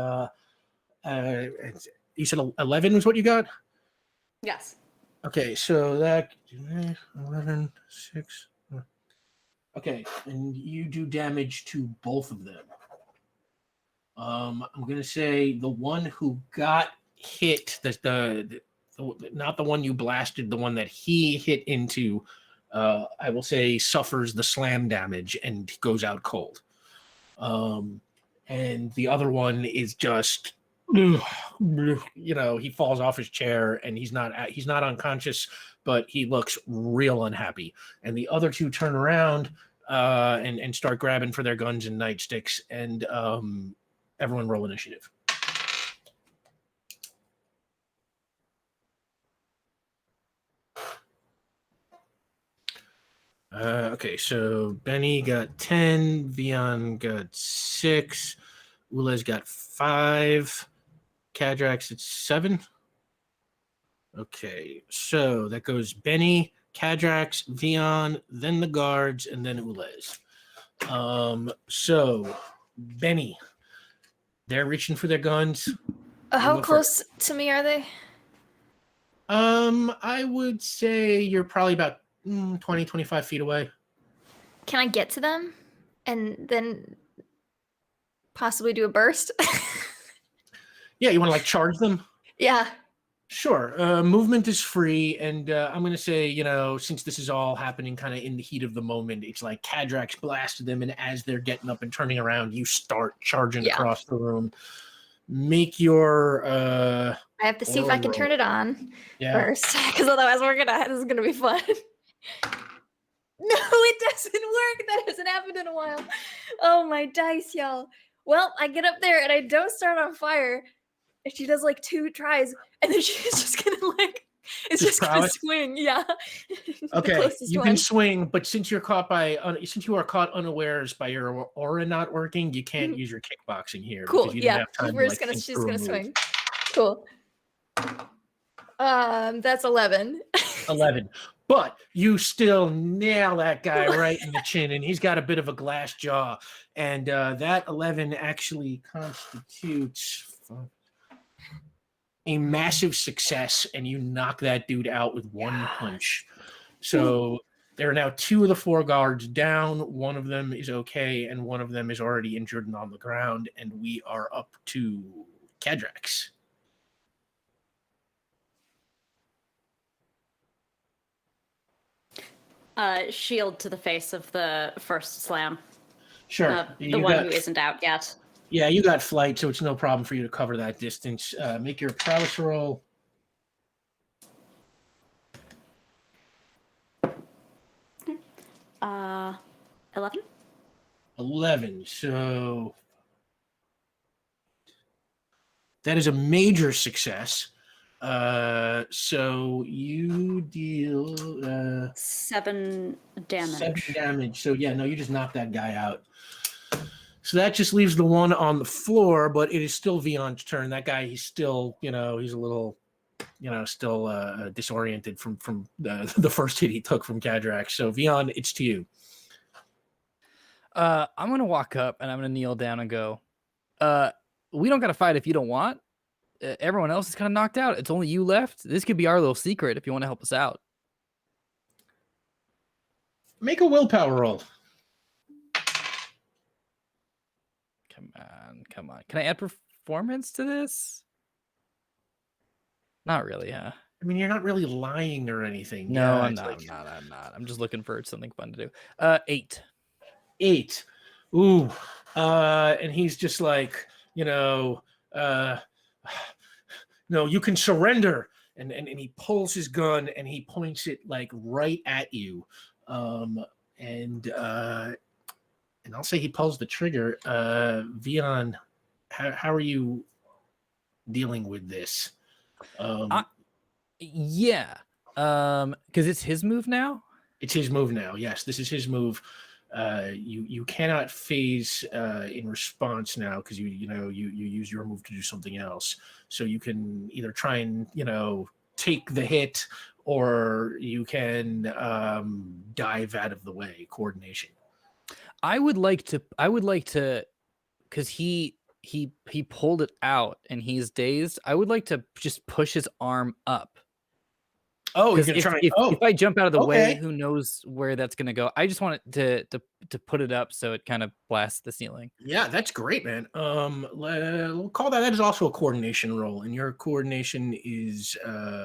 you said 11 was what you got? Yes. Okay, so that 11, 6. Okay, and you do damage to both of them. I'm gonna say the one who got hit, the not the one you blasted, the one that he hit into, I will say suffers the slam damage and goes out cold. And the other one is just, he falls off his chair and he's not unconscious, but he looks real unhappy. And the other two turn around and start grabbing for their guns and nightsticks. And everyone roll initiative. Okay, so Benny got 10, Vion got 6, Ulez got 5, Kadrax at 7. Okay, so that goes Benny, Kadrax, Vion, then the guards, and then Ulez. So Benny, they're reaching for their guns. How close to me are they? I would say you're probably about 20, 25 feet away. Can I get to them and then possibly do a burst? Yeah, you want to like charge them? Yeah. Sure. Movement is free, and I'm going to say, since this is all happening kind of in the heat of the moment, it's like Kadrax blasted them, and as they're getting up and turning around, you start charging across the room. Make your I have to see if I can turn it on first, because otherwise this is gonna be fun. No, it doesn't work. That hasn't happened in a while. Oh, my dice, y'all. Well, I get up there and I don't start on fire. And she does like 2 tries, and then she's just gonna gonna swing. Yeah. Okay, you can swing, but since you are caught unawares by your aura not working, you can't use your kickboxing here. Cool. You Yeah. she's gonna swing. Cool. That's 11. 11. But you still nail that guy right in the chin, and he's got a bit of a glass jaw. And that 11 actually constitutes a massive success, and you knock that dude out with one punch. So there are now 2 of the 4 guards down. One of them is okay, and one of them is already injured and on the ground, and we are up to Kadrax. Shield to the face of the first slam. Sure. The one who isn't out yet. Yeah, you got flight, so it's no problem for you to cover that distance. Make your prowess roll. 11? 11. So that is a major success. So you deal 7 damage. 7 damage. So yeah, no, you just knocked that guy out. So that just leaves the one on the floor, but it is still Vion's turn. That guy, he's still, he's a little, still disoriented from the first hit he took from Kadrax. So Vion, it's to you. I'm gonna walk up and I'm gonna kneel down and go, we don't gotta fight if you don't want. Everyone else is kind of knocked out. It's only you left. This could be our little secret if you want to help us out. Make a willpower roll. Come on. Can I add performance to this? Not really, huh? I mean, you're not really lying or anything. No, Yeah, I'm it's not. like I'm not. I'm just looking for something fun to do. 8. 8. Ooh. And he's just like, no, you can surrender. And he pulls his gun and he points it like right at you. And I'll say he pulls the trigger. Vion, how are you dealing with this? Yeah. Because it's his move now. It's his move now. Yes, this is his move. You cannot phase in response now because you use your move to do something else. So you can either try and take the hit, or you can dive out of the way. Coordination. I would like to, because he pulled it out and he's dazed. I would like to just push his arm up. Oh, you're Because gonna try. if I jump out of the way, Okay. who knows where that's gonna go? I just want it to put it up so it kind of blasts the ceiling. Yeah, that's great, man. We'll call that. That is also a coordination roll, and your coordination is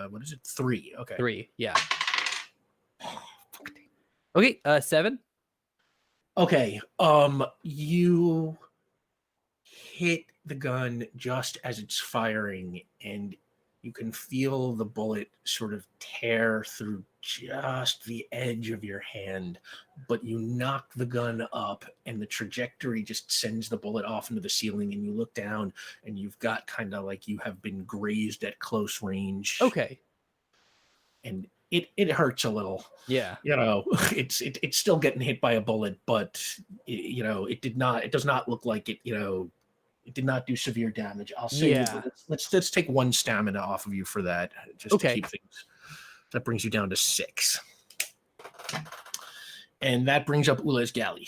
what is it? 3. Okay. 3, yeah. Okay, 7. Okay. You hit the gun just as it's firing, and you can feel the bullet sort of tear through just the edge of your hand, but you knock the gun up and the trajectory just sends the bullet off into the ceiling, and you look down and you've got kind of like you have been grazed at close range. Okay. And it hurts a little. Yeah. It's still getting hit by a bullet, but it does not look like it, it did not do severe damage. I'll say, Yeah. let's take 1 stamina off of you for that, just to keep things. That brings you down to 6, and that brings up Ula's galley.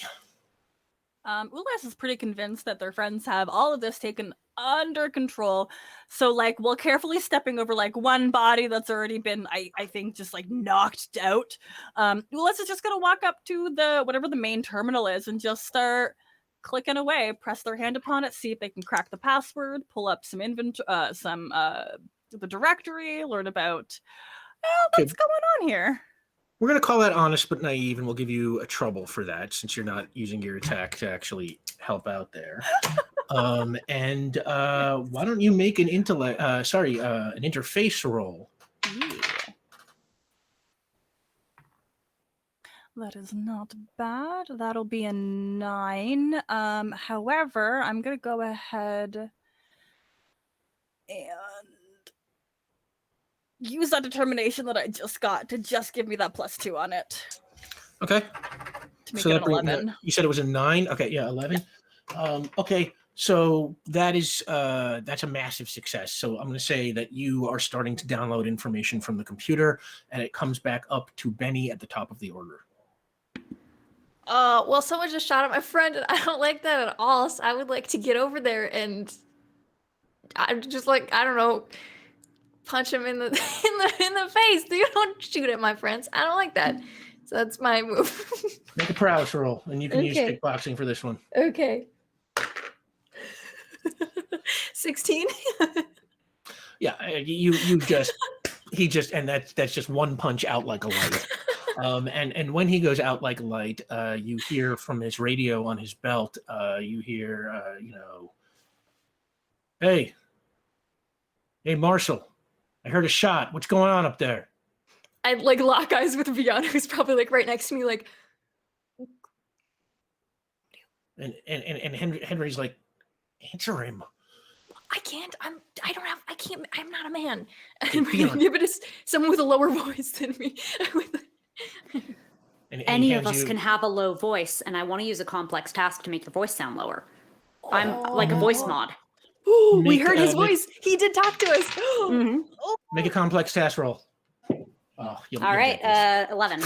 Ulas is pretty convinced that their friends have all of this taken under control. So, while carefully stepping over, one body that's already been, I think, just, knocked out, Ulas is just going to walk up to whatever the main terminal is and just start clicking away, press their hand upon it, see if they can crack the password, pull up some inventory, the directory, learn about what's going on here. We're going to call that honest but naive, and we'll give you a trouble for that since you're not using your attack to actually help out there. And why don't you make an interface roll? Yeah. That is not bad. That'll be a 9. However, I'm going to go ahead and use that determination that I just got to just give me that +2 on it. Okay. To make it an 11. You said it was a 9? Okay, yeah, 11. Okay, so that's a massive success. So I'm going to say that you are starting to download information from the computer, and it comes back up to Benny at the top of the order. Well, someone just shot at my friend, and I don't like that at all. So I would like to get over there and I'm just I don't know, punch him in the in the face. You don't shoot at my friends. I don't like that. So that's my move. Make a prowess roll, and you can use kickboxing for this one. Okay. 16. Yeah, he just and that's just one punch out like a light. And when he goes out like a light, you hear from his radio on his belt, you hear, hey, Marshall, I heard a shot. What's going on up there? I'd lock eyes with Vion, who's probably right next to me, And Henry's like, answer him. I can't. I'm not a man. Hey, And give it to someone with a lower voice than me. And Any of us can have a low voice, and I want to use a complex task to make your voice sound lower. I'm like a voice mod. Ooh, we heard his voice. He did talk to us. Mm-hmm. Make a complex task roll. Oh, all right, 11.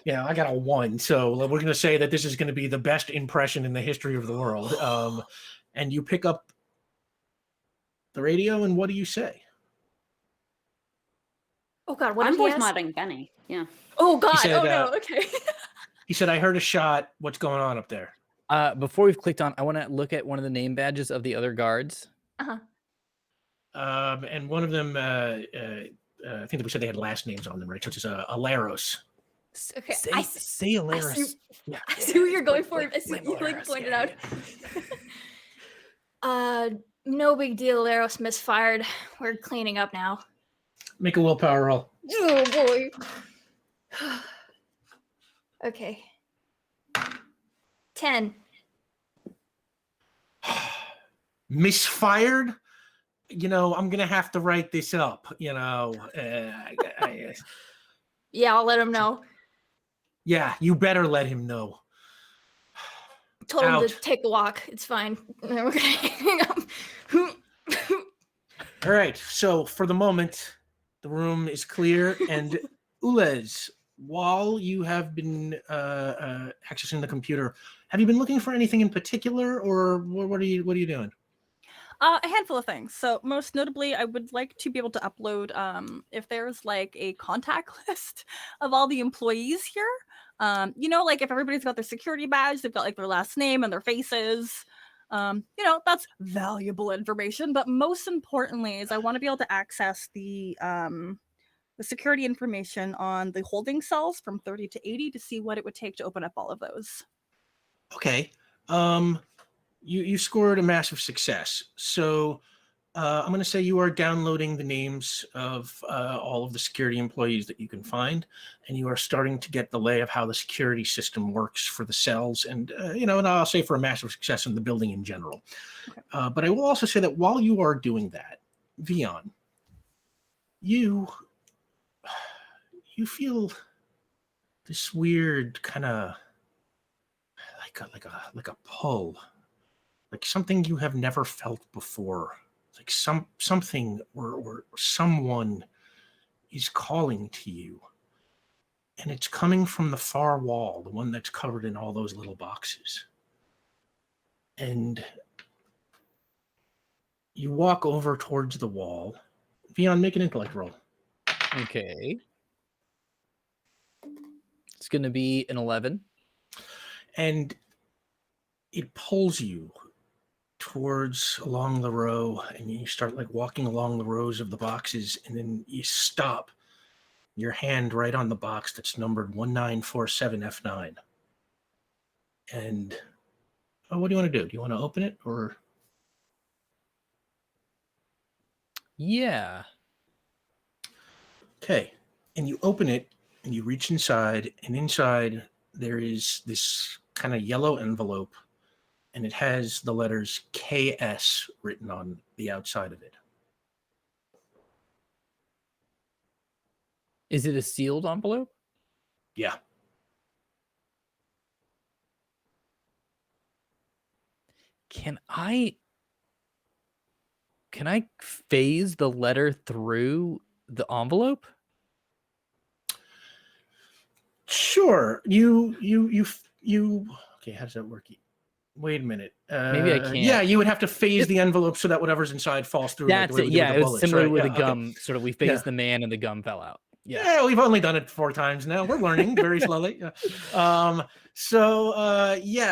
Yeah, I got a 1. So we're going to say that this is going to be the best impression in the history of the world. And you pick up the radio, and what do you say? Oh God, what I'm did he voice ask? modding Benny. Yeah. Oh God. He said, oh no. Okay. He said, I heard a shot. What's going on up there? Before we've clicked on, I want to look at one of the name badges of the other guards. And one of them, I think that we said they had last names on them, right? So it's Alaros. Okay, Say Alaris. Yeah. I see what you're going for. Blame I see what you like Alaris, pointed yeah, out. No big deal. Laros misfired. We're cleaning up now. Make a willpower roll. Oh boy. Okay. 10. Misfired? I'm going to have to write this up, Yeah, I'll let him know. Yeah, you better let him know. Told him Out. to take a walk. It's fine. We're gonna hang up. All right, so for the moment, the room is clear. And Ulez, while you have been accessing the computer, have you been looking for anything in particular, or what are you doing? A handful of things. So most notably, I would like to be able to upload if there's like a contact list of all the employees here. Like if everybody's got their security badge, they've got like their last name and their faces. That's valuable information. But most importantly is I want to be able to access the security information on the holding cells from 30 to 80 to see what it would take to open up all of those. Okay. You scored a massive success. So I'm going to say you are downloading the names of all of the security employees that you can find, and you are starting to get the lay of how the security system works for the cells, and and I'll say for a massive success in the building in general. Okay. But I will also say that while you are doing that, Vion, you feel this weird kind of like a pull. Like something you have never felt before, like something where someone is calling to you, and it's coming from the far wall, the one that's covered in all those little boxes. And you walk over towards the wall. Vion, make an intellect roll. Okay. It's going to be an 11. And it pulls you towards along the row, and you start like walking along the rows of the boxes, and then you stop your hand right on the box that's numbered 1947F9. And what do you want to do? Do you want to open it, or? Yeah. Okay. And you open it, and you reach inside, and inside there is this kind of yellow envelope, and it has the letters KS written on the outside of it. Is it a sealed envelope? Yeah. Can I phase the letter through the envelope? Sure. You. Okay, how does that work? Wait a minute. Maybe I can't. Yeah, you would have to phase the envelope so that whatever's inside falls through. That's like the way it. we did Yeah, with it the was bullets, similar right? with Yeah, the gum. okay. Sort of, we phased the man and the gum fell out. Yeah, we've only done it 4 times now. We're learning very slowly. Yeah.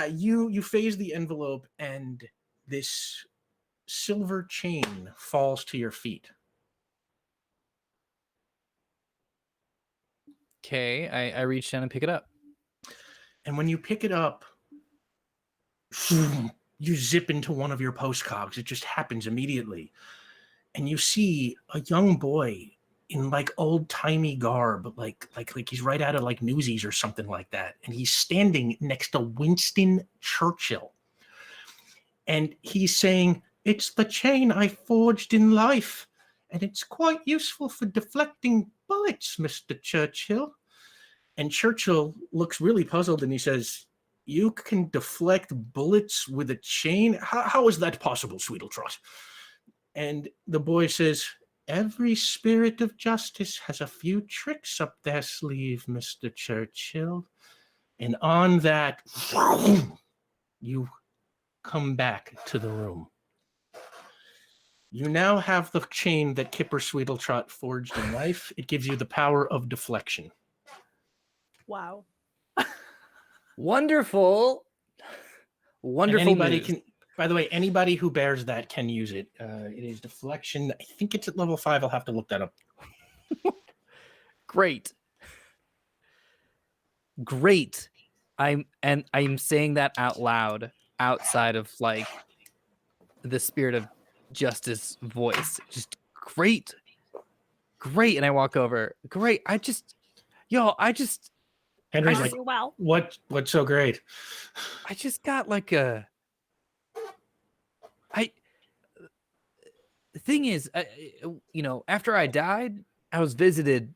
You phase the envelope, and this silver chain falls to your feet. Okay, I reach down and pick it up. And when you pick it up, you zip into one of your postcogs. It just happens immediately. And you see a young boy in like old-timey garb, like he's right out of like Newsies or something like that. And he's standing next to Winston Churchill. And he's saying, "It's the chain I forged in life, and it's quite useful for deflecting bullets, Mr. Churchill." And Churchill looks really puzzled, and he says, "You can deflect bullets with a chain? How is that possible, Sweetletrot?" And the boy says, "Every spirit of justice has a few tricks up their sleeve, Mr. Churchill." And on that, you come back to the room. You now have the chain that Kipper Sweetletrot forged in life. It gives you the power of deflection. Wow. Wonderful. Wonderful anybody news. can. By the way, anybody who bears that can use it. It is deflection. I think it's at level 5. I'll have to look that up. Great. Great. I'm saying that out loud outside of like the spirit of justice voice. Just great. Great. And I walk over. Great. Henry's As like, you well. what's so great? I just got like the thing is, after I died, I was visited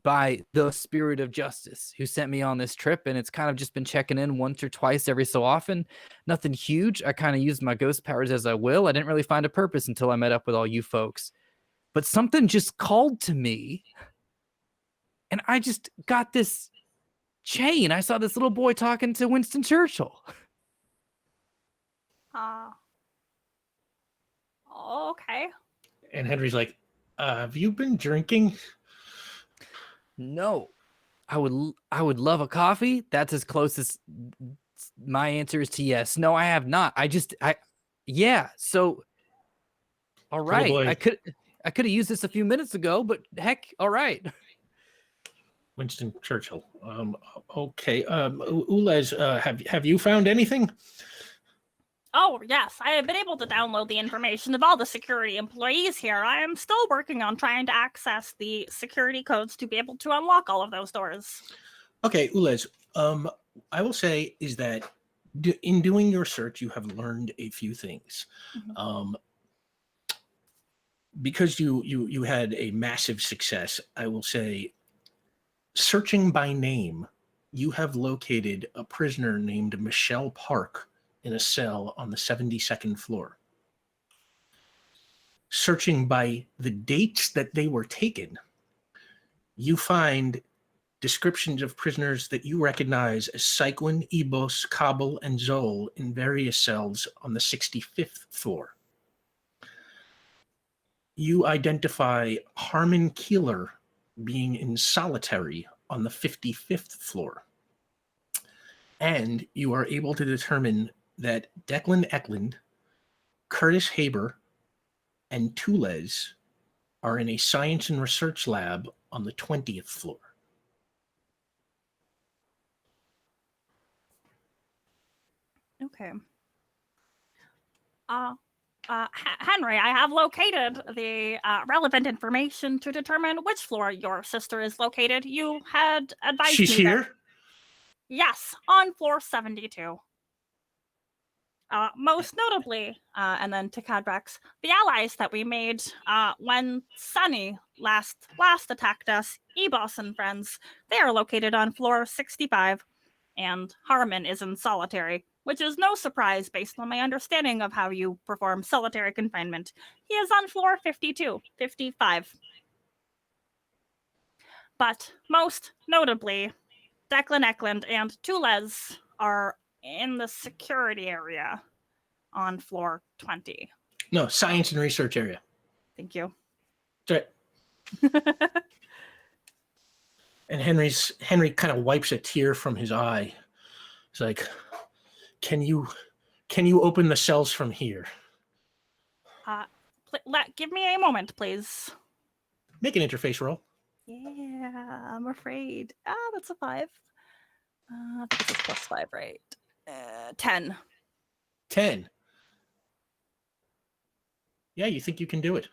by the spirit of justice who sent me on this trip, and it's kind of just been checking in once or twice every so often. Nothing huge. I kind of used my ghost powers as I will. I didn't really find a purpose until I met up with all you folks. But something just called to me, and I just got this chain. I saw this little boy talking to Winston Churchill. Okay. And Henry's like, have you been drinking? No, I would love a coffee. That's as close as my answer is to yes. No, I have not. Yeah. So, all right. boy. I could have used this a few minutes ago, but heck, all right. Winston Churchill. Okay. Ulez, have you found anything? Oh, yes. I have been able to download the information of all the security employees here. I am still working on trying to access the security codes to be able to unlock all of those doors. Okay, Ulez. I will say is that in doing your search, you have learned a few things. Mhm. Because you had a massive success, I will say, searching by name, you have located a prisoner named Michelle Park in a cell on the 72nd floor. Searching by the dates that they were taken, you find descriptions of prisoners that you recognize as Syquin, Ebos, Kabul, and Zol in various cells on the 65th floor. You identify Harmon Keeler being in solitary on the 55th floor. And you are able to determine that Declan Eklund, Curtis Haber, and Tulez are in a science and research lab on the 20th floor. Okay. Henry, I have located the relevant information to determine which floor your sister is located. You had advised She's me here? that, yes, on floor 72. Most notably, and then to Cadrex, the allies that we made when Sunny last attacked us, Ebos and friends, they are located on floor 65, and Harmon is in solitary, which is no surprise based on my understanding of how you perform solitary confinement. He is on floor 52, 55. But most notably, Declan Eklund and Tulez are in the security area on floor 20. No, science and research area. Thank you. That's right. And Henry kind of wipes a tear from his eye. He's like, can you open the cells from here? Give me a moment, please. Make an interface roll. Yeah, I'm afraid. That's a 5. I think it's a +5, right? 10. 10. Yeah, you think you can do it?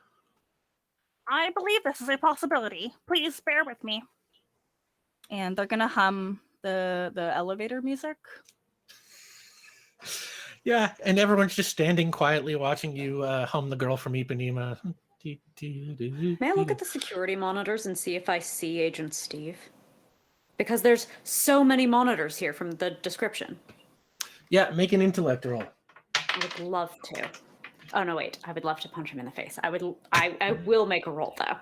I believe this is a possibility. Please bear with me. And they're gonna hum the elevator music. Yeah, and everyone's just standing quietly watching you hum the girl from Ipanema. May I look at the security monitors and see if I see Agent Steve? Because there's so many monitors here from the description. Yeah, make an intellect roll. I would love to. Oh no, wait! I would love to punch him in the face. I will make a roll though.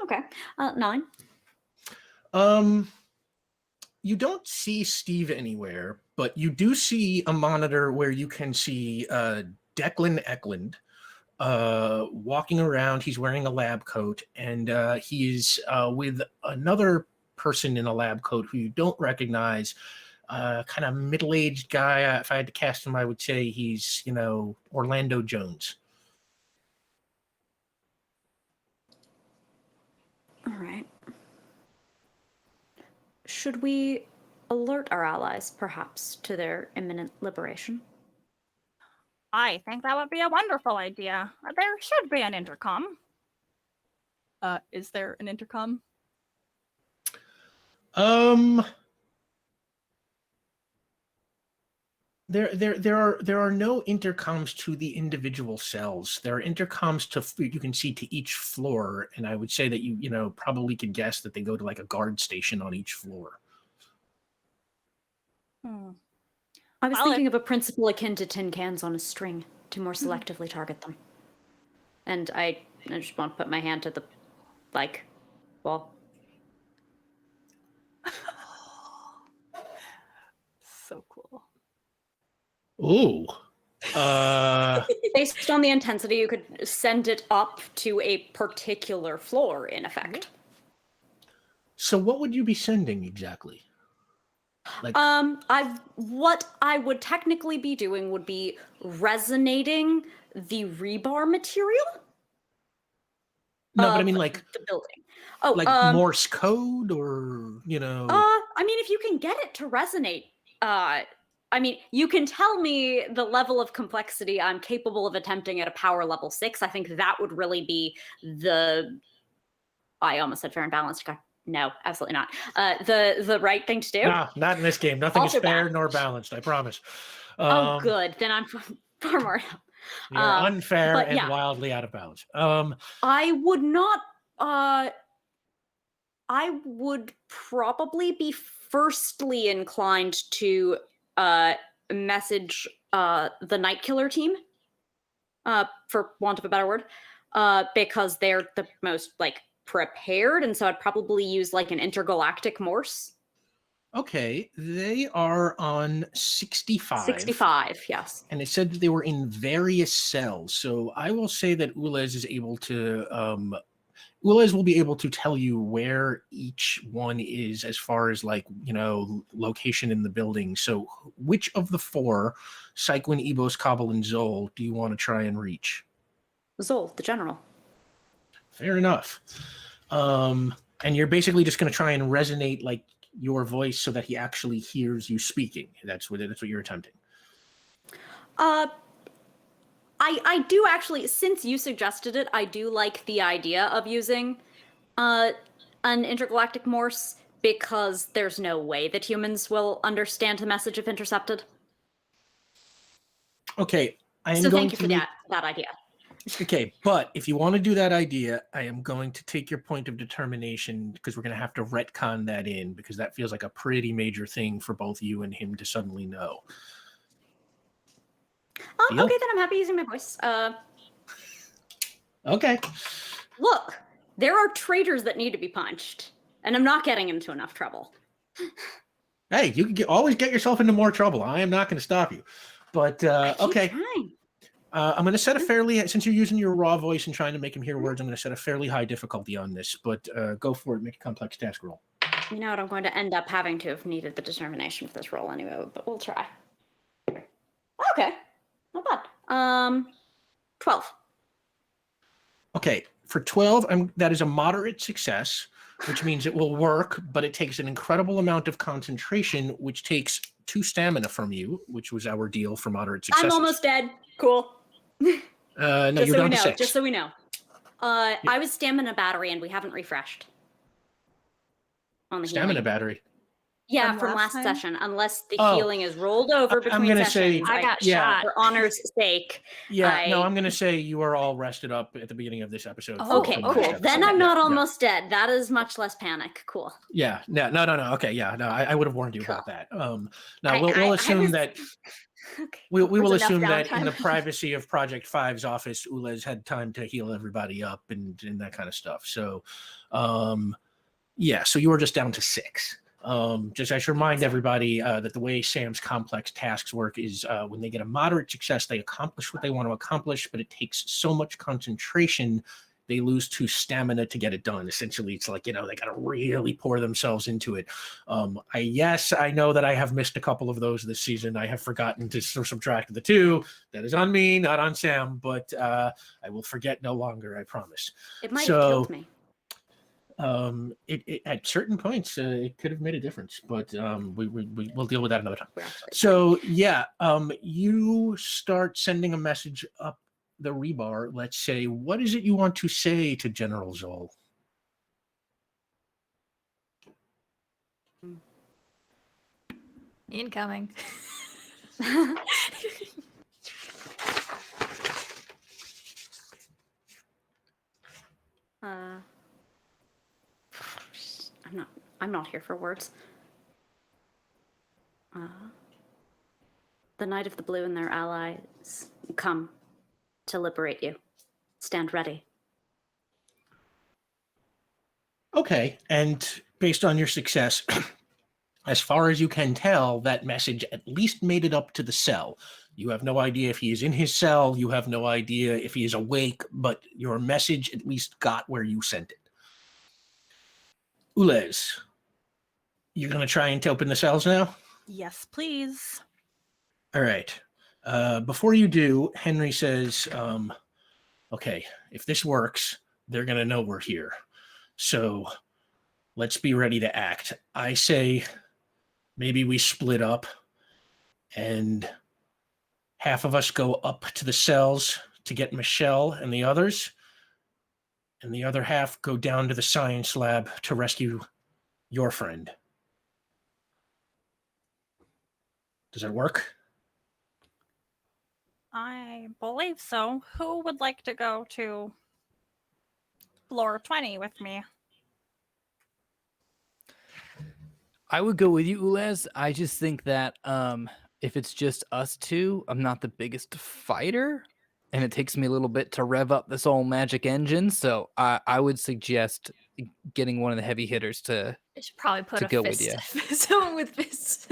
Okay, 9. You don't see Steve anywhere, but you do see a monitor where you can see Declan Eklund walking around. He's wearing a lab coat, and he's with another person in a lab coat who you don't recognize. kind of middle-aged guy. If I had to cast him, I would say he's, Orlando Jones. All right. Should we alert our allies, perhaps, to their imminent liberation? I think that would be a wonderful idea. There should be an intercom. Is there an intercom? There are no intercoms to the individual cells. There are intercoms you can see to each floor, and I would say that you probably could guess that they go to like a guard station on each floor. I was thinking of a principle akin to tin cans on a string to more selectively target them. And I just want to put my hand to the wall. So cool. Ooh. Based on the intensity, you could send it up to a particular floor, in effect. So what would you be sending exactly? What I would technically be doing would be resonating the rebar material. No, but I mean like the building. Oh, like Morse code, or I mean, if you can get it to resonate, I mean, you can tell me the level of complexity I'm capable of attempting at a power level 6. I think that would really be I almost said fair and balanced. No, absolutely not. The right thing to do. No, not in this game. Nothing Also is fair balanced. nor balanced, I promise. Oh, good. Then I'm far more. You're unfair and yeah. wildly out of balance. I would not. I would probably be firstly inclined to message the Night Killer team, for want of a better word, because they're the most prepared, and so I'd probably use an intergalactic Morse. Okay, they are on 65. 65, yes. And it said that they were in various cells. So I will say that Ulez is able to Ulez will be able to tell you where each one is as far as location in the building. So which of the 4, Cyclin, Ebos, Kabul, and Zol, do you want to try and reach? Zol, the general. Fair enough. And you're basically just going to try and resonate your voice so that he actually hears you speaking. That's what you're attempting. I do actually, since you suggested it, I do like the idea of using an intergalactic Morse, because there's no way that humans will understand the message if intercepted. Okay, So thank you for that idea. Okay, but if you want to do that idea, I am going to take your point of determination, because we're going to have to retcon that in, because that feels like a pretty major thing for both you and him to suddenly know. Okay, then I'm happy using my voice. Okay. Look, there are traitors that need to be punched, and I'm not getting into enough trouble. Hey, you can always get yourself into more trouble. I am not going to stop you. But, okay. Trying. I'm going to set a fairly, since you're using your raw voice and trying to make him hear words, I'm going to set a fairly high difficulty on this, but go for it. Make a complex task roll. You know what? I'm going to end up having to have needed the determination for this roll anyway, but we'll try. Okay. Not bad. 12. Okay. For 12, that is a moderate success, which means it will work, but it takes an incredible amount of concentration, which takes 2 stamina from you, which was our deal for moderate success. I'm almost dead. Cool. No, just you're so down we to know, 6. just so we know. I was stamina battery, and we haven't refreshed. On the Stamina healing. battery. Yeah, from last session, unless the healing is rolled over between I'm gonna sessions. say I got shot. For honor's sake. Yeah, no, I'm going to say you are all rested up at the beginning of this episode. Okay, cool. Then I'm not almost dead. That is much less panic. Cool. Yeah, no. Okay, yeah, no, I would have warned you about that. Now we'll I assume was- that Okay. we will There's enough assume that in downtime. the privacy of Project 5's office, Ulez had time to heal everybody up and that kind of stuff. So, yeah, so you are just down to 6. Just I should remind everybody that the way Sam's complex tasks work is when they get a moderate success, they accomplish what they want to accomplish, but it takes so much concentration they lose 2 stamina to get it done. Essentially, it's like, they got to really pour themselves into it. I know that I have missed a couple of those this season. I have forgotten to subtract the 2. That is on me, not on Sam, but I will forget no longer, I promise. It might have killed me. It at certain points it could have made a difference, but we'll deal with that another time. We're actually So you start sending a message up the rebar. Let's say, what is it you want to say to General Zoll? Incoming. I'm not here for words. The Knight of the Blue and their allies come to liberate you. Stand ready. Okay, and based on your success, as far as you can tell, that message at least made it up to the cell. You have no idea if he is in his cell. You have no idea if he is awake, but your message at least got where you sent it. Ulez, you're going to try and open the cells now? Yes, please. All right. Before you do, Henry says, okay, if this works, they're going to know we're here. So let's be ready to act. I say maybe we split up and half of us go up to the cells to get Michelle and the others, and the other half go down to the science lab to rescue your friend. Does that work? I believe so. Who would like to go to floor 20 with me? I would go with you, Ulez. I just think that if it's just us two, I'm not the biggest fighter, and it takes me a little bit to rev up this old magic engine. So I would suggest getting one of the heavy hitters to. I should probably put to a go with fist. Someone with fists.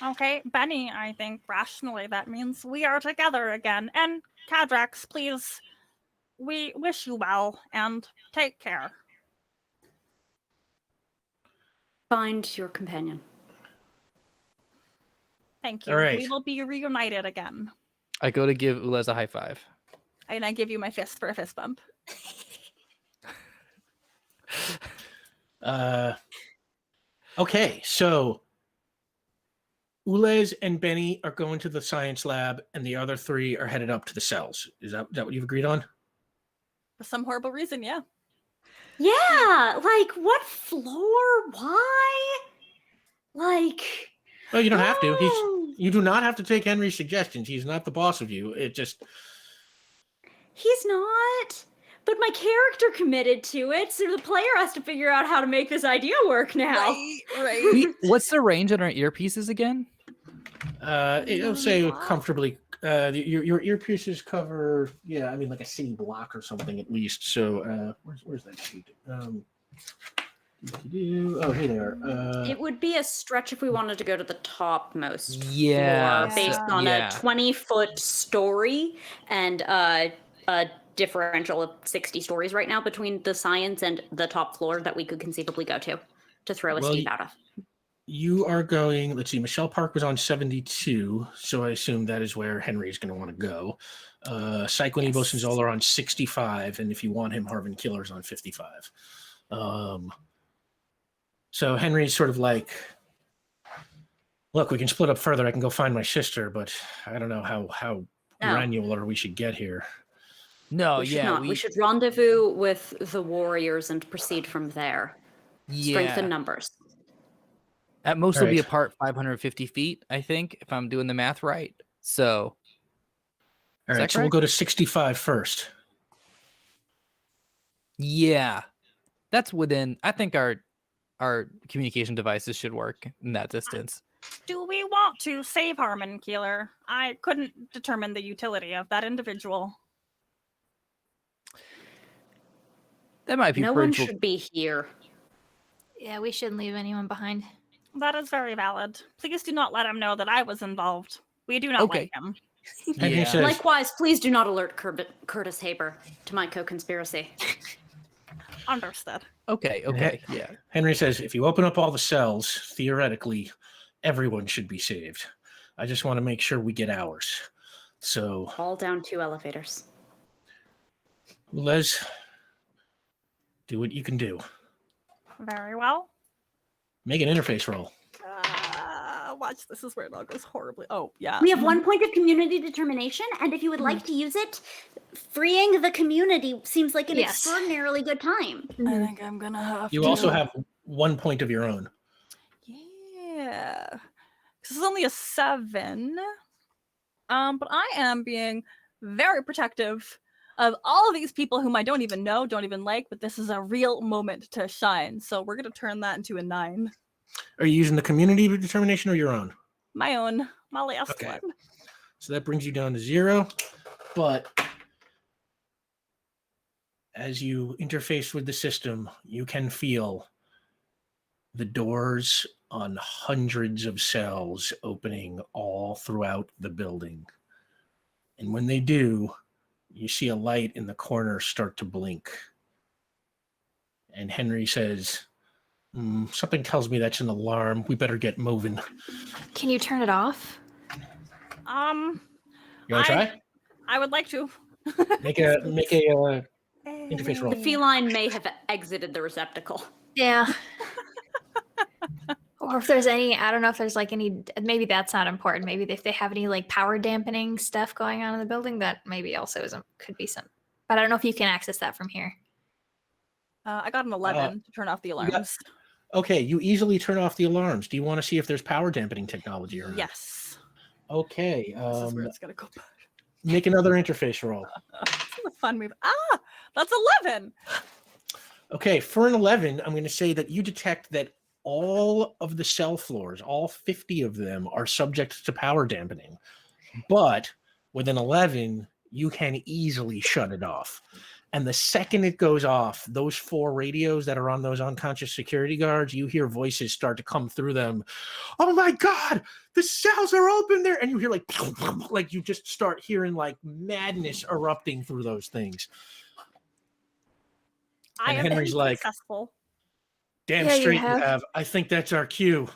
Okay, Benny, I think rationally that means we are together again. And Cadrax, please, we wish you well and take care. Find your companion. Thank you. All right. We will be reunited again. I go to give Ulez a high five. And I give you my fist for a fist bump. Okay, so Ulez and Benny are going to the science lab, and the other 3 are headed up to the cells. Is that what you've agreed on? For some horrible reason, yeah. Yeah, like what floor? Why? Like. Well, you don't have to. no. You do not have to take Henry's suggestions. He's not the boss of you. It just. He's not. But my character committed to it, so the player has to figure out how to make this idea work now. Right. What's the range on our earpieces again? It'll say comfortably. Your earpieces cover, like a city block or something at least. So where's that sheet? Oh, here they are. It would be a stretch if we wanted to go to the topmost Yeah, floor based so- on yeah. a 20-foot story and a differential of 60 stories right now between the science and the top floor that we could conceivably go to throw a Steve out of. You are going, let's see, Michelle Park was on 72, so I assume that is where Henry is going to want to go. Cyclone Ebos and Zola are on 65, and if you want him, Harvin Killer's on 55. So Henry's sort of like, look, we can split up further. I can go find my sister, but I don't know how granular we should get here. No, we should not. We should rendezvous with the warriors and proceed from there. Strengthen numbers. At most, All we'll be right. apart 550 feet, I think, if I'm doing the math right. So, All Is right, that so we'll correct? go to 65 first. yeah, that's within. I think our communication devices should work in that distance. Do we want to save Harmon Keeler? I couldn't determine the utility of that individual. That might be No one virtual. should be here. Yeah, we shouldn't leave anyone behind. That is very valid. Please do not let him know that I was involved. We do not Okay. like him. Henry says, Likewise, please do not alert Curtis Haber to my co-conspiracy. Understood. Okay, yeah. Henry says, if you open up all the cells, theoretically, everyone should be saved. I just want to make sure we get ours. So, All down 2 elevators. Les, do what you can do. Very well. Make an interface roll. Watch, this is where it all goes horribly. Oh, yeah. We have 1 point of community determination, and if you would like to use it, freeing the community seems like an extraordinarily good time. I think I'm gonna have You to... also have 1 point of your own. Yeah. This is only a 7. But I am being very protective of all of these people whom I don't even know, don't even like, but this is a real moment to shine. So we're going to turn that into a 9. Are you using the community determination or your own? My own. My last Okay. one. So that brings you down to 0. But as you interface with the system, you can feel the doors on hundreds of cells opening all throughout the building. And when they do, you see a light in the corner start to blink. And Henry says, something tells me that's an alarm. We better get moving. Can you turn it off? You want to try? I would like to. Make a interface roll. The feline may have exited the receptacle. Yeah. Or if there's any, I don't know if there's like any, maybe that's not important. Maybe if they have any like power dampening stuff going on in the building, that maybe also could be some. But I don't know if you can access that from here. I got an 11 to turn off the alarms. Okay, you easily turn off the alarms. Do you want to see if there's power dampening technology or not? Yes. Okay. This is where it's going to go. Make another interface roll. This is a fun move. That's 11. Okay, for an 11, I'm going to say that you detect that all of the cell floors, all 50 of them, are subject to power dampening. But with an 11, you can easily shut it off. And the second it goes off, those 4 radios that are on those unconscious security guards, you hear voices start to come through them. Oh my God, the cells are open there. And you hear like you just start hearing like madness erupting through those things. I And am Henry's like, successful. Damn Yeah, you straight you have. have. I think that's our cue.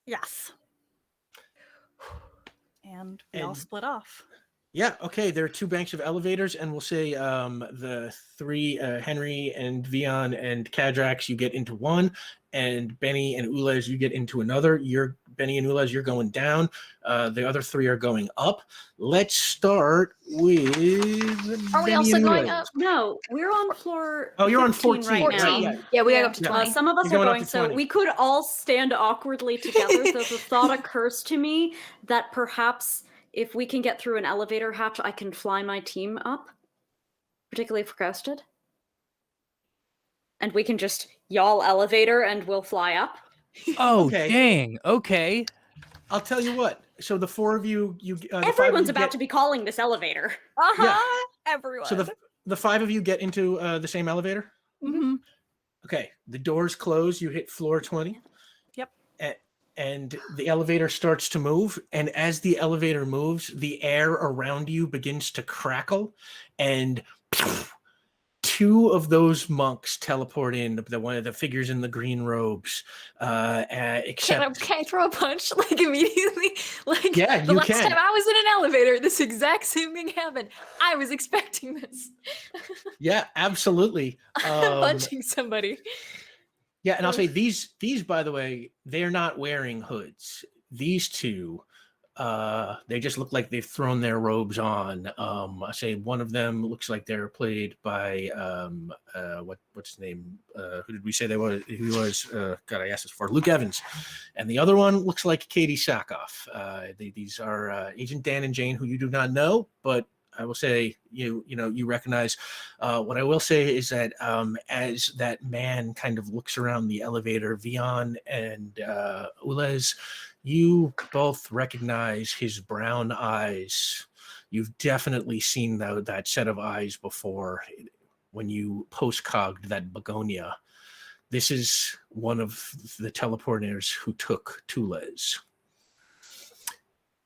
Yes. And we all And- split off. Yeah, okay. There are 2 banks of elevators, and we'll say the 3, Henry and Vion and Kadrax, you get into one, and Benny and Ulez, you get into another. Benny and Ulez, you're going down. The other 3 are going up. Let's start with. Are we Benny also and going Ulez. up? No, we're on floor. Oh, you're on 15 14 right now. right, yeah. Yeah, we gotta go up to Yeah. 20. Some of us You're are going up going, to so 20. we could all stand awkwardly together. So the thought occurs to me that perhaps if we can get through an elevator hatch, I can fly my team up, particularly if we're ghosted. And we can just yawl elevator and we'll fly up. Oh, Okay. dang. Okay. I'll tell you what. So the 4 of you, the 5 of Everyone's you about to be calling this elevator. Everyone. So the 5 of you get into the same elevator. Mhm. Okay, the doors close. You hit floor 20. Yep. And the elevator starts to move. And as the elevator moves, the air around you begins to crackle. And 2 of those monks teleport in. One of the figures in the green robes. Except, Can I throw a punch like immediately? Like Yeah, the you last can. time I was in an elevator, this exact same thing happened. I was expecting this. yeah, absolutely. Punching somebody. Yeah, and I'll say these by the way, they're not wearing hoods. These 2, they just look like they've thrown their robes on. I say one of them looks like they're played by what's his name? Who did we say they was? Who was? God, I asked this before. Luke Evans, and the other one looks like Katie Sackhoff. These are Agent Dan and Jane, who you do not know, but I will say you recognize. What I will say is that as that man kind of looks around the elevator, Vion and Ulez, you both recognize his brown eyes. You've definitely seen that set of eyes before when you post-cogged that begonia. This is one of the teleporters who took Tulez.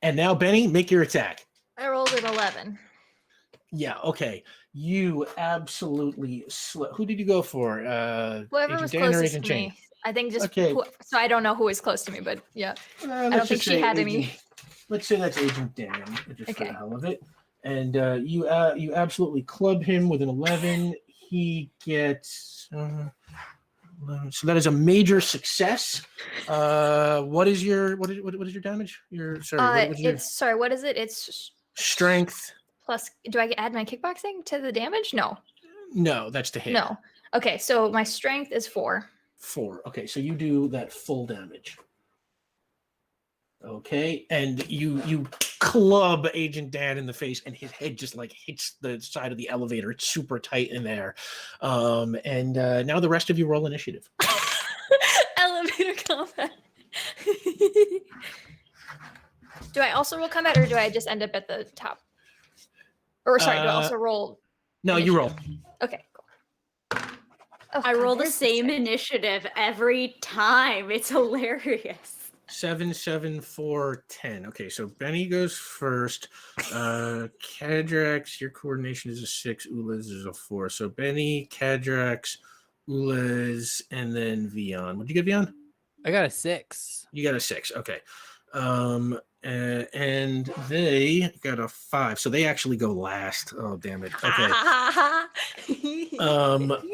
And now, Benny, make your attack. I rolled an 11. Yeah, okay. You absolutely who did you go for? Whoever Agent was Dan or closest Agent to Jane? me. I think just Okay. so I don't know who was close to me, but yeah. I Let's don't think just she say had Agent, any. Let's say that's Agent Dan, just for Okay. the hell of it. And you absolutely club him with an 11. He gets 11. So that is a major success. What is your damage? Your sorry. What is your what is it? It's strength? plus. Do I add my kickboxing to the damage? No. No, that's the hit. No. Okay, so my strength is 4. 4. Okay, so you do that full damage. Okay, and you club Agent Dan in the face, and his head just like hits the side of the elevator. It's super tight in there. And now the rest of you roll initiative. Elevator combat. Do I also roll combat, or do I just end up at the top? Or sorry, do I also roll? No, initiative? you roll. Okay, cool. Oh, I God, roll the where's same thing? initiative every time. It's hilarious. 7, 7, 4, 10. Okay, so Benny goes first. Kadrax, your coordination is a 6. Ula's is a 4. So Benny, Kadrax, Ula's, and then Vion. What'd you get, Vion? I got a 6. You got a 6. Okay. And they got a 5. So they actually go last. Oh, damn it. Okay.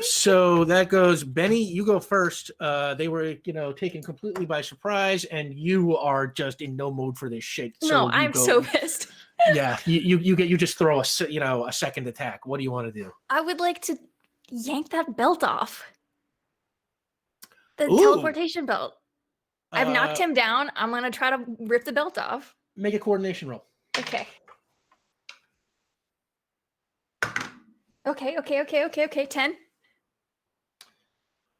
So that goes, Benny, you go first. They were, taken completely by surprise, and you are just in no mood for this shit. So No, I'm so pissed. Yeah, you just throw a second attack. What do you want to do? I would like to yank that belt off. The Ooh. teleportation belt. I've knocked him down. I'm gonna try to rip the belt off. Make a coordination roll. Okay. Okay. 10.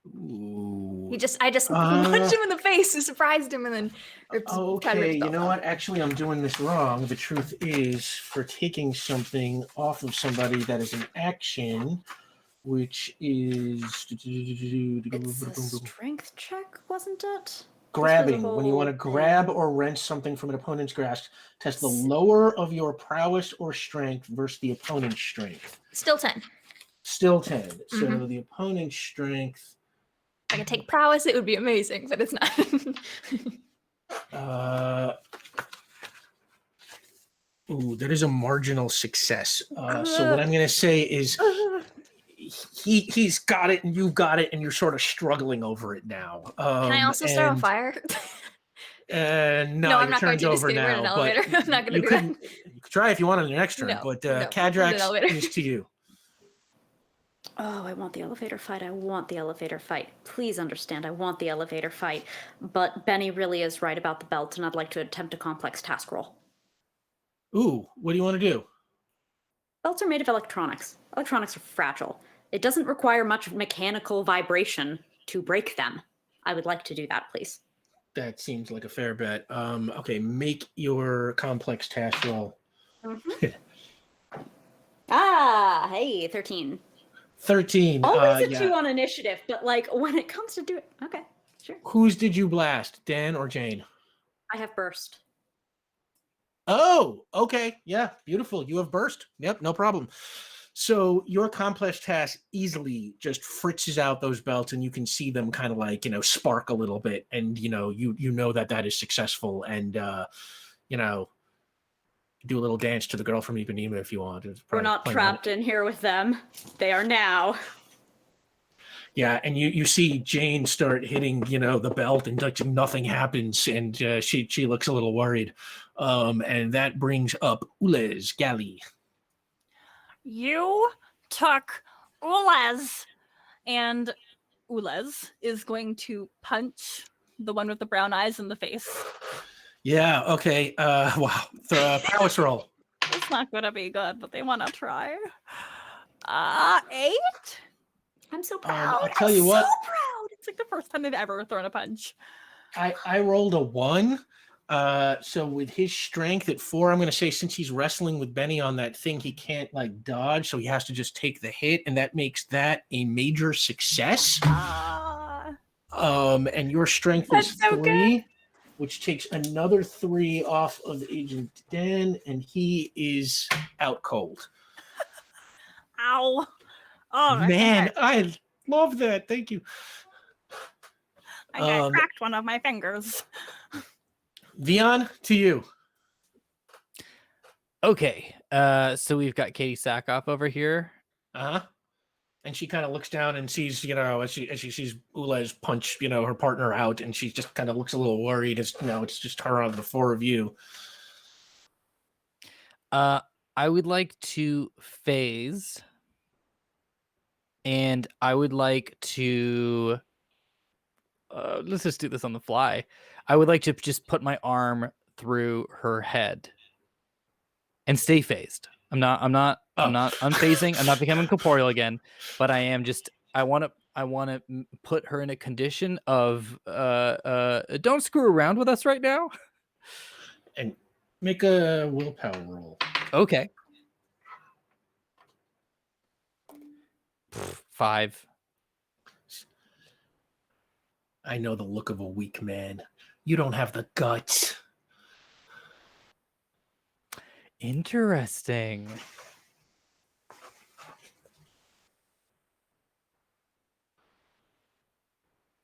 Ooh. I just punched him in the face and surprised him, and then ripped tried to rip Okay, the you belt know off. what? Actually, I'm doing this wrong. The truth is, for taking something off of somebody that is an action, which is It's a strength check, wasn't it? grabbing. the When you want to whole grab thing. or wrench something from an opponent's grasp, test the lower of your prowess or strength versus the opponent's strength. Still 10. Still 10. So Mhm. the opponent's strength. If I could take prowess, it would be amazing, but it's not. That is a marginal success. So what I'm going to say is he's got it and you've got it and you're sort of struggling over it now. Can I also start on fire? No, I'm your not going turn's to. Just over kidding. We're in an now. elevator. But I'm not going to you do could that. you could try if you want on your next turn. No, But no, we're in an Kadrax elevator. is to you. Oh, I want the elevator fight. I want the elevator fight. Please understand, I want the elevator fight. But Benny really is right about the belt, and I'd like to attempt a complex task roll. Ooh, what do you want to do? Belts are made of electronics. Electronics are fragile. It doesn't require much mechanical vibration to break them. I would like to do that, please. That seems like a fair bet. Okay, make your complex task roll. Hey, 13. 13. Always a yeah. 2 on initiative, but like when it comes to do it, okay, sure. Whose did you blast, Dan or Jane? I have burst. Oh, okay. Yeah, beautiful. You have burst. Yep, no problem. So your complex task easily just fritzes out those belts, and you can see them kind of like, spark a little bit, and you know that is successful, and do a little dance to the girl from Ipanema if you want. We're not trapped in here with them. They are now. Yeah, and you see Jane start hitting, the belt, and like nothing happens, and she looks a little worried. And that brings up Ules Galley. You took Ules, and Ules is going to punch the one with the brown eyes in the face. Yeah, okay. Wow. The prowess roll. It's not going to be good, but they want to try. 8? I'm so proud. I'll tell you what. So proud. It's like the first time they've ever thrown a punch. I rolled a 1. So with his strength at 4, I'm going to say since he's wrestling with Benny on that thing, he can't dodge, so he has to just take the hit, and that makes that a major success. And your strength is That's so 3. which takes another 3 off of Agent Dan, and he is out cold. Ow. Oh, Man, I love that. Thank you. I cracked one of my fingers. Vion, to you. Okay. So we've got Katie Sackhoff over here. Uh-huh. And she kind of looks down and sees, as she sees Ulez punch, her partner out, and she just kind of looks a little worried. As it's just her on the 4 of you. I would like to phase, and I would like to. Let's just do this on the fly. I would like to just put my arm through her head and stay phased. I'm not unphasing. I'm not becoming corporeal again, but I am just. I want to put her in a condition of don't screw around with us right now. And make a willpower roll. Okay. 5. I know the look of a weak man. You don't have the guts. Interesting.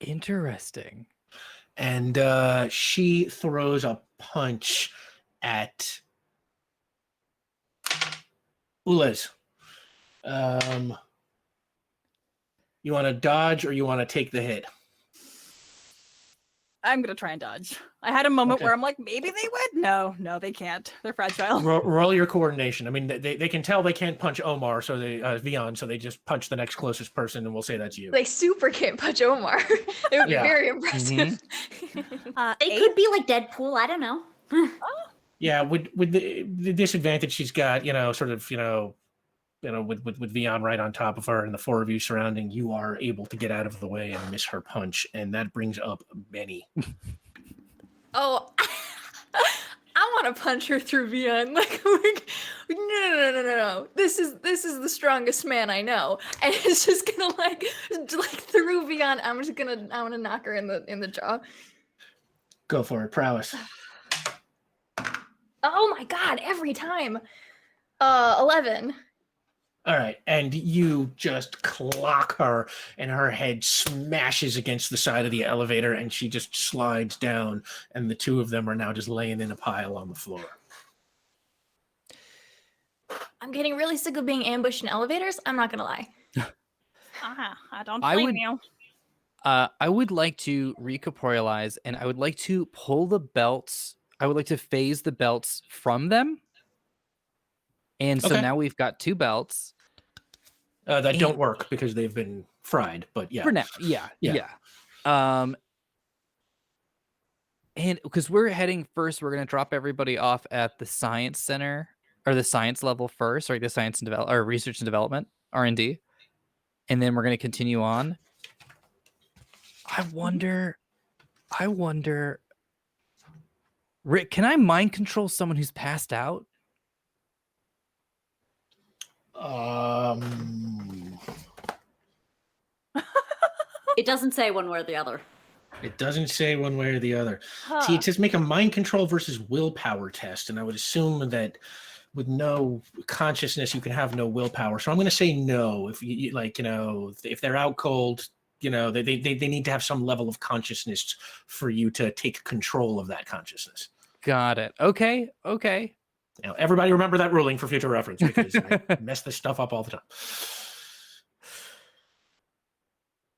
Interesting. And she throws a punch at Ulez. You want to dodge or you want to take the hit? I'm gonna try and dodge. I had a moment Okay. where I'm like, maybe they would. No, they can't. They're fragile. Roll your coordination. I mean, they can tell they can't punch Omar, so they Vion, so they just punch the next closest person, and we'll say that's you. They super can't punch Omar. It would be Yeah. very impressive. They could be like Deadpool. I don't know. Yeah, with the disadvantage she's got, with Vion right on top of her and the 4 of you surrounding, you are able to get out of the way and miss her punch, and that brings up Benny. Oh, I want to punch her through Vion. No. This is the strongest man I know, and it's just gonna like through Vion. I want to knock her in the jaw. Go for it, prowess. Oh my god! Every time. 11. All right, and you just clock her, and her head smashes against the side of the elevator, and she just slides down, and the 2 of them are now just laying in a pile on the floor. I'm getting really sick of being ambushed in elevators. I'm not gonna lie. I don't blame you. I would like to recorporealize, and I would like to pull the belts. I would like to phase the belts from them. And so now we've got 2 belts. That don't work because they've been fried, but yeah. For now, yeah. And because we're heading first, we're going to drop everybody off at the science center, or the science level first, or the science and or research and development, R&D. And then we're going to continue on. I wonder, Rick, can I mind control someone who's passed out? It doesn't say one way or the other. It doesn't say one way or the other. See, it says make a mind control versus willpower test, and I would assume that with no consciousness, you can have no willpower. So I'm going to say no. If if they're out cold, they need to have some level of consciousness for you to take control of that consciousness. Got it. Okay. Now, everybody remember that ruling for future reference, because I mess this stuff up all the time.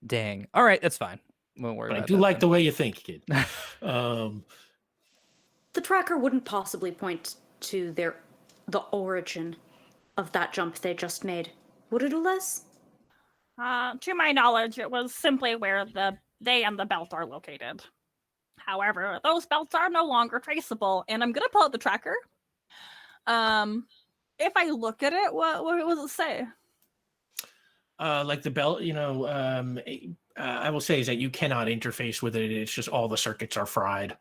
Dang. All right, that's fine. Won't worry But I about do that like then. the way you think, kid. The tracker wouldn't possibly point to the origin of that jump they just made, would it, Ulez? To my knowledge, it was simply where they and the belt are located. However, those belts are no longer traceable, and I'm gonna pull out the tracker. If I look at it, what does it say? Like the belt, I will say is that you cannot interface with it. It's just all the circuits are fried.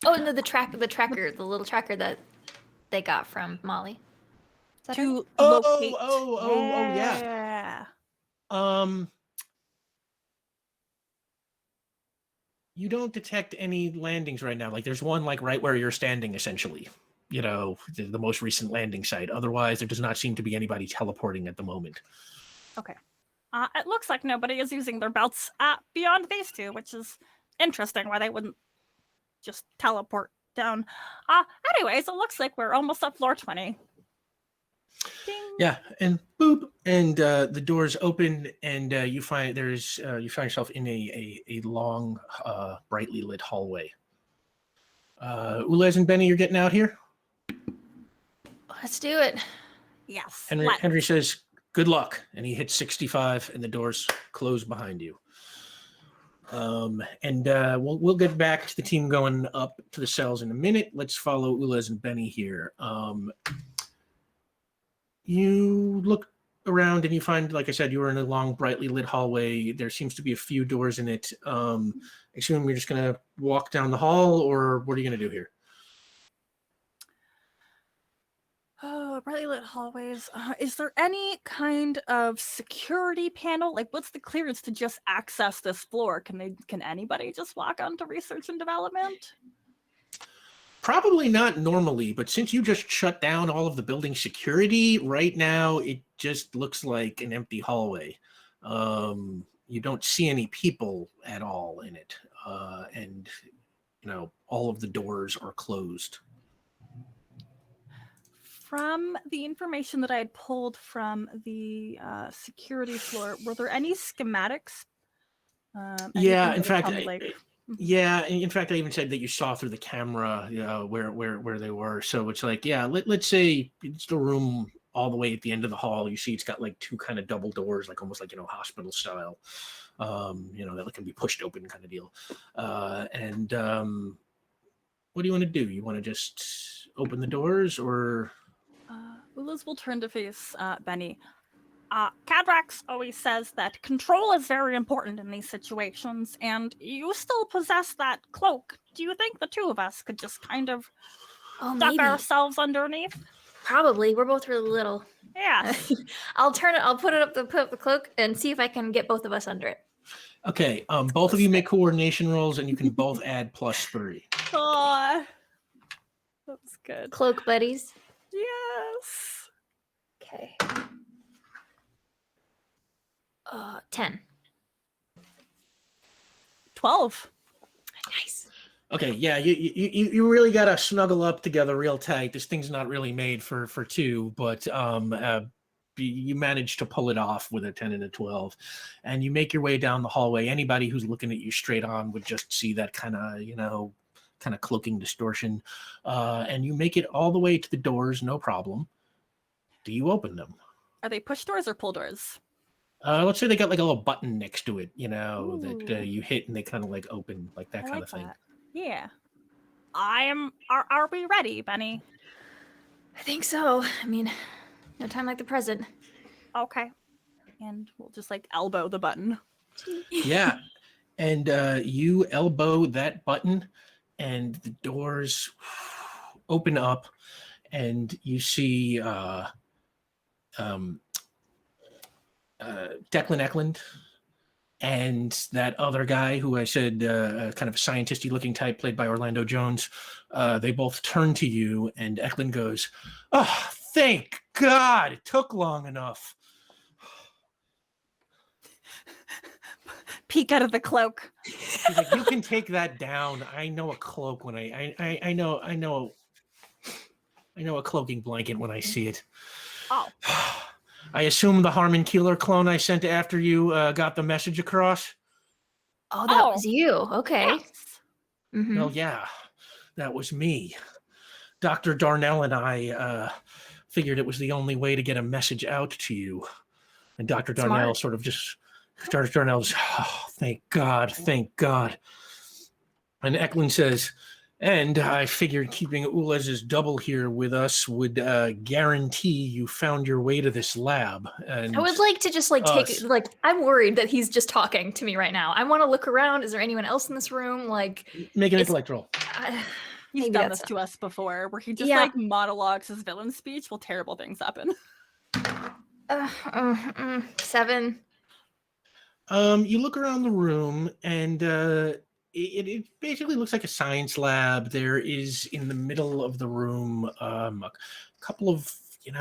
Oh no, the tracker, the little tracker that they got from Molly. Is that her? To Oh, locate. yeah. You don't detect any landings right now. Like there's one like right where you're standing, essentially. You know, the most recent landing site. Otherwise, there does not seem to be anybody teleporting at the moment. Okay. It looks like nobody is using their belts beyond these two, which is interesting why they wouldn't just teleport down. Anyways, it looks like we're almost at floor 20. Ding. Yeah, and boop, and the doors open, and you find yourself in a long, brightly lit hallway. Ulez and Benny, you're getting out here. Let's do it. Yes. Henry says, "Good luck," and he hits 65, and the doors close behind you. We'll get back to the team going up to the cells in a minute. Let's follow Ulez and Benny here. You look around and you find, like I said, you were in a long, brightly lit hallway. There seems to be a few doors in it. Assume you're just going to walk down the hall, or what are you going to do here? Oh, brightly lit hallways. Is there any kind of security panel? Like, what's the clearance to just access this floor? Can anybody just walk onto research and development? Probably not normally, but since you just shut down all of the building security, right now it just looks like an empty hallway. You don't see any people at all in it, and all of the doors are closed. From the information that I had pulled from the security floor, were there any schematics? Yeah, in fact, yeah. In fact, I even said that you saw through the camera, where they were. So it's like, yeah, let's say it's the room all the way at the end of the hall. You see, it's got like two kind of double doors, like almost like hospital style. That can be pushed open kind of deal. What do you want to do? You want to just open the doors, or? Liz will turn to face Benny. Cadrax always says that control is very important in these situations, and you still possess that cloak. Do you think the two of us could just kind of duck ourselves underneath? Probably. We're both really little. Yeah. I'll put up the cloak and see if I can get both of us under it. Okay. Both of you make coordination rolls, and you can both add +3. Oh, that's good. Cloak buddies. Yes. Okay. 10. 12. Nice. Okay, yeah, you really gotta snuggle up together real tight. This thing's not really made for two, but you managed to pull it off with a 10 and a 12, and you make your way down the hallway. Anybody who's looking at you straight on would just see that kind of cloaking distortion, and you make it all the way to the doors, no problem. Do you open them? Are they push doors or pull doors? Let's say they got like a little button next to it, Ooh. that you hit and they kind of like open, like that kind of thing. Yeah. Are we ready, Benny? I think so. I mean, no time like the present. Okay. And we'll just like elbow the button. Yeah. And you elbow that button and the doors open up and you see Declan Eklund and that other guy who I said kind of a scientist-y looking type played by Orlando Jones. They both turn to you and Eklund goes, "Oh, thank God it took long enough." Peek out of the cloak. He's like, "You can take that down. I know a cloak when I know a cloaking blanket when I see it." Oh. I assume the Harmon Keeler clone I sent after you got the message across? Oh, that was you. Okay. Yes. Mm-hmm. Well, yeah, that was me. Dr. Darnell and I figured it was the only way to get a message out to you. And Dr. Darnell Dr. Darnell's, "Oh, thank God. And Eklund says, "And I figured keeping Ulez's double here with us would guarantee you found your way to this lab." And I would like to just take I'm worried that he's just talking to me right now. I want to look around. Is there anyone else in this room? Make an intellect roll. He's done this to us before, where he just monologues his villain speech while terrible things happen. 7. You look around the room and it basically looks like a science lab. There is in the middle of the room a couple of, they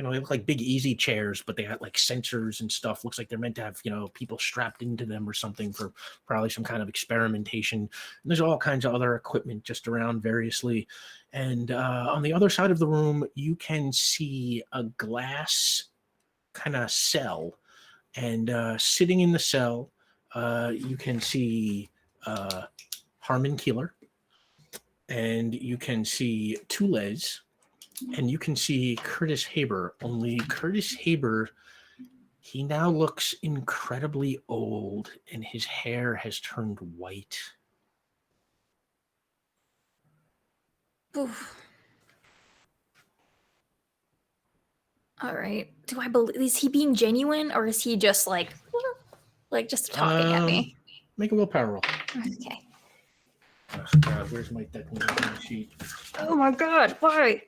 look like big easy chairs, but they got like sensors and stuff. Looks like they're meant to have, people strapped into them or something for probably some kind of experimentation. And there's all kinds of other equipment just around variously. And on the other side of the room, you can see a glass kind of cell. And sitting in the cell, you can see Harmon Keeler, and you can see Tulez, and you can see Curtis Haber. Only Curtis Haber, he now looks incredibly old, and his hair has turned white. Oof. All right. Do I believe? Is he being genuine, or is he just like just talking at me? Make a willpower roll. Okay. Oh, God, where's my declaration sheet? Oh my God! Why?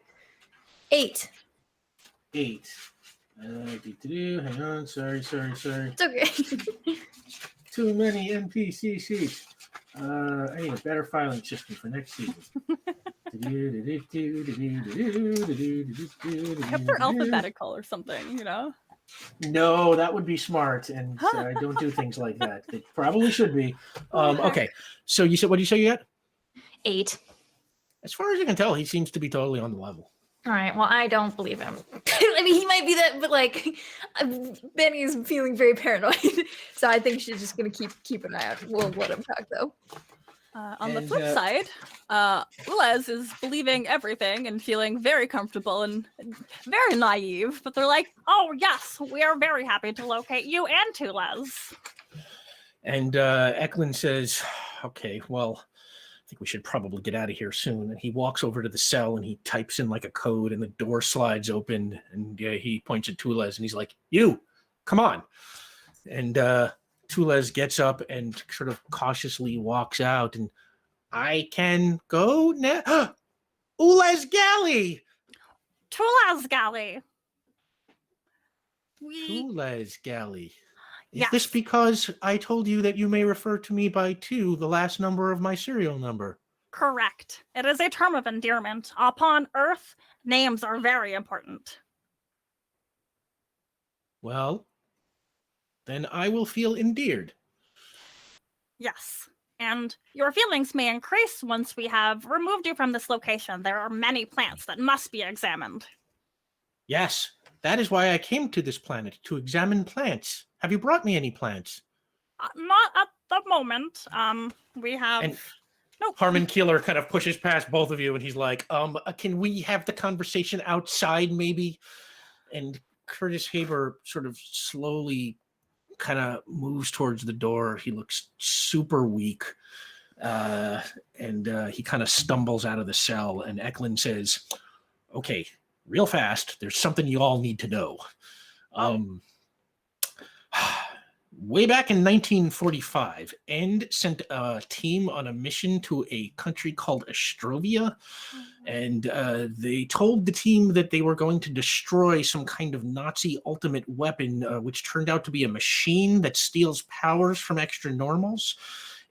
8. 8. Hang on. Sorry. It's okay. Too many NPC sheets. I need a better filing system for next season. If they're alphabetical or something, No, that would be smart, and I don't do things like that. They probably should be. Okay, so you said, what did you say you had? 8. As far as I can tell, he seems to be totally on the level. All right. Well, I don't believe him. I mean, he might be that, but like, Benny is feeling very paranoid, so I think she's just gonna keep an eye out. We'll let him talk though. On the flip side, Ulez is believing everything and feeling very comfortable and very naive. But they're like, "Oh yes, we are very happy to locate you and Tulez." And Eklund says, "Okay, well, I think we should probably get out of here soon." And he walks over to the cell and he types in like a code, and the door slides open, and he points at Tulez and he's like, "You, come on." And Tulez gets up and sort of cautiously walks out, and I can go now. Ulez Galley! Tulez Galley. Tulez Galley. Is Yes. this because I told you that you may refer to me by 2, the last number of my serial number? Correct. It is a term of endearment. Upon Earth, names are very important. Well, then I will feel endeared. Yes. And your feelings may increase once we have removed you from this location. There are many plants that must be examined. Yes, that is why I came to this planet, to examine plants. Have you brought me any plants? Not at the moment. We have... And Nope. Harmon Keeler kind of pushes past both of you, and he's like, can we have the conversation outside, maybe? And Curtis Haber sort of slowly kind of moves towards the door. He looks super weak, and he kind of stumbles out of the cell, and Eklund says, "Okay, real fast, there's something you all need to know. Way back in 1945, End sent a team on a mission to a country called Astrovia, and they told the team that they were going to destroy some kind of Nazi ultimate weapon, which turned out to be a machine that steals powers from extra normals.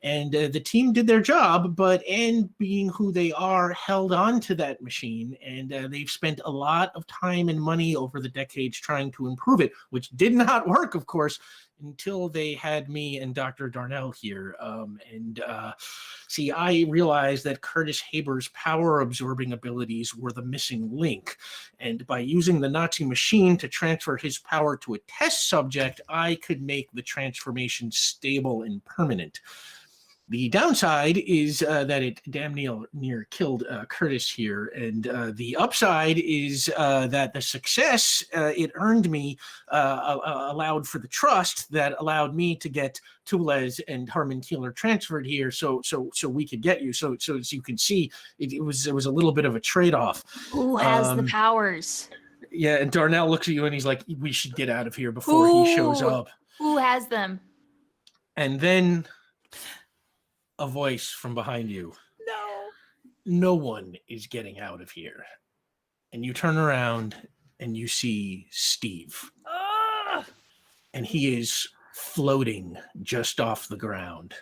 And the team did their job, but End, being who they are, held on to that machine, and they've spent a lot of time and money over the decades trying to improve it, which did not work, of course, until they had me and Dr. Darnell here. See, I realized that Curtis Haber's power-absorbing abilities were the missing link, and by using the Nazi machine to transfer his power to a test subject, I could make the transformation stable and permanent. The downside is that it damn near killed Curtis here, and the upside is that the success it earned me allowed for the trust that allowed me to get Tulez and Harmon Keeler transferred here, so we could get you. So as you can see, it was a little bit of a trade-off. Who has the powers? Yeah, and Darnell looks at you and he's like, "We should get out of here before he shows up." Who has them? And then a voice from behind you. No. No one is getting out of here. And you turn around and you see Steve. And he is floating just off the ground.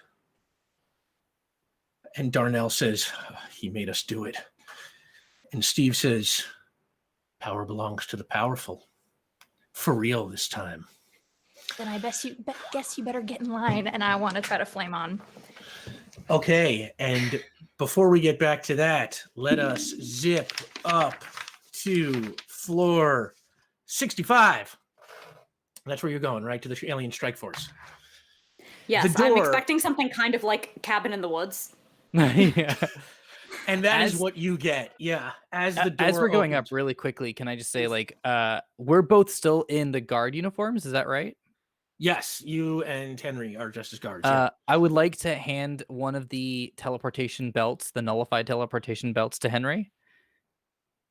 And Darnell says, he made us do it. And Steve says, power belongs to the powerful. For real this time. Then I guess you better get in line, and I want to try to flame on. Okay, and before we get back to that, let us zip up to floor 65. That's where you're going, right? To the alien strike force. Yes, The I'm door- expecting something kind of like Cabin in the Woods. Yeah. And that is As- what you get. Yeah. As the door As we're going up opens. really quickly, can I just say, like, we're both still in the guard uniforms? Is that right? Yes, you and Henry are just as guards. Yeah. I would like to hand one of the teleportation belts, the nullified teleportation belts, to Henry.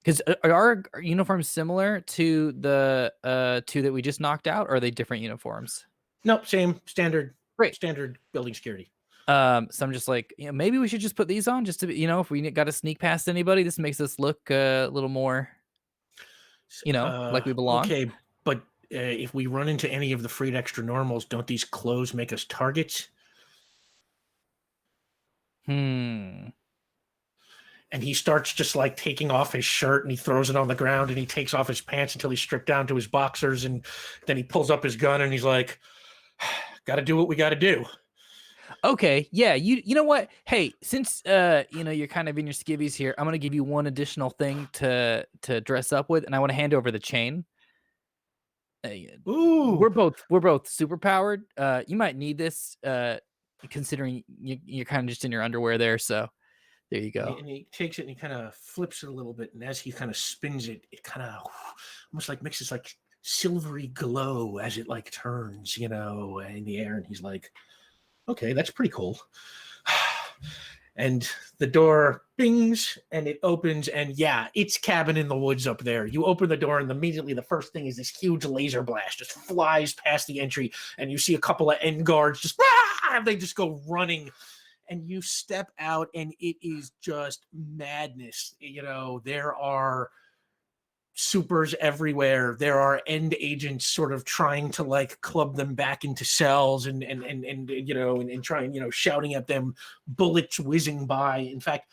Because are our uniforms similar to the two that we just knocked out, or are they different uniforms? Nope, same standard. Great. Standard building security. So I'm just like, maybe we should just put these on just to be, if we got to sneak past anybody, this makes us look a little more, like we belong. Okay, but if we run into any of the freed extra normals, don't these clothes make us targets? Hmm. And he starts just like taking off his shirt and he throws it on the ground and he takes off his pants until he's stripped down to his boxers. And then he pulls up his gun and he's like, got to do what we got to do. Okay, yeah, you know what? Hey, since you're kind of in your skivvies here, I'm gonna give you one additional thing to dress up with, and I want to hand over the chain. Ooh. We're both super powered. You might need this, considering you're kind of just in your underwear there. So there you go. And he takes it and he kind of flips it a little bit, and as he kind of spins it, it kind of almost like mixes like silvery glow as it like turns, in the air. And he's like, okay, that's pretty cool. And the door bings and it opens, and yeah, it's Cabin in the Woods up there. You open the door, and immediately the first thing is this huge laser blast just flies past the entry, and you see a couple of end guards just they just go running, and you step out, and it is just madness. There are supers everywhere. There are end agents sort of trying to like club them back into cells and trying, shouting at them, bullets whizzing by. In fact,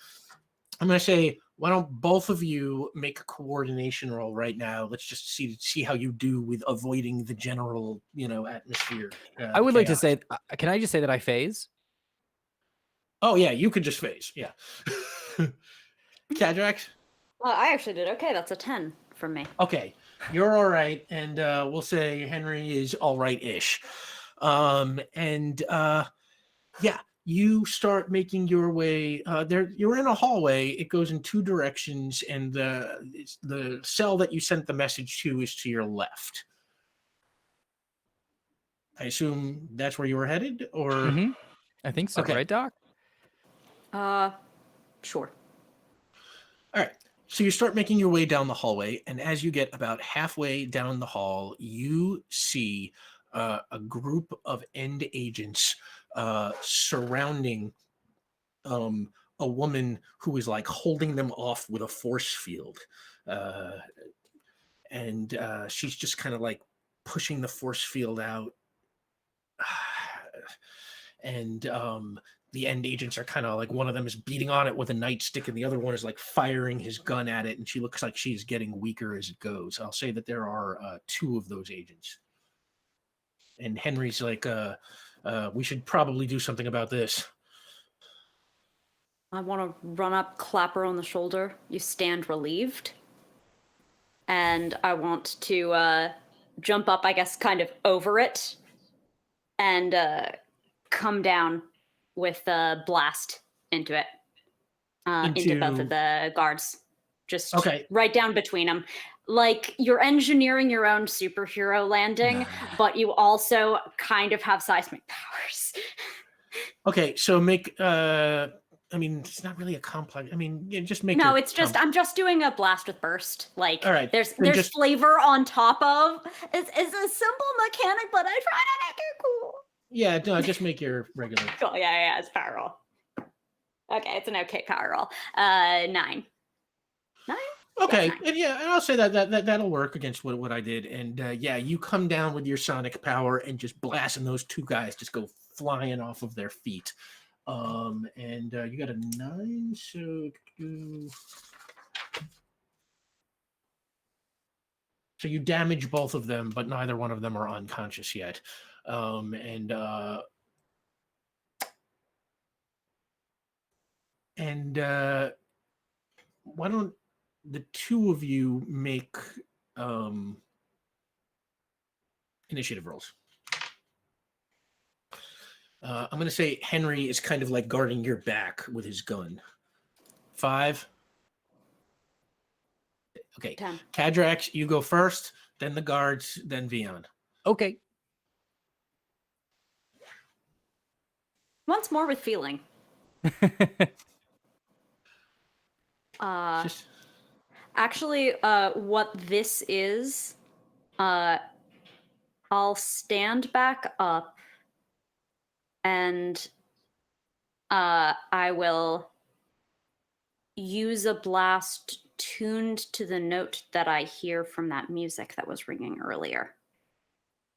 I'm going to say, why don't both of you make a coordination roll right now? Let's just see how you do with avoiding the general, atmosphere. I would like to chaos. say, can I just say that I phase? Oh yeah, you could just phase. Yeah. Cadrax? I actually did okay. That's a 10 from me. Okay, you're all right, and we'll say Henry is all right-ish. Yeah, you start making your way there. You're in a hallway. It goes in two directions, and the cell that you sent the message to is to your left. I assume that's where you were headed, or Mm-hmm. I think so, Okay. right, Doc? Sure. All right. So you start making your way down the hallway, and as you get about halfway down the hall, you see a group of end agents surrounding a woman who is like holding them off with a force field. And she's just kind of like pushing the force field out. And the end agents are kind of like, one of them is beating on it with a nightstick and the other one is like firing his gun at it, and she looks like she's getting weaker as it goes. I'll say that there are two of those agents. And Henry's like, we should probably do something about this. I want to run up, clap her on the shoulder. You stand relieved. And I want to jump up, I guess, kind of over it. And come down with a blast into it. Into both of the guards. Just Okay. right down between them. Like, you're engineering your own superhero landing, but you also kind of have seismic powers. Okay, so make it's not really a complex. Just make No, your it's just I'm just doing a blast with burst. Like, All right, there's then just- flavor on top of. It's a simple mechanic, but I try to make it cool. Yeah, no, just make your regular. Cool. Yeah, it's power roll. Okay, it's an okay power roll. 9. Okay, Yeah, and yeah, and I'll say that'll work against what I did. And yeah, you come down with your sonic power and just blasting those two guys just go flying off of their feet. And you got a 9, so you damage both of them, but neither one of them are unconscious yet. And why don't the two of you make initiative rolls? I'm going to say Henry is kind of like guarding your back with his gun. 5. Okay. 10. Kadrax, you go first, then the guards, then Vion. Okay. Once more with feeling. Just- Actually, what this is, I'll stand back up and I will use a blast tuned to the note that I hear from that music that was ringing earlier.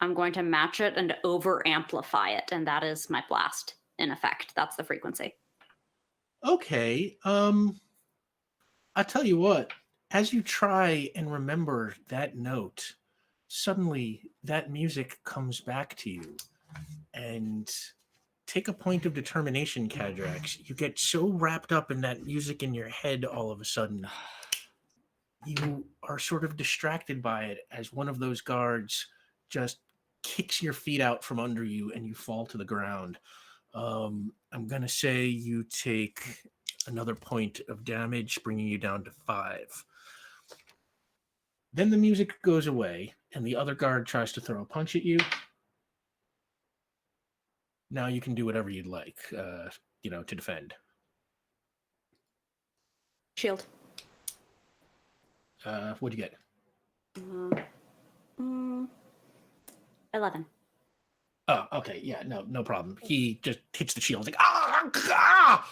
I'm going to match it and over amplify it, and that is my blast in effect. That's the frequency. Okay. I'll tell you what, as you try and remember that note, suddenly that music comes back to you. And take a point of determination, Kadrax. You get so wrapped up in that music in your head all of a sudden. You are sort of distracted by it as one of those guards just kicks your feet out from under you and you fall to the ground. I'm going to say you take another point of damage, bringing you down to 5. Then the music goes away and the other guard tries to throw a punch at you. Now you can do whatever you'd like, to defend. Shield. What'd you get? 11. Oh, okay. Yeah, no problem. He just hits the shield. Like, ah,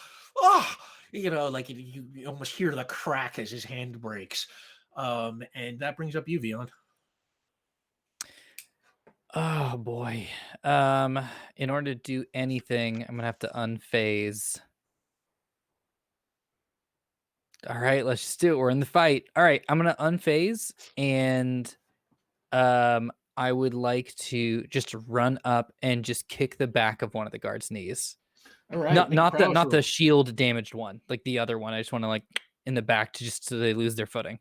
like you almost hear the crack as his hand breaks. And that brings up you, Vion. Oh boy. In order to do anything, I'm gonna have to unphase. All right, let's just do it. We're in the fight. All right, I'm gonna unphase, and I would like to just run up and just kick the back of one of the guards' knees. All right. Not the shield damaged one, like the other one. I just want to in the back to just so they lose their footing.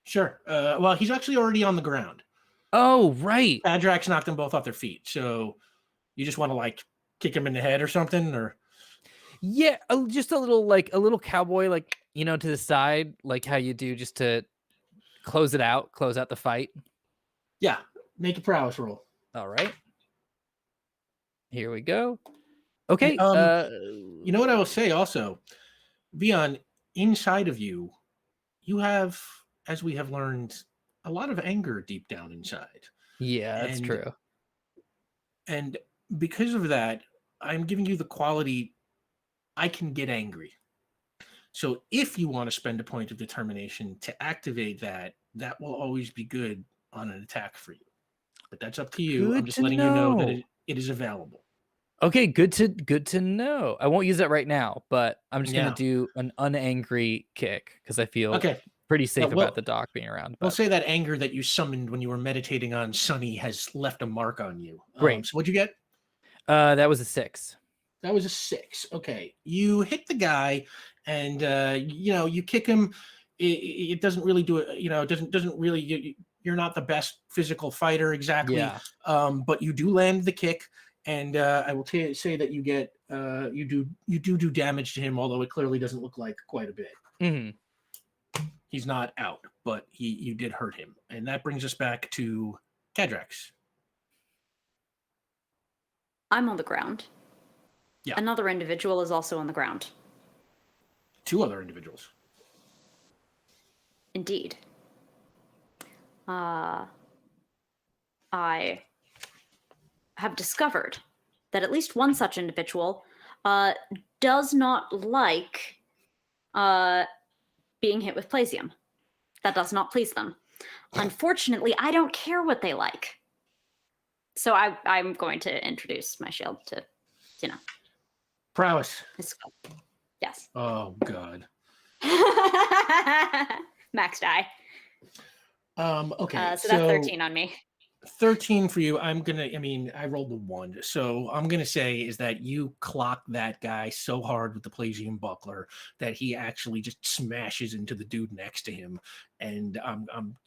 Sure. Well, he's actually already on the ground. Oh, right. Adrax knocked them both off their feet. So you just want to kick him in the head or something, or? Yeah, just a little cowboy, to the side, like how you do just to close out the fight. Yeah, make a prowess roll. All right. Here we go. Okay. You know what I will say also, Vion, inside of you, you have, as we have learned, a lot of anger deep down inside. Yeah, that's true. And because of that, I'm giving you the quality, I can get angry. So if you want to spend a point of determination to activate that, that will always be good on an attack for you. But that's up to you. Good I'm just to letting you know that know. it is available. Okay, good to know. I won't use that right now, but I'm just Yeah. gonna do an unangry kick because I feel Okay. pretty safe well- about the doc being around. We'll But say that anger that you summoned when you were meditating on Sunny has left a mark on you. Great. So what'd you get? that was a 6. That was a 6. Okay. You hit the guy and, you kick him. It doesn't really do it. It doesn't really, you're not the best physical fighter exactly. Yeah. But you do land the kick. And I will say that you get, you do damage to him, although it clearly doesn't look like quite a bit. Mm-hmm. He's not out, but you did hurt him. And that brings us back to Kadrax. I'm on the ground. Yeah. Another individual is also on the ground. 2 other individuals. Indeed. I have discovered that at least one such individual does not like being hit with plasium. That does not please them. Unfortunately, I don't care what they like. So I'm going to introduce my shield to, Prowess. Yes. Oh God. Max die. Okay. So that's 13 on me. 13 for you. I rolled the 1. So I'm going to say is that you clock that guy so hard with the Palladium buckler that he actually just smashes into the dude next to him. And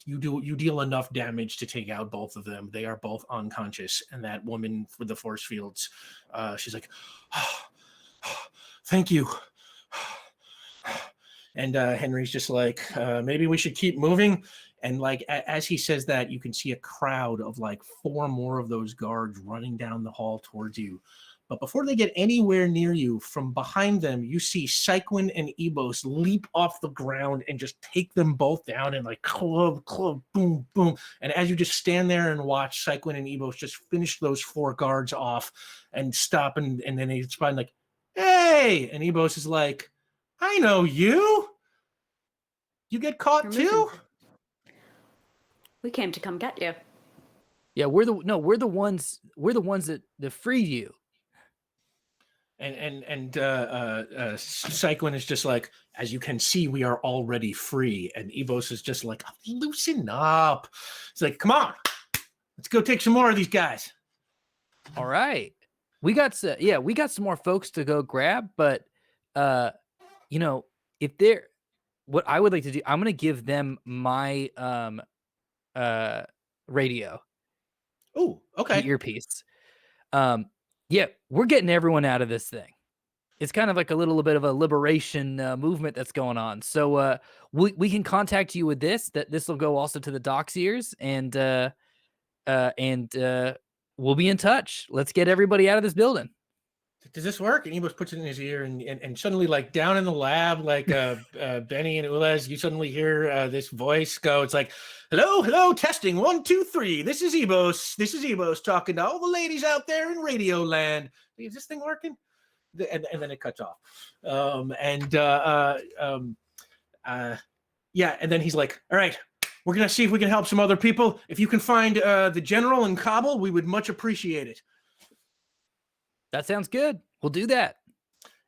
you deal enough damage to take out both of them. They are both unconscious. And that woman with the force fields, she's like, thank you. And Henry's just like, maybe we should keep moving. And like as he says that, you can see a crowd of like 4 more of those guards running down the hall towards you. But before they get anywhere near you, from behind them, you see Syquin and Ebos leap off the ground and just take them both down and like club, boom, boom. And as you just stand there and watch Syquin and Ebos just finish those 4 guards off and stop, and then it's fine like, hey! And Ebos is like, I know you. You get caught too? We came to come get you. Yeah, we're the ones that freed you. And Syquin is just like, as you can see, we are already free. And Evos is just like, loosen up. It's like, come on, let's go take some more of these guys. All right, we got some more folks to go grab, but if they're, what I would like to do, I'm gonna give them my radio. Oh, okay. The earpiece. Yeah, we're getting everyone out of this thing. It's kind of like a little bit of a liberation movement that's going on. So we can contact you with this. That this will go also to the doc's ears, and we'll be in touch. Let's get everybody out of this building. Does this work? And Ebos puts it in his ear, and suddenly, like down in the lab, like Benny and Ulez, you suddenly hear this voice go. It's like, hello, testing 1, 2, 3. This is Ebos talking to all the ladies out there in Radio Land. Is this thing working? And then it cuts off. Yeah, and then he's like, all right, we're gonna see if we can help some other people. If you can find the general in Kabul, we would much appreciate it. That sounds good. We'll do that.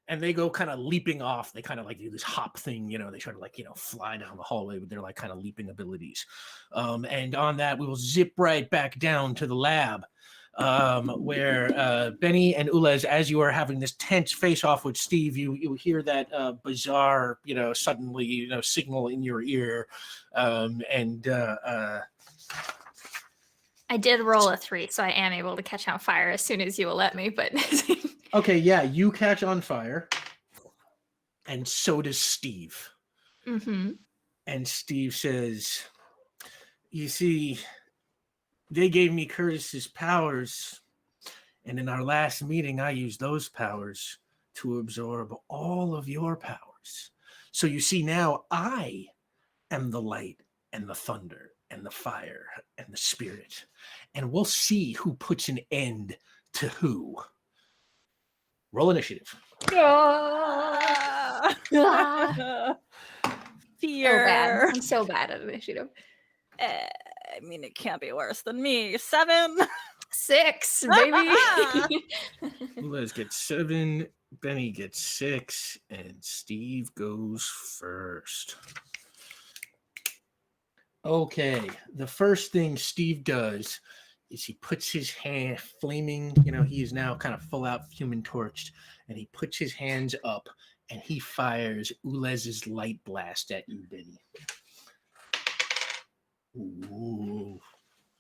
And they go kind of leaping off. They kind of like do this hop thing, they try to like, fly down the hallway with their like kind of leaping abilities. And on that, we will zip right back down to the lab where Benny and Ulez, as you are having this tense face-off with Steve, you hear that bizarre, suddenly, signal in your ear. I did roll a 3, so I am able to catch on fire as soon as you will let me, but... Okay, yeah, you catch on fire, and so does Steve. Mm-hmm. And Steve says, you see, they gave me Curtis's powers, and in our last meeting, I used those powers to absorb all of your powers. So you see, now I am the light and the thunder and the fire and the spirit. And we'll see who puts an end to who. Roll initiative. Fear. I'm so bad at initiative. I mean, it can't be worse than me. 7. 6, baby. Liz gets 7, Benny gets 6, and Steve goes first. Okay, the first thing Steve does is he puts his hand flaming, he is now kind of full out Human Torched, and he puts his hands up and he fires Ulez's light blast at you, Benny. Ooh.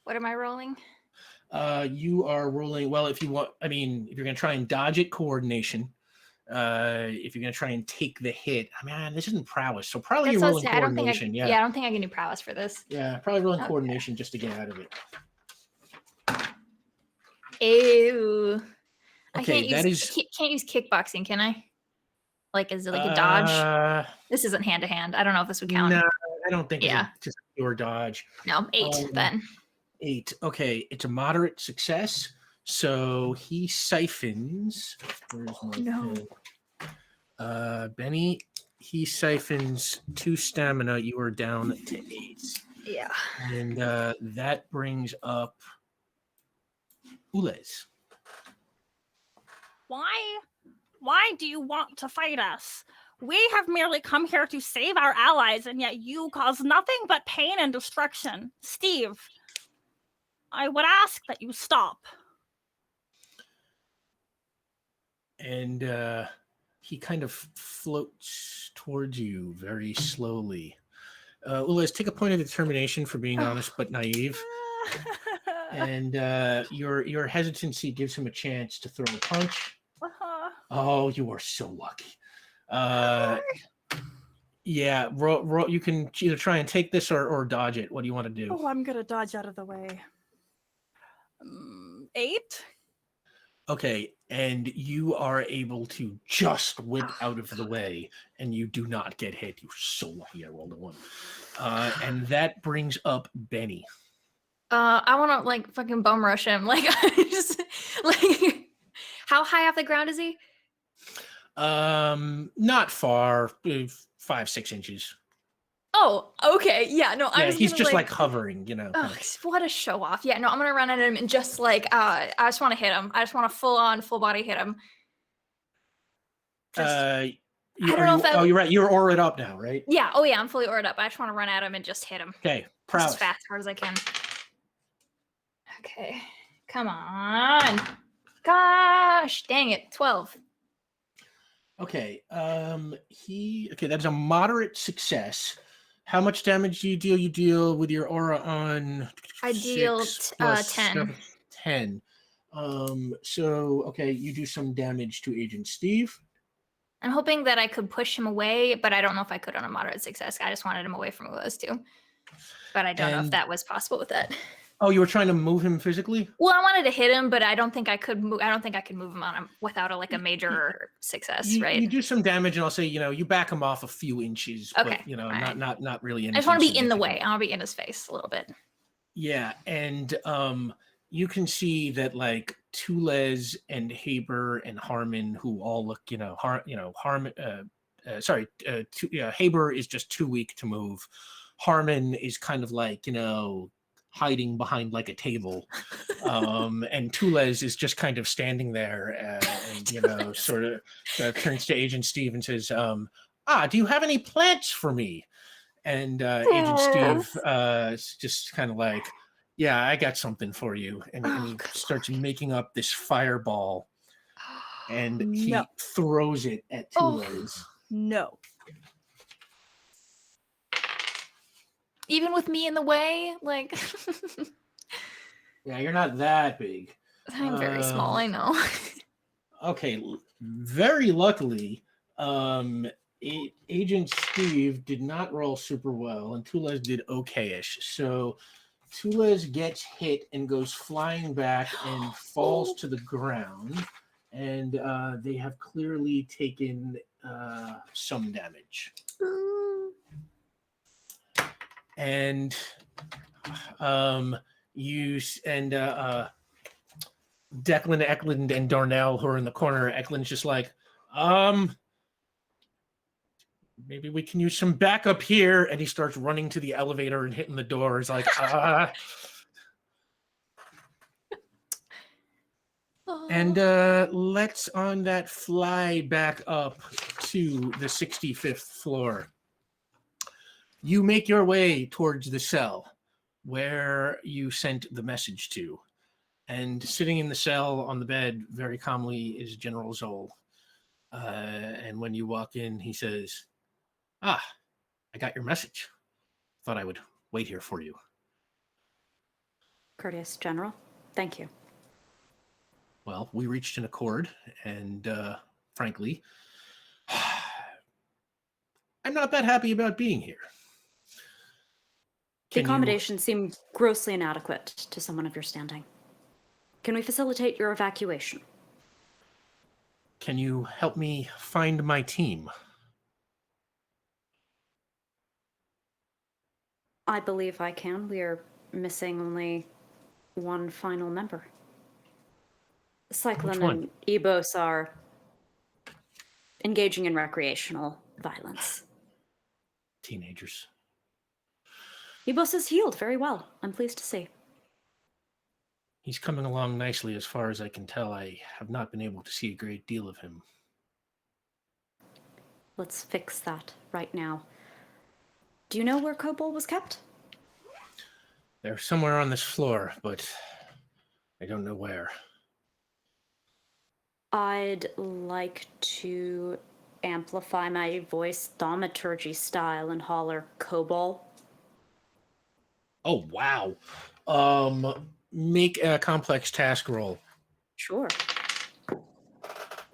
What am I rolling? You are rolling, well, if you want, if you're going to try and dodge it, coordination. If you're going to try and take the hit, this isn't prowess, so probably you're rolling coordination. I don't think I can do prowess for this. Yeah, probably rolling coordination just to get out of it. Ew. Okay, can't use kickboxing, can I? Like, is it like a dodge? This isn't hand to hand. I don't know if this would count. No, I don't think it's just your dodge. No, 8 then. 8. Okay, it's a moderate success. So he siphons. Where's my pen? Benny, he siphons 2 stamina. You are down to 8. Yeah. And that brings up Ulez. Why Why do you want to fight us? We have merely come here to save our allies, and yet you cause nothing but pain and destruction. Steve, I would ask that you stop. And he kind of floats towards you very slowly. Let's take a point of determination for being honest but naive. And your hesitancy gives him a chance to throw a punch. Oh, you are so lucky. Yeah, you can either try and take this or dodge it. What do you want to do? Oh, I'm gonna dodge out of the way. 8? Okay, and you are able to just whip out of the way, and you do not get hit. You're so lucky I rolled a 1. And that brings up Benny. I want to like fucking bum rush him. Like, just like, how high off the ground is he? Not far, 5-6 inches. Oh, okay. Yeah, no, Yeah, he's just like hovering, you know. Oh, what a show off. Yeah, no, I'm gonna run at him and just like I just want to hit him. I just want to full body hit him. I don't know if you're right. You're auraed up now, right? Yeah. Oh yeah, I'm fully auraed up. I just want to run at him and just hit him. Okay, Just as fast, hard as I can. Okay, come on. Gosh, dang it, 12. Okay, that's a moderate success. How much damage do you deal? You deal with your aura on. I deal 10. 10. So okay, you do some damage to Agent Steve. I'm hoping that I could push him away, but I don't know if I could on a moderate success. I just wanted him away from those two, but I don't know if that was possible with that. Oh, you were trying to move him physically? Well, I wanted to hit him, but I don't think I could move. I don't think I could move him on him without a major success, right? You do some damage, and I'll say, you back him off a few inches, okay, but right. not really. I just want to be in the way. I want to be in his face a little bit. Yeah, and you can see that like Tulez and Haber and Harmon, who all look, Haber is just too weak to move. Harmon is kind of like, hiding behind like a table, and Tulez is just kind of standing there, and sort of turns to Agent Steve and says, do you have any plants for me? And Agent Steve is just kind of like, yeah, I got something for you, and he starts making up this fireball, and he throws it at Tulez. No. Even with me in the way, like. Yeah, you're not that big. I'm very small, I know. Okay, very luckily, Agent Steve did not roll super well, and Tulez did okay-ish. So Tulez gets hit and goes flying back and falls to the ground, and they have clearly taken some damage. And Declan, Eklund, and Darnell, who are in the corner, Eklund's just like, maybe we can use some backup here. And he starts running to the elevator and hitting the door. He's like, And let's on that fly back up to the 65th floor. You make your way towards the cell where you sent the message to. And sitting in the cell on the bed very calmly is General Zoll. And when you walk in, he says, I got your message. Thought I would wait here for you. Courteous General, thank you. Well, we reached an accord, and frankly, I'm not that happy about being here. The accommodations seem grossly inadequate to someone of your standing. Can we facilitate your evacuation? Can you help me find my team? I believe I can. We are missing only one final member. Cyclone and Ebos are engaging in recreational violence. Teenagers. Ebos is healed very well. I'm pleased to see. He's coming along nicely as far as I can tell. I have not been able to see a great deal of him. Let's fix that right now. Do you know where Kobold was kept? They're somewhere on this floor, but I don't know where. I'd like to amplify my voice thaumaturgy style and holler Kobold. Oh, wow. Make a complex task roll. Sure.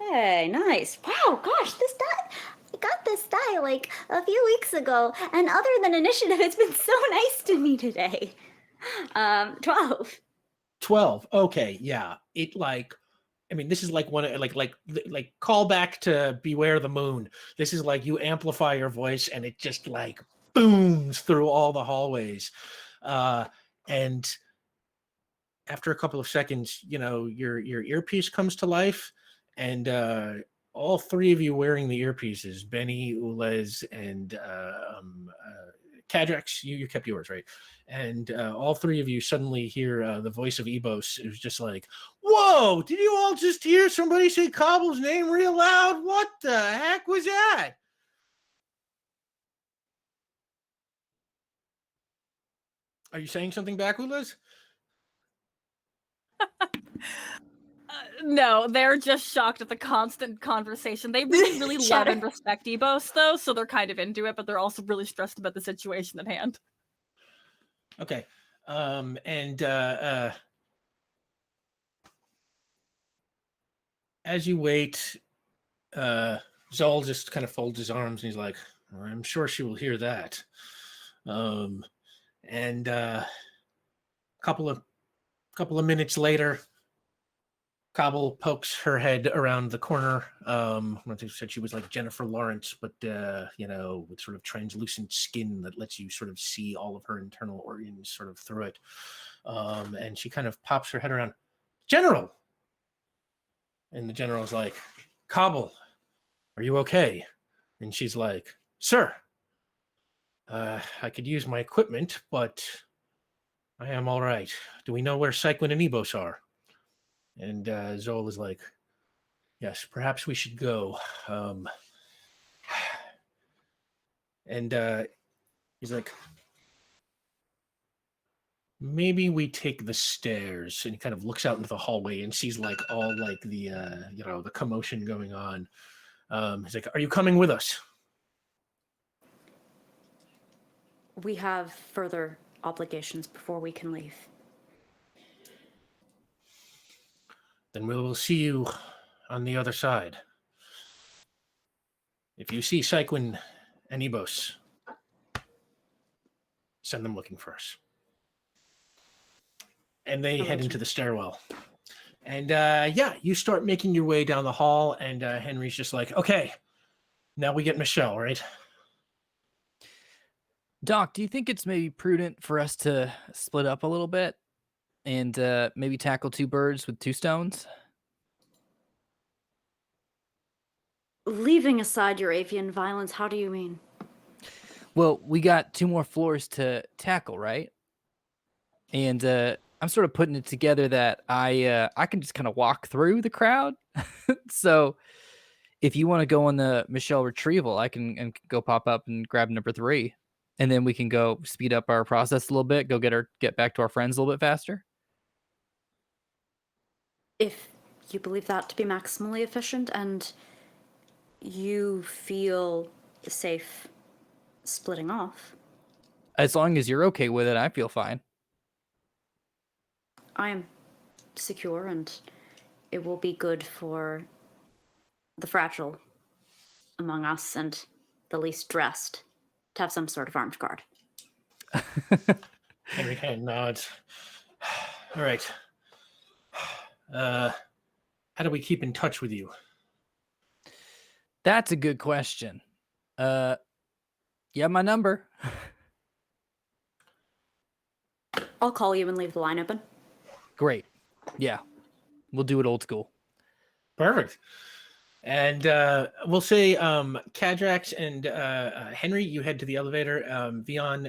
Hey, nice. Wow, gosh, this die. I got this die like a few weeks ago, and other than initiative, it's been so nice to me today. 12. 12. Okay, yeah. It this is like one like call back to Beware the Moon. This is like you amplify your voice and it just like booms through all the hallways. And after a couple of seconds, your earpiece comes to life, and all three of you wearing the earpieces, Benny, Ulez, and Kadrax, you kept yours, right? And all three of you suddenly hear the voice of Ebos, who's just like, "Whoa! Did you all just hear somebody say Cobble's name real loud? What the heck was that?" Are you saying something back, Ulez? No, they're just shocked at the constant conversation. They really, really love and respect Ebos, though, so they're kind of into it, but they're also really stressed about the situation at hand. Okay. As you wait, Zol just kind of folds his arms and he's like, "I'm sure she will hear that." And couple of minutes later, Cobble pokes her head around the corner. I think she said she was like Jennifer Lawrence, but with sort of translucent skin that lets you sort of see all of her internal organs sort of through it. And she kind of pops her head around, "General!" And the general's like, "Cobble, are you okay?" And she's like, "Sir, I could use my equipment, but I am all right. Do we know where Cyclin and Ebos are?" And Zol is like, "Yes, perhaps we should go." And he's like, "Maybe we take the stairs." And he kind of looks out into the hallway and sees like all like the the commotion going on. He's like, "Are you coming with us?" We have further obligations before we can leave. "Then we will see you on the other side. If you see Cyclin and Ebos, send them looking for us." And they head into the stairwell. And you start making your way down the hall, and Henry's just like, "Okay, now we get Michelle, right?" Doc, do you think it's maybe prudent for us to split up a little bit and maybe tackle two birds with two stones? Leaving aside your avian violence, how do you mean? Well, we got two more floors to tackle, right? And I'm sort of putting it together that I can just kind of walk through the crowd. So if you want to go on the Michelle retrieval, I can go pop up and grab number 3. And then we can go speed up our process a little bit, get back to our friends a little bit faster. If you believe that to be maximally efficient and you feel safe splitting off. As long as you're okay with it, I feel fine. I am secure, and it will be good for the fragile among us and the least dressed to have some sort of armed guard. Henry kind of nods. "All right. How do we keep in touch with you?" That's a good question. You have my number. I'll call you and leave the line open. Great. Yeah. We'll do it old school. Perfect. And we'll say Kadrax and Henry, you head to the elevator. Vion,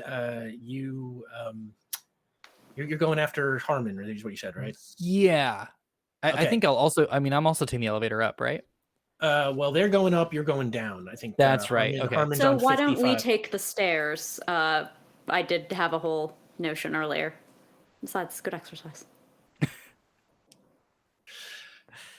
you're going after Harmon, or is what you said, right? Yeah. I Okay. think I'm also taking the elevator up, right? Well, they're going up, you're going down. I think That's right, okay. Harmon's So on why don't we 55. take the stairs? I did have a whole notion earlier. Besides, good exercise.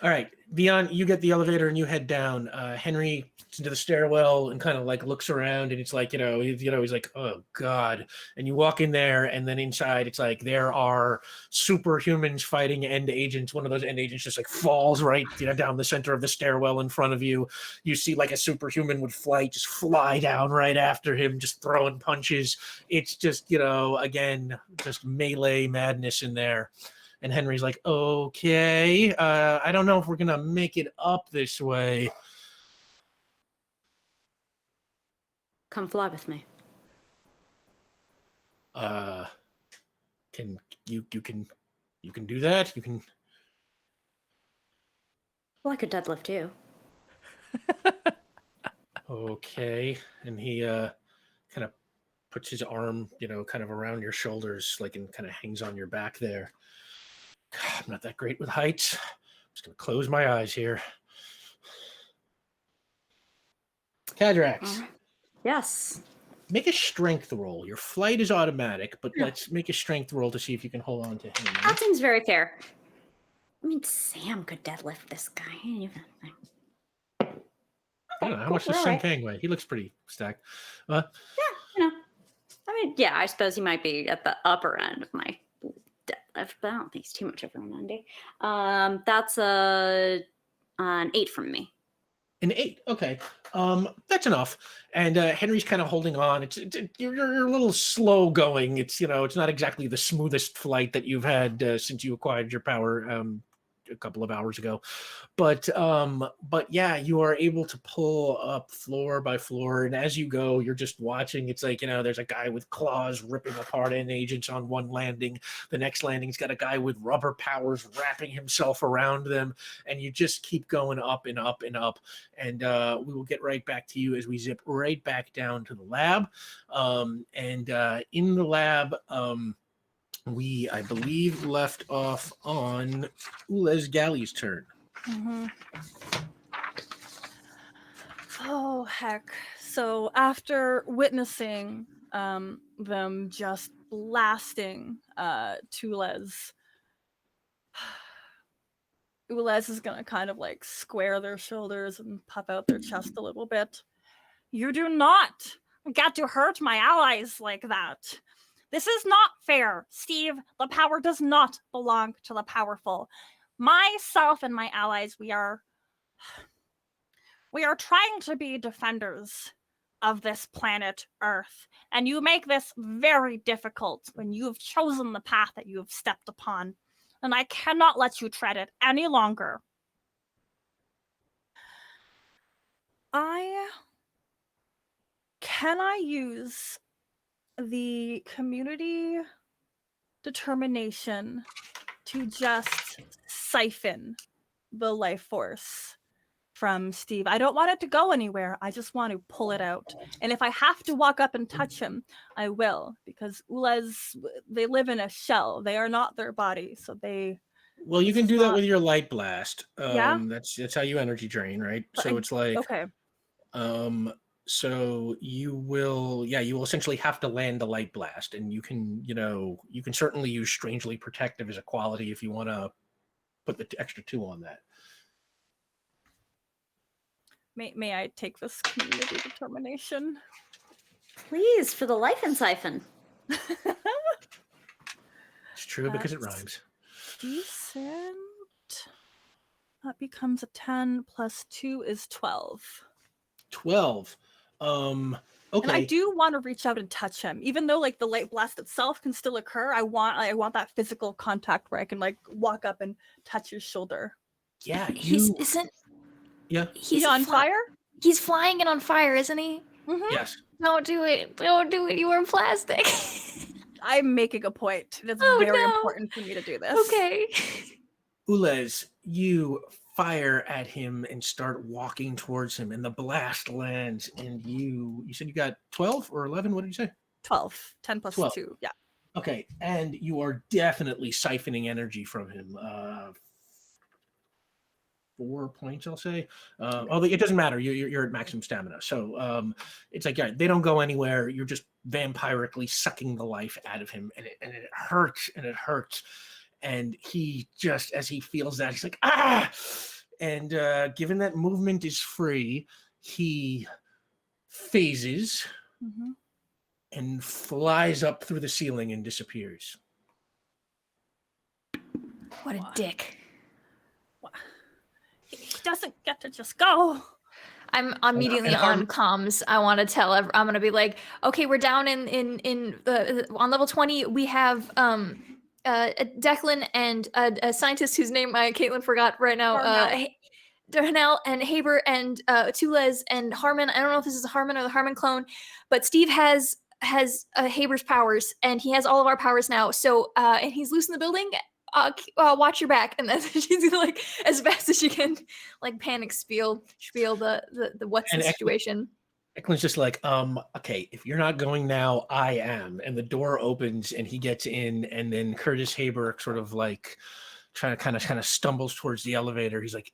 All right, Beyond, you get the elevator and you head down. Henry into the stairwell and kind of like looks around, and it's like, he's like, oh God. And you walk in there, and then inside it's like there are superhumans fighting end agents. One of those end agents just like falls right down the center of the stairwell in front of you. You see like a superhuman would just fly down right after him, just throwing punches. It's just, again, just melee madness in there. And Henry's like, okay, I don't know if we're going to make it up this way. Come fly with me. Can you can do that? You can. Well, I could deadlift you. Okay. And he kind of puts his arm, kind of around your shoulders, like, and kind of hangs on your back there. God, I'm not that great with heights. I'm just going to close my eyes here. Cadrax. Yes. Make a strength roll. Your flight is automatic, but let's make a strength roll to see if you can hold on to him. That seems very fair. I mean, Sam could deadlift this guy. I don't know how much does Sam Kang weigh. He looks pretty stacked. Yeah, I suppose he might be at the upper end of my deadlift, but I don't think he's too much of a 90. That's an 8 from me. An 8, okay. That's enough. And Henry's kind of holding on. You're a little slow going. It's not exactly the smoothest flight that you've had since you acquired your power a couple of hours ago, but yeah, you are able to pull up floor by floor, and as you go, you're just watching. It's like, there's a guy with claws ripping apart end agents on one landing. The next landing's got a guy with rubber powers wrapping himself around them, and you just keep going up and up and up. And we will get right back to you as we zip right back down to the lab. And in the lab, we, I believe, left off on Ulez Galley's turn. Mm-hmm. Oh, heck. So after witnessing them just blasting Ulez is going to kind of like square their shoulders and puff out their chest a little bit. You do not get to hurt my allies like that. This is not fair, Steve. The power does not belong to the powerful. Myself and my allies, we are trying to be defenders of this planet Earth, and you make this very difficult when you have chosen the path that you have stepped upon, and I cannot let you tread it any longer. Can I use the community determination to just siphon the life force from Steve? I don't want it to go anywhere. I just want to pull it out. And if I have to walk up and touch him, I will, because Ulez, they live in a shell. They are not their body, so they... Well, you can do that with your light blast. Yeah? That's how you energy drain, right? But So it's like... Okay. So you will essentially have to land the light blast, and you can certainly use strangely protective as a quality if you want to put the extra 2 on that. May I take this community determination? Please, for the life and siphon. It's true because it rhymes. Decent. That becomes a 10 plus 2 is 12. 12. Okay. And I do want to reach out and touch him, even though like the light blast itself can still occur. I want that physical contact where I can like walk up and touch his shoulder. Yeah, He's on fire? He's flying and on fire, isn't he? Mm-hmm. Yes. Don't do it. Don't do it. You were plastic. I'm making a point. It's very important for me to do this. Okay. Ulez, you fire at him and start walking towards him, and the blast lands, and you said you got 12 or 11? What did you say? 12. 10 plus 12. 2. Yeah. Okay, and you are definitely siphoning energy from him. 4 points, I'll say. Although it doesn't matter. You're at maximum stamina. So it's like, yeah, they don't go anywhere. You're just vampirically sucking the life out of him. And it hurts and it hurts. And he just, as he feels that, he's like, ah! And given that movement is free, he phases and flies up through the ceiling and disappears. What a dick. He doesn't get to just go. I'm immediately on comms. I want to tell. I'm gonna be like, okay, we're down in on level 20. We have Declan and a scientist whose name Caitlin forgot right now. Darnell and Haber and Tulez and Harmon. I don't know if this is a Harmon or the Harmon clone, but Steve has Haber's powers, and he has all of our powers now. So and he's loose in the building. Watch your back. And then she's like, as fast as she can, like panic spiel the what's the situation. Eklund's just like, okay, if you're not going now, I am. And the door opens and he gets in, and then Curtis Haber sort of like trying to kind of stumbles towards the elevator. He's like,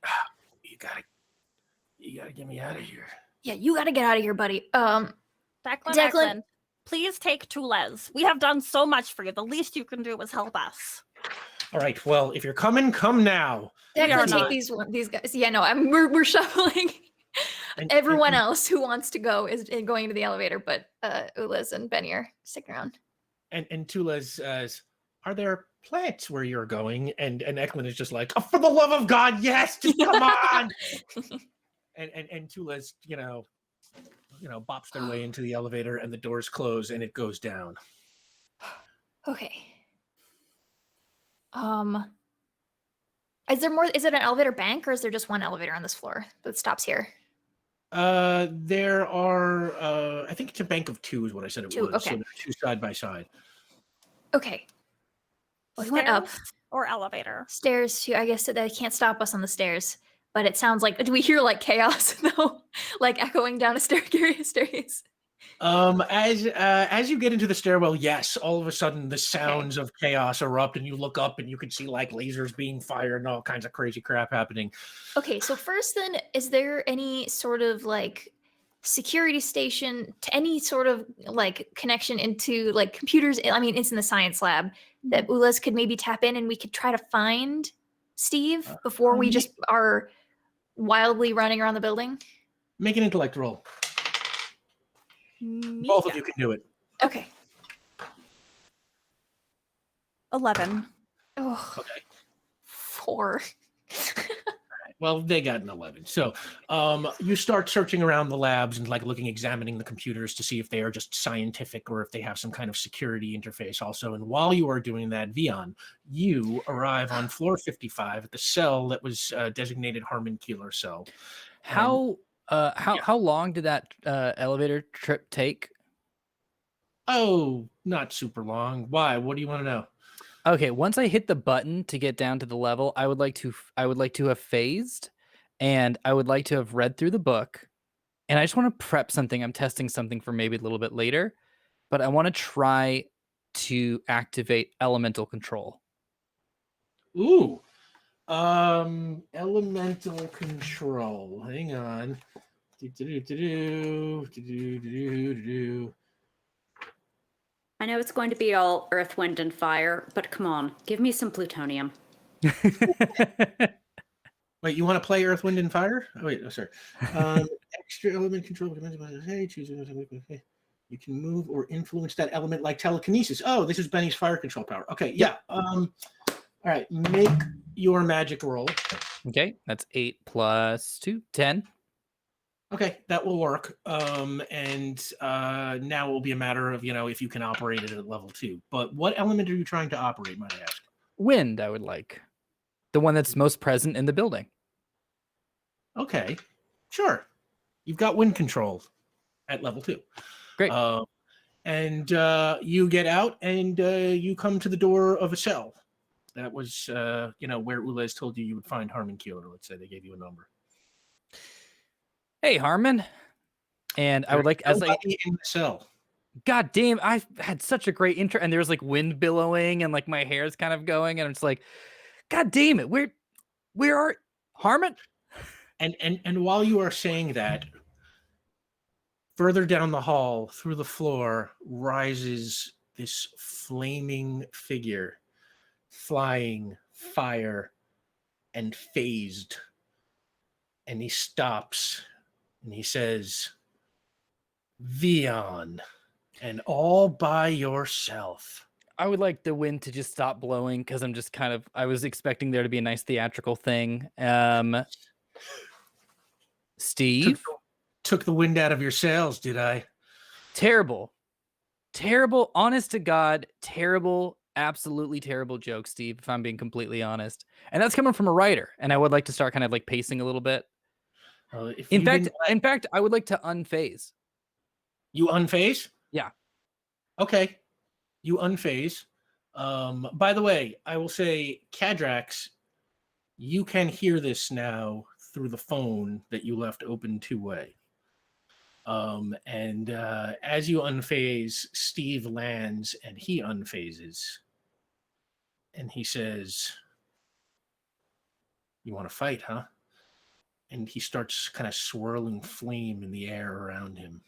you gotta get me out of here. Yeah, you gotta get out of here, buddy. Declan, please take Tulez. We have done so much for you. The least you can do is help us. All right. Well, if you're coming, come now. Declan, take these guys. Yeah, no, we're shuffling. Everyone else who wants to go is going into the elevator, but Ulez and Benny are sticking around. And Tulez says, "Are there plants where you're going?" And Eklund is just like, "Oh, for the love of God, yes! Just come on!" and Tulez, bops their way into the elevator, and the doors close, and it goes down. Okay. Is there more? Is it an elevator bank, or is there just one elevator on this floor that stops here? There are, I think it's a bank of 2 is what I said it was. Okay. So they're 2 side by side. Okay. Well, we went up. Or elevator. Stairs too. I guess that can't stop us on the stairs. But it sounds like, do we hear like chaos though? Like echoing down a staircase? As you get into the stairwell, yes, all of a sudden the sounds of chaos erupt, and you look up and you can see like lasers being fired and all kinds of crazy crap happening. Okay, so first then, is there any sort of like security station, to any sort of like connection into like computers? I mean, it's in the science lab that Ulez could maybe tap in and we could try to find Steve before we just are wildly running around the building? Make an intellect roll. Both of you can do it. Okay. 11. Oh, Okay. 4. Well, they got an 11. So you start searching around the labs and like examining the computers to see if they are just scientific or if they have some kind of security interface also. And while you are doing that, Vion, you arrive on floor 55 at the cell that was designated Harmon Keeler cell. How long did that elevator trip take? Oh, not super long. Why? What do you want to know? Okay, once I hit the button to get down to the level, I would like to have phased, and I would like to have read through the book, and I just want to prep something. I'm testing something for maybe a little bit later, but I want to try to activate elemental control. Ooh. Elemental control. Hang on. I know it's going to be all earth, wind, and fire, but come on, give me some plutonium. Wait, you want to play Earth, Wind, and Fire? Oh, wait, sorry. Extra element control. Hey, choose. You can move or influence that element like telekinesis. Oh, this is Benny's fire control power. Okay, yeah. All right, make your magic roll. Okay, that's 8 plus 2, 10. Okay, that will work. And now it will be a matter of, if you can operate it at level 2. But what element are you trying to operate, might I ask? Wind, I would like. The one that's most present in the building. Okay, sure. You've got wind control at level 2. Great. And you get out and you come to the door of a cell. That was, where Ulez told you would find Harmon Keeler. Let's say they gave you a number. Hey, Harmon. And I would like, as I in the cell. God damn, I had such a great intro, and there's like wind billowing, and like my hair's kind of going, and I'm just like, God damn it, where are Harmon? And while you are saying that, further down the hall, through the floor, rises this flaming figure, flying fire and phased. And he stops and he says, Vion, and all by yourself. I would like the wind to just stop blowing because I'm just kind of, I was expecting there to be a nice theatrical thing. Steve? Took the wind out of your sails, did I? Terrible, honest to God, terrible, absolutely terrible joke, Steve, if I'm being completely honest. And that's coming from a writer. And I would like to start kind of like pacing a little bit. In fact, I would like to unphase. You unphase? Yeah. Okay. You unphase. By the way, I will say, Cadrax, you can hear this now through the phone that you left open two-way. And as you unphase, Steve lands and he unphases. And he says, you want to fight, huh? And he starts kind of swirling flame in the air around him.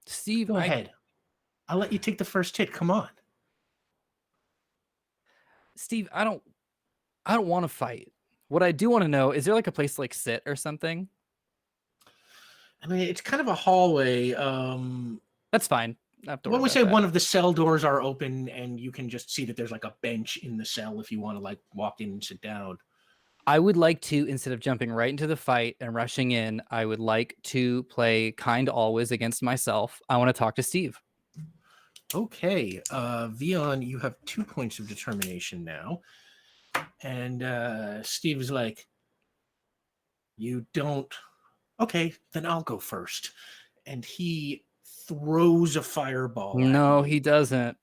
Steve, Go ahead. I'll let you take the first hit. Come on. Steve, I don't want to fight. What I do want to know, is there like a place to like sit or something? I mean, it's kind of a hallway. That's fine. When we say one of the cell doors are open and you can just see that there's like a bench in the cell if you want to like walk in and sit down. I would like to, instead of jumping right into the fight and rushing in, I would like to play kind always against myself. I want to talk to Steve. Okay. Vion, you have 2 points of determination now. And Steve is like, you don't. Okay, then I'll go first. And he throws a fireball. No, he doesn't.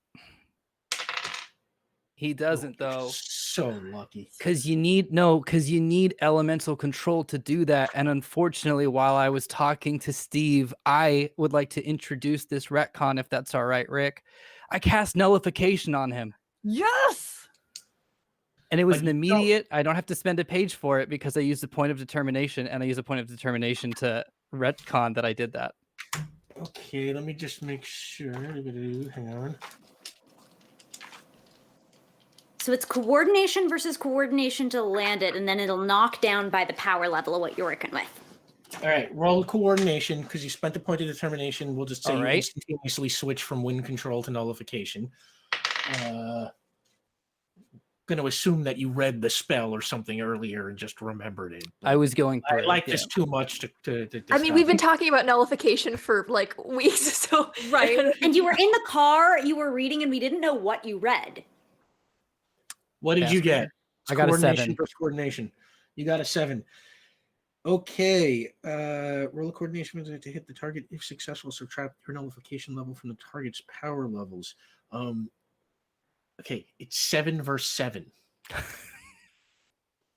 He doesn't, though. So lucky. Because you need elemental control to do that. And unfortunately, while I was talking to Steve, I would like to introduce this retcon, if that's all right, Rick. I cast nullification on him. Yes! And it was an immediate, I don't have to spend a page for it because I used a point of determination, and I use a point of determination to retcon that I did that. Okay, let me just make sure. Hang on. So it's coordination versus coordination to land it, and then it'll knock down by the power level of what you're working with. All right, roll coordination because you spent the point of determination. We'll just say you instantaneously switch from wind control to nullification. Going to assume that you read the spell or something earlier and just remembered it. I was going through I like this too much to I mean, we've been talking about nullification for like weeks, so Right. And you were in the car, you were reading, and we didn't know what you read. What did you get? I got a 7. Versus coordination. You got a 7. Okay. Roll a coordination to hit the target. If successful, subtract your nullification level from the target's power levels. Okay, it's 7 versus 7.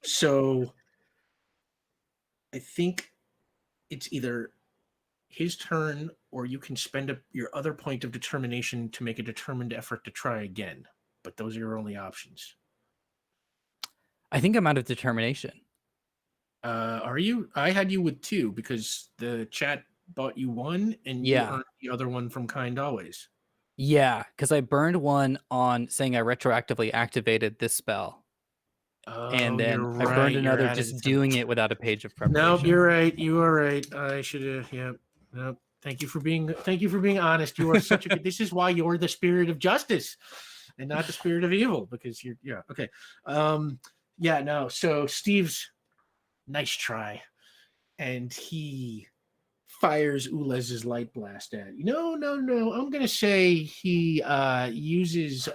So I think it's either his turn or you can spend your other point of determination to make a determined effort to try again. But those are your only options. I think I'm out of determination. Are you? I had you with 2 because the chat bought you 1 and you earned the other one from Kind Always. Yeah, because I burned 1 on saying I retroactively activated this spell. And then I burned another just doing it without a page of preparation. No, you're right. You are right. I should have. Yeah. No. Thank you for being honest. You are such a. This is why you're the spirit of justice, and not the spirit of evil. Because you're. Yeah. Okay. Yeah. No. So Steve's nice try, and he fires Ulez's light blast at you. No. I'm gonna say he uses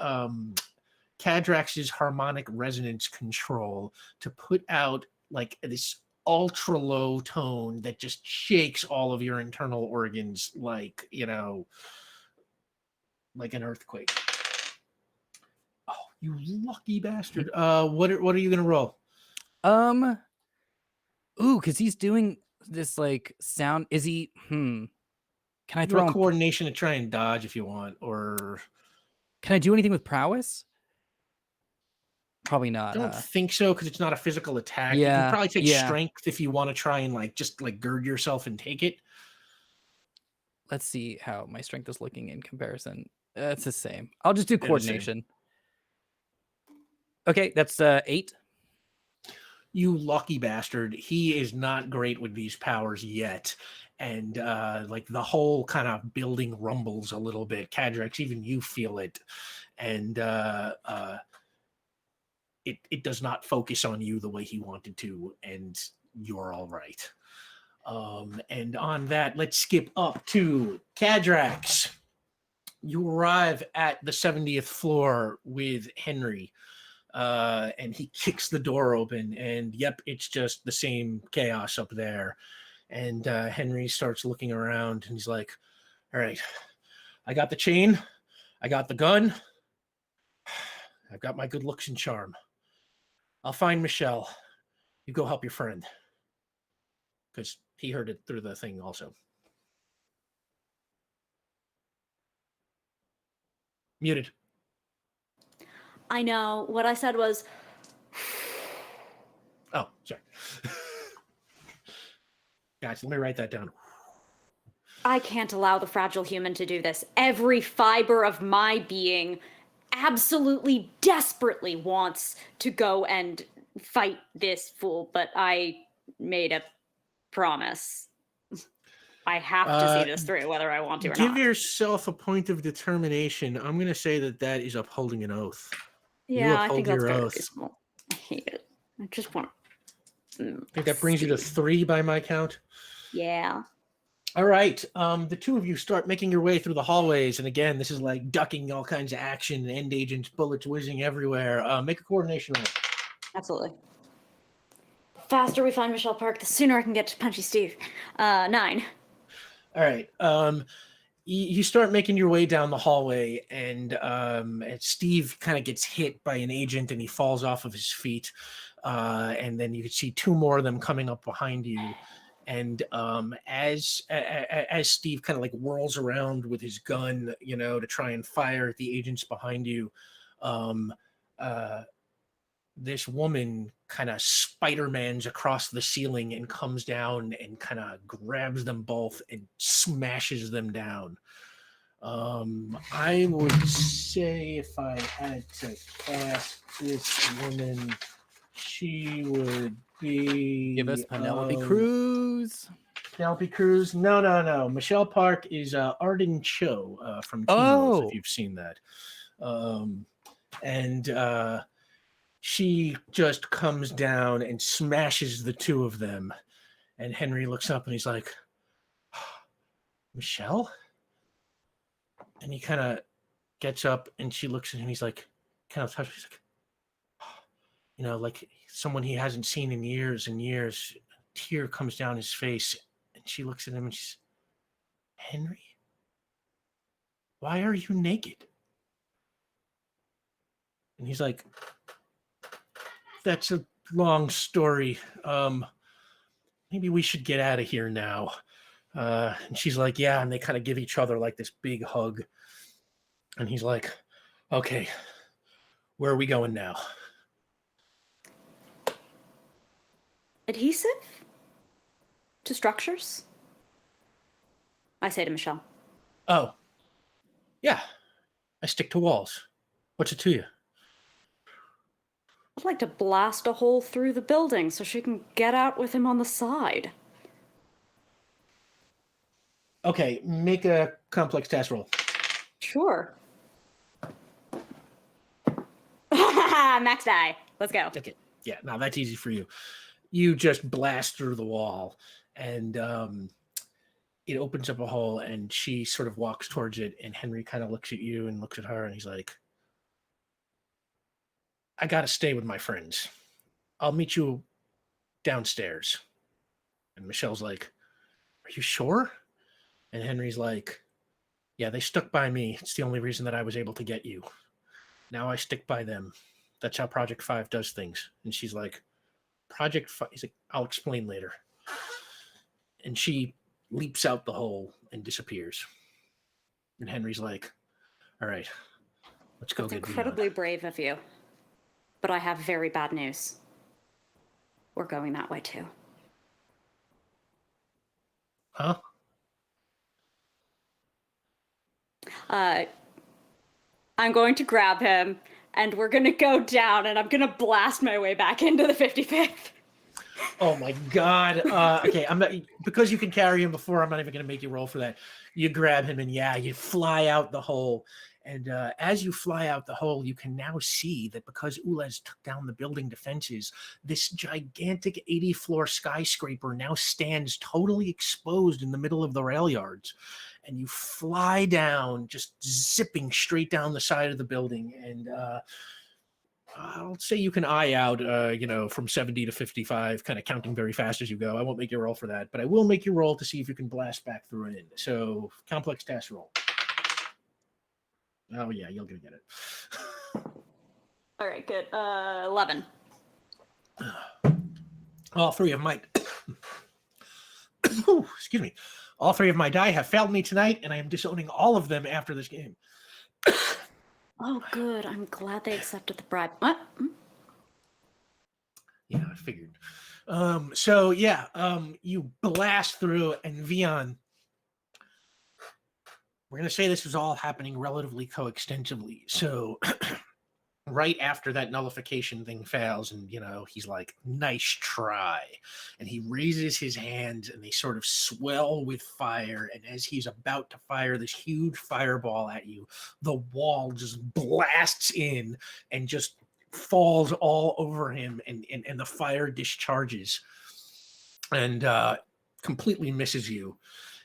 Cadrax's harmonic resonance control to put out like this ultra low tone that just shakes all of your internal organs like, like an earthquake. Oh, you lucky bastard. What are you gonna roll? Because he's doing this like sound. Is he can I throw a coordination to try and dodge if you want, or can I do anything with prowess? Probably I not. don't think so, because it's not a physical attack. You Yeah, can probably take yeah. strength if you want to try and just gird yourself and take it. Let's see how my strength is looking in comparison. It's the same. I'll just do the same. coordination. Okay, that's 8. You lucky bastard. He is not great with these powers yet. And the whole kind of building rumbles a little bit. Cadrex, even you feel it. And it does not focus on you the way he wanted to, and you're all right. And on that, let's skip up to Cadrex. You arrive at the 70th floor with Henry. And he kicks the door open, and yep, it's just the same chaos up there. And Henry starts looking around, and he's like, all right, I got the chain, I got the gun, I've got my good looks and charm. I'll find Michelle. You go help your friend. Because he heard it through the thing also. Muted. I know. What I said was, Oh, sorry. Guys, let me write that down. I can't allow the fragile human to do this. Every fiber of my being absolutely desperately wants to go and fight this fool, but I made a promise. I have to see this through, whether I want to or Give not. yourself a point of determination. I'm going to say that is upholding an oath. Yeah, I uphold think that's your very oath. reasonable. I hate it. I just want. I think that brings you to 3 by my count. Yeah. All right. The two of you start making your way through the hallways. And again, this is like ducking all kinds of action, end agents, bullets whizzing everywhere. Make a coordination roll. Absolutely. Faster we find Michelle Park, the sooner I can get to Punchy Steve. 9. All right. You start making your way down the hallway, and Steve kind of gets hit by an agent, and he falls off of his feet. And then you can see 2 more of them coming up behind you. And as Steve kind of whirls around with his gun, to try and fire at the agents behind you, this woman kind of Spider-Mans across the ceiling and comes down and kind of grabs them both and smashes them down. I would say if I had to cast this woman, she would be... Give us Penelope Cruz. Penelope Cruz? No. Michelle Park is Arden Cho from Teen Wolf, if you've seen that. And she just comes down and smashes the 2 of them. And Henry looks up and he's like, Michelle? And he kind of gets up and she looks at him. He's like, kind of touched. He's like, like someone he hasn't seen in years and years. A tear comes down his face. And she looks at him and she's, Henry, why are you naked? And he's like, that's a long story. Maybe we should get out of here now. And she's like, yeah. And they kind of give each other this big hug. And he's like, okay, where are we going now? Adhesive? To structures? I say to Michelle. Oh, yeah. I stick to walls. What's it to you? I'd like to blast a hole through the building so she can get out with him on the side. Okay, make a complex task roll. Sure. Max die. Let's go. Okay, yeah, now that's easy for you. You just blast through the wall, and it opens up a hole, and she sort of walks towards it, and Henry kind of looks at you and looks at her, and he's like, I gotta stay with my friends. I'll meet you downstairs. And Michelle's like, are you sure? And Henry's like, yeah, they stuck by me. It's the only reason that I was able to get you. Now I stick by them. That's how Project 5 does things. And she's like, Project 5? He's like, I'll explain later. And she leaps out the hole and disappears. And Henry's like, all right, let's go That's get incredibly Leon. brave of you. But I have very bad news. We're going that way too. Huh? I'm going to grab him, and we're going to go down, and I'm going to blast my way back into the 55th. Oh my God. Okay, I'm not, because you can carry him before, I'm not even going to make you roll for that. You grab him and you fly out the hole. And as you fly out the hole, you can now see that because Ulez took down the building defenses, this gigantic 80-floor skyscraper now stands totally exposed in the middle of the rail yards. And you fly down, just zipping straight down the side of the building. And I'll say you can eye out, from 70 to 55, kind of counting very fast as you go. I won't make you roll for that, but I will make you roll to see if you can blast back through it. So, complex task roll. Oh, yeah, you're going to get it. All right, good. 11. All three of my... excuse me. All three of my die have failed me tonight, and I am disowning all of them after this game. Oh, good. I'm glad they accepted the bribe. What? Yeah, I figured. You blast through, and Vion, we're going to say this was all happening relatively coextensively. So right after that nullification thing fails, and, he's like, nice try. And he raises his hands, and they sort of swell with fire. And as he's about to fire this huge fireball at you, the wall just blasts in and just falls all over him, and the fire discharges and completely misses you.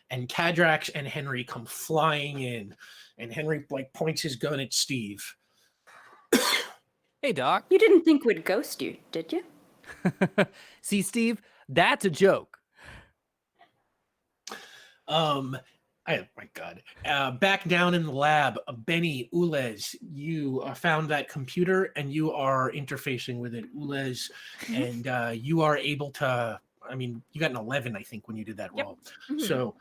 And Kadrax and Henry come flying in, and Henry points his gun at Steve. Hey, Doc. You didn't think we'd ghost you, did you? See, Steve, that's a joke. Oh my God. Back down in the lab, Benny, Ulez, you found that computer and you are interfacing with it, Ulez, and you are able to, you got an 11, I think, when you did that roll. Mhm. So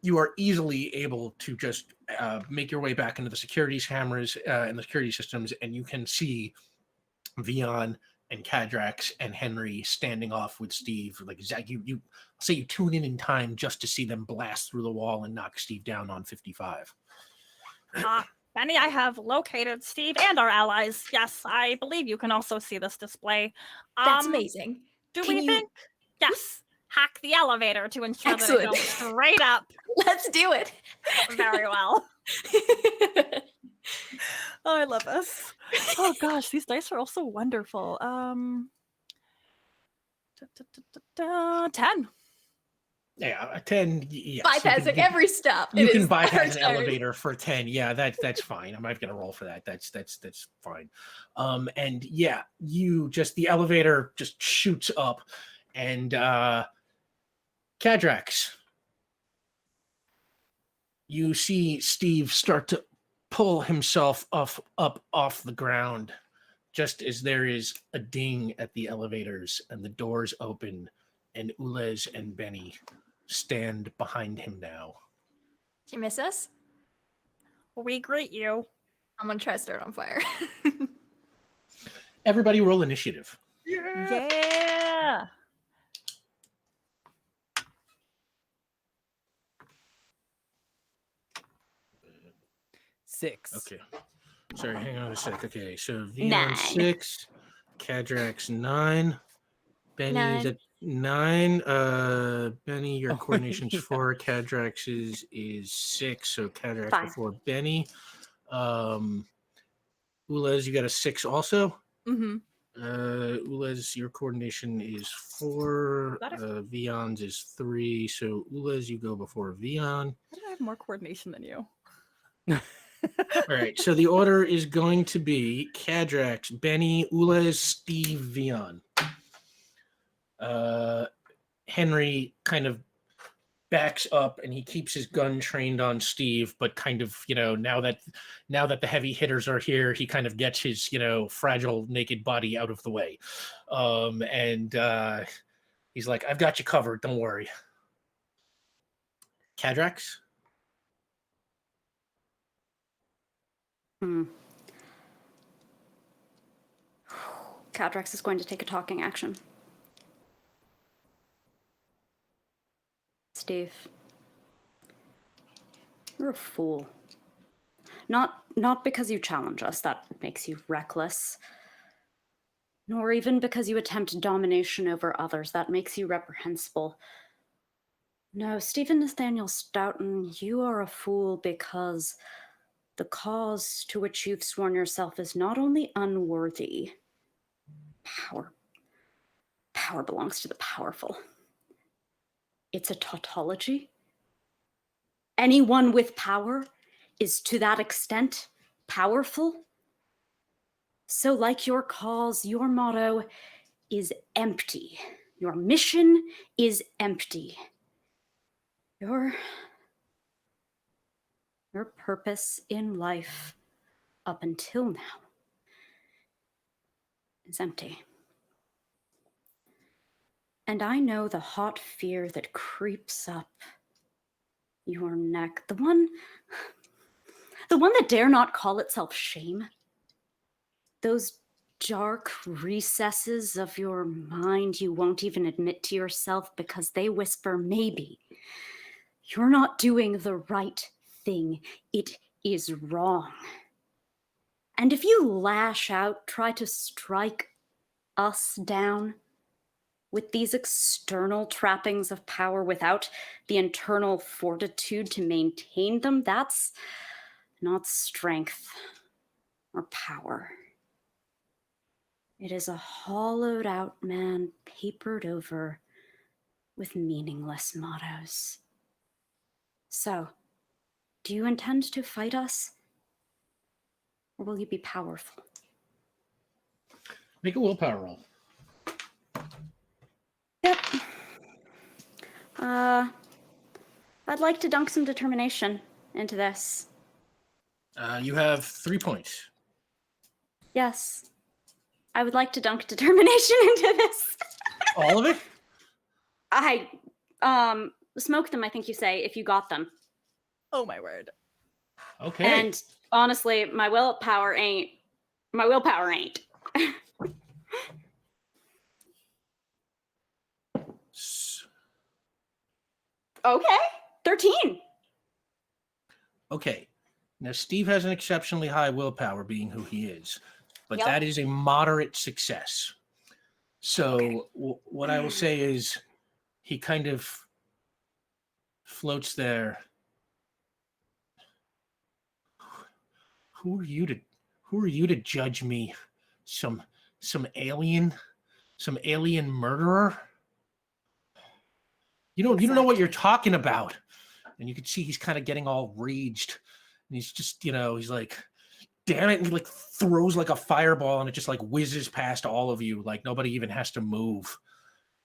you are easily able to just make your way back into the security cameras and the security systems, and you can see Vion and Kadrax and Henry standing off with Steve. Like, Zach, you say you tune in time just to see them blast through the wall and knock Steve down on 55. Benny, I have located Steve and our allies. Yes, I believe you can also see this display. That's amazing. Do Can we you- think? Yes. Hack the elevator to ensure that it Excellent. goes straight up. Let's do it. Very well. Oh, I love this. Oh gosh, these dice are also wonderful. 10. Yeah, a 10. Yes, Bypassing every stop. You It can is bypass an our turn. elevator for 10. Yeah, that's fine. I'm not gonna roll for that. That's fine. And yeah, the elevator just shoots up, and Kadrax, you see Steve start to pull himself up off the ground, just as there is a ding at the elevators and the doors open, and Ulez and Benny stand behind him now. Did you miss us? We greet you. I'm gonna try to start on fire. Everybody roll initiative. Yeah. Six. Okay. Sorry, hang on a sec. Okay, so Vion 9. 6, Kadrax 9, Benny's 9. at 9. Benny, your Oh, coordination's yeah. 4. Kadrax's is 6, so Kadrax 5. before Benny. Ulez, you got a 6 also. Mm-hmm. Ulez, your coordination is 4. Got it. Vion's is 3. So Ulez, you go before Vion. How did I have more coordination than you? All right, so the order is going to be Kadrax, Benny, Ulez, Steve, Vion. Henry kind of backs up and he keeps his gun trained on Steve, but kind of, now that the heavy hitters are here, he kind of gets his, fragile naked body out of the way. And he's like, I've got you covered, don't worry. Kadrax? Cadrex is going to take a talking action. Steve, you're a fool. Not because you challenge us, that makes you reckless. Nor even because you attempt domination over others, that makes you reprehensible. No, Stephen Nathaniel Stoughton, you are a fool because the cause to which you've sworn yourself is not only unworthy. Power belongs to the powerful. It's a tautology. Anyone with power is to that extent powerful. So like your cause, your motto is empty. Your mission is empty. Your purpose in life up until now is empty. And I know the hot fear that creeps up your neck, the one that dare not call itself shame. Those dark recesses of your mind you won't even admit to yourself because they whisper, maybe. You're not doing the right thing. It is wrong. And if you lash out, try to strike us down with these external trappings of power without the internal fortitude to maintain them, that's not strength or power. It is a hollowed out man papered over with meaningless mottos. So, do you intend to fight us? Or will you be powerful? Make a willpower roll. Yep. I'd like to dunk some determination into this. You have 3 points. Yes. I would like to dunk determination into this. All of it? I smoke them, I think you say, if you got them. Oh my word. Okay. And honestly, my willpower ain't. Okay. 13. Okay. Now, Steve has an exceptionally high willpower, being who he is, but Yep. that is a moderate success. So Okay. what I will say is he kind of floats there. Who are you to judge me? Some alien murderer? You don't know what you're talking about. And you can see he's kind of getting all raged. And he's just, he's like, damn it. And he like throws like a fireball and it just like whizzes past all of you. Like nobody even has to move.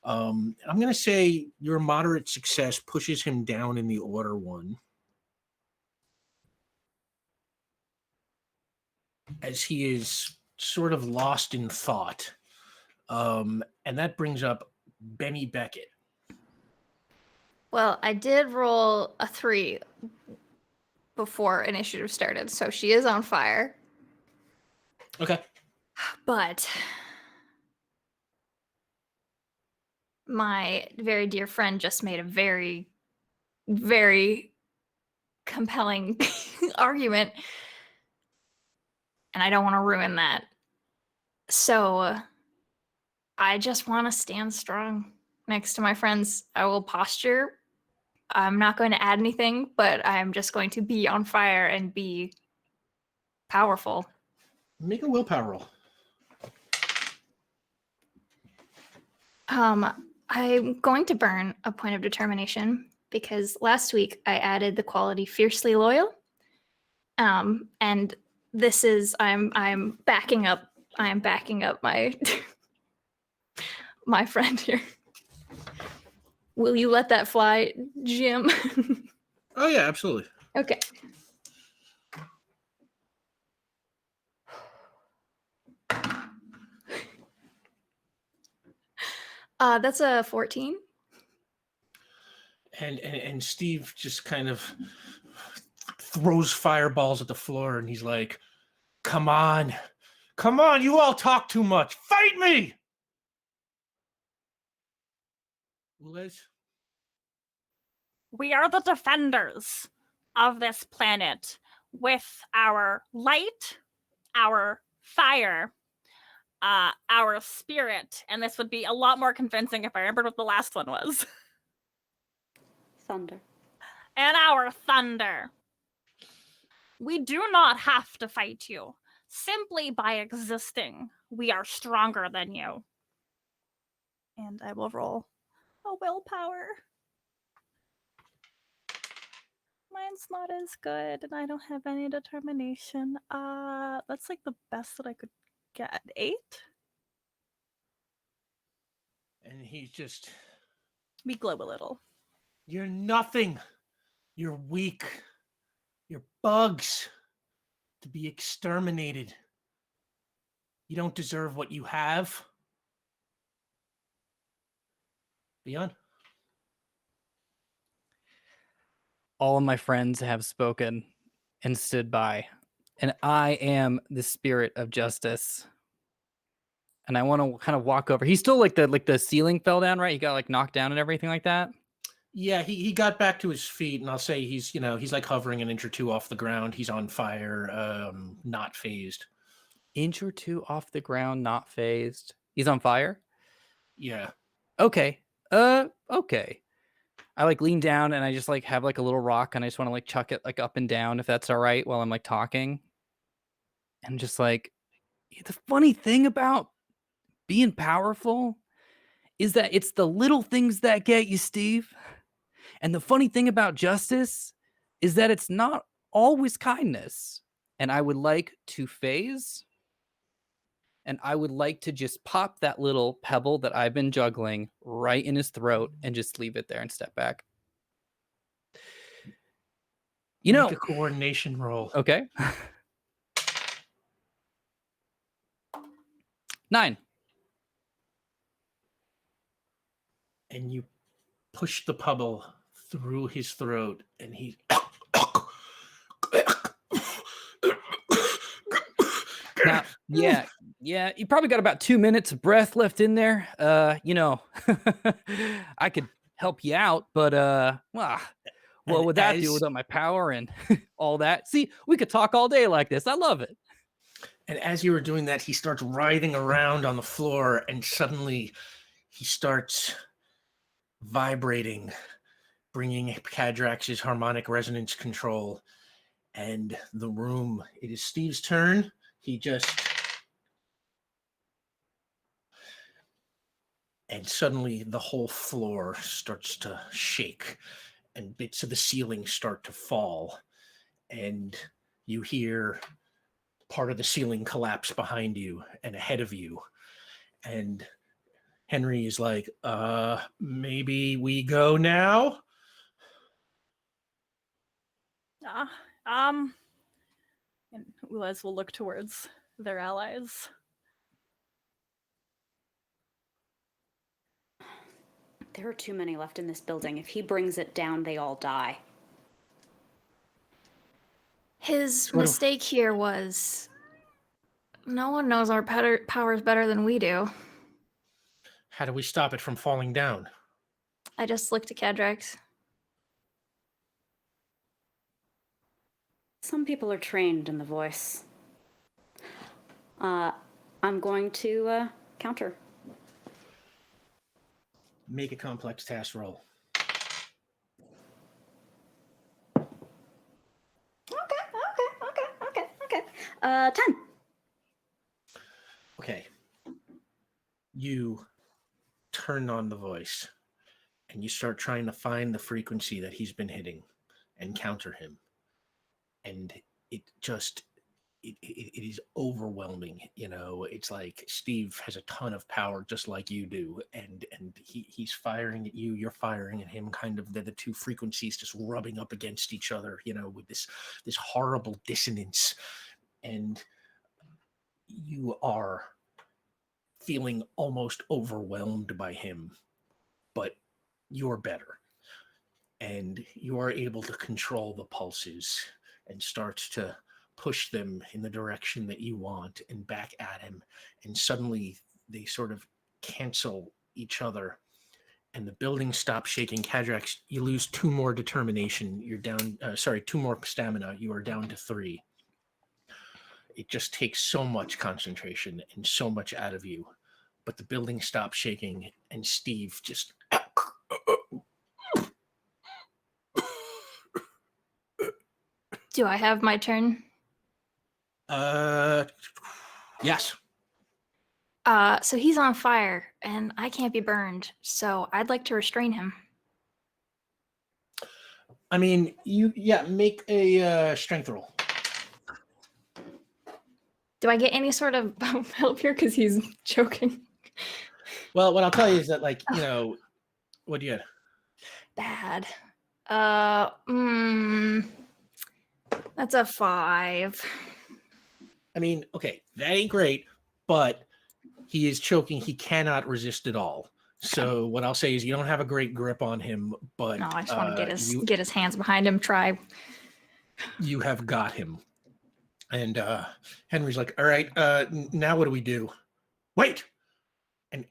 I'm going to say your moderate success pushes him down in the order 1. As he is sort of lost in thought. And that brings up Benny Beckett. Well, I did roll a 3 before initiative started, so she is on fire. Okay. But my very dear friend just made a very, very compelling argument, and I don't want to ruin that. So I just want to stand strong next to my friends. I will posture. I'm not going to add anything, but I'm just going to be on fire and be powerful. Make a willpower roll. I'm going to burn a point of determination because last week I added the quality fiercely loyal. And this is I'm backing up my my friend here. Will you let that fly, Jim? Oh yeah, absolutely. Okay. That's a 14. And Steve just kind of throws fireballs at the floor and he's like, come on, Come on, you all talk too much. Fight me! Liz? We are the defenders of this planet with our light, our fire, our spirit. And this would be a lot more convincing if I remembered what the last one was. Thunder. And our thunder. We do not have to fight you. Simply by existing, we are stronger than you. And I will roll a willpower. Mine's not as good, and I don't have any determination. That's like the best that I could get. 8? And he's just, We glow a little. you're nothing. You're weak. You're bugs to be exterminated. You don't deserve what you have. Beyond. All of my friends have spoken and stood by, and I am the spirit of justice. And I want to kind of walk over. He's still like the ceiling fell down, right? He got like knocked down and everything like that. Yeah, he got back to his feet, and I'll say he's like hovering an inch or two off the ground. He's on fire, not phased. Inch or two off the ground, not phased. He's on fire? Yeah. Okay. Okay. I like lean down and I just like have like a little rock and I just want to like chuck it like up and down if that's all right while I'm like talking. And just like the funny thing about being powerful is that it's the little things that get you, Steve. And the funny thing about justice is that it's not always kindness. And I would like to phase. And I would like to just pop that little pebble that I've been juggling right in his throat and just leave it there and step back. You know, Make a coordination roll. okay. 9. And you push the pebble through his throat, and he. Now, yeah, you probably got about 2 minutes of breath left in there. I could help you out, but what would that do without my power and all that? See, we could talk all day like this. I love it. And as you were doing that, he starts writhing around on the floor, and suddenly he starts vibrating, bringing Cadrax's harmonic resonance control. And the room, it is Steve's turn. He just... And suddenly the whole floor starts to shake, and bits of the ceiling start to fall. And you hear part of the ceiling collapse behind you and ahead of you. And Henry is like, maybe we go now? And Ulez will look towards their allies. There are too many left in this building. If he brings it down, they all die. His mistake here was no one knows our powers better than we do. How do we stop it from falling down? I just looked at Cadrax. Some people are trained in the voice. I'm going to counter. Make a complex task roll. Okay. 10. Okay. You turn on the voice and you start trying to find the frequency that he's been hitting and counter him. And it just, it is overwhelming. You know, it's like Steve has a ton of power just like you do. And he's firing at you, you're firing at him, kind of the two frequencies just rubbing up against each other, you know, with this horrible dissonance. And you are feeling almost overwhelmed by him, but you're better. And you are able to control the pulses and start to push them in the direction that you want and back at him. And suddenly they sort of cancel each other. And the building stops shaking. Kadrax, you lose 2 more determination. You're down, 2 more stamina. You are down to 3. It just takes so much concentration and so much out of you. But the building stops shaking, and Steve just... Do I have my turn? Yes. So he's on fire, and I can't be burned, so I'd like to restrain him. I mean, make a strength roll. Do I get any sort of help here because he's choking? Well, what I'll tell you is that, like, what do you get? Bad. That's a 5. I mean, okay, that ain't great, but he is choking. He cannot resist at all. So what I'll say is you don't have a great grip on him, but No, I just want to get his hands behind him. Try. You have got him. And Henry's like, all right, now what do we do? Wait! And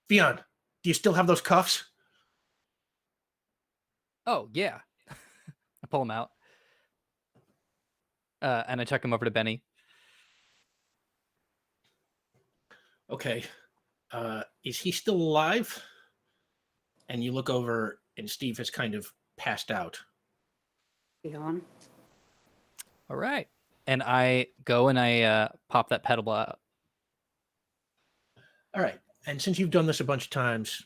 Fion, do you still have those cuffs? Oh, yeah. I pull him out. And I chuck him over to Benny. Okay. Is he still alive? And you look over, and Steve has kind of passed out. Beyond. All right. And I go and I pop that pedal out. All right. And since you've done this a bunch of times,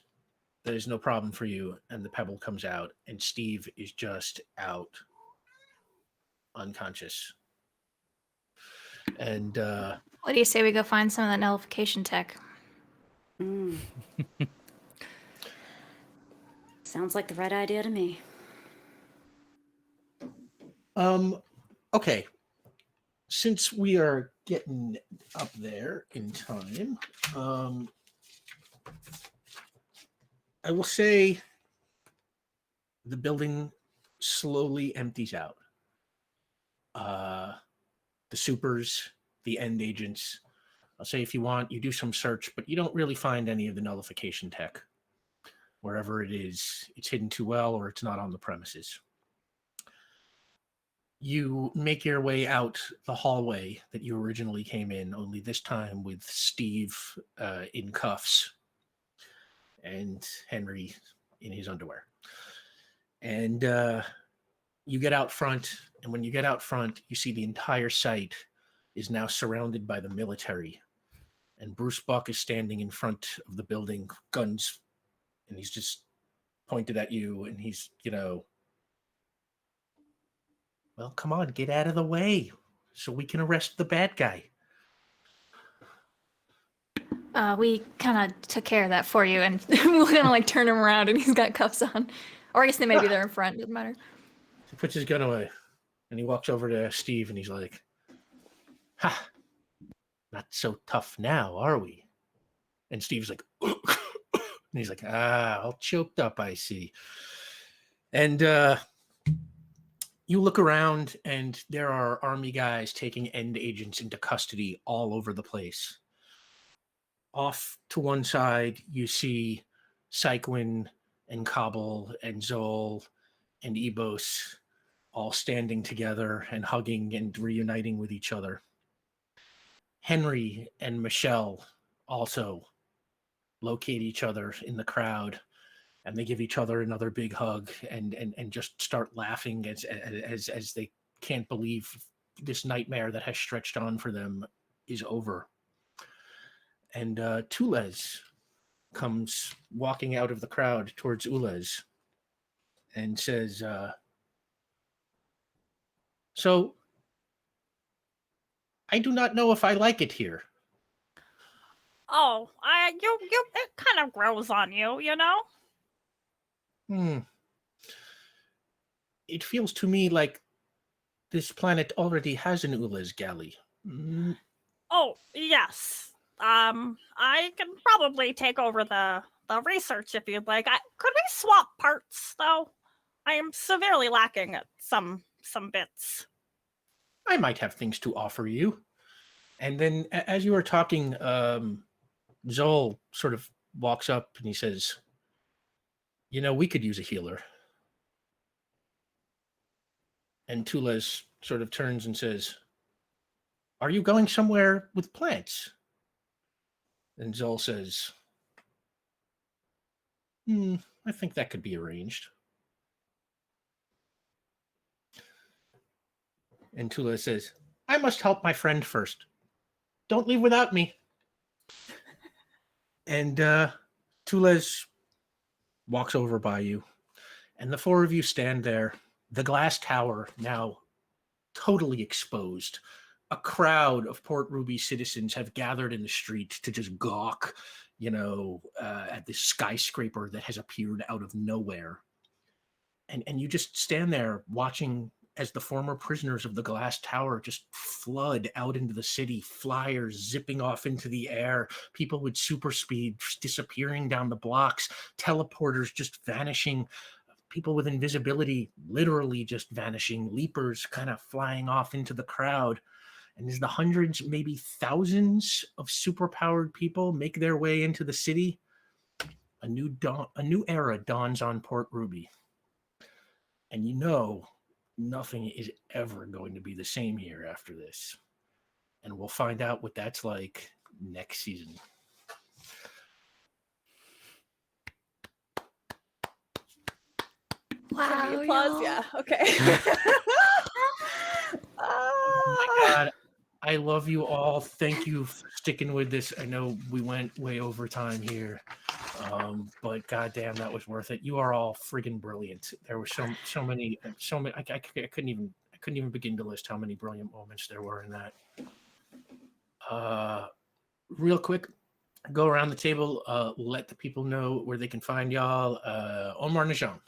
there's no problem for you. And the pebble comes out, and Steve is just out, unconscious. And What do you say we go find some of that nullification tech? Sounds like the right idea to me. Okay. Since we are getting up there in time, I will say the building slowly empties out. The supers, the end agents. I'll say if you want, you do some search, but you don't really find any of the nullification tech. Wherever it is, it's hidden too well, or it's not on the premises. You make your way out the hallway that you originally came in, only this time with Steve in cuffs and Henry in his underwear. And you get out front, and when you get out front, you see the entire site is now surrounded by the military. And Bruce Buck is standing in front of the building, guns, and he's just pointed at you, and he's, well, come on, get out of the way so we can arrest the bad guy. We kind of took care of that for you, and we're gonna turn him around, and he's got cuffs on. Or I guess they may be there in front. Doesn't matter. He puts his gun away, and he walks over to Steve, and he's like, "Ha, not so tough now, are we?" And Steve's like, and he's like, all choked up, I see. And you look around, and there are army guys taking end agents into custody all over the place. Off to one side, you see Syquin and Kabul and Zol and Ebos all standing together and hugging and reuniting with each other. Henry and Michelle also locate each other in the crowd, and they give each other another big hug and just start laughing as they can't believe this nightmare that has stretched on for them is over. And Tulez comes walking out of the crowd towards Ulez and says, so I do not know if I like it here. Oh, it kind of grows on you, It feels to me like this planet already has an Ulez galley. Oh, yes. I can probably take over the research if you'd like. Could we swap parts, though? I am severely lacking at some bits. I might have things to offer you. And then as you were talking, Zol sort of walks up and he says, you know, we could use a healer. And Tules sort of turns and says, are you going somewhere with plants? And Zol says, I think that could be arranged. And Tula says, I must help my friend first. Don't leave without me. And Tules walks over by you, and the four of you stand there, the glass tower now totally exposed. A crowd of Port Ruby citizens have gathered in the street to just gawk, at this skyscraper that has appeared out of nowhere. And you just stand there watching as the former prisoners of the glass tower just flood out into the city, flyers zipping off into the air, people with super speed disappearing down the blocks, teleporters just vanishing, people with invisibility literally just vanishing, leapers kind of flying off into the crowd. And as the hundreds, maybe thousands of superpowered people make their way into the city, a new era dawns on Port Ruby. And nothing is ever going to be the same here after this. And we'll find out what that's like next season. Wow. The applause, y'all. yeah. Okay. Oh my God. I love you all. Thank you for sticking with this. I know we went way over time here. But goddamn, that was worth it. You are all friggin' brilliant. There were so many. I couldn't even begin to list how many brilliant moments there were in that. Real quick, go around the table. Let the people know where they can find y'all. Omar Najam.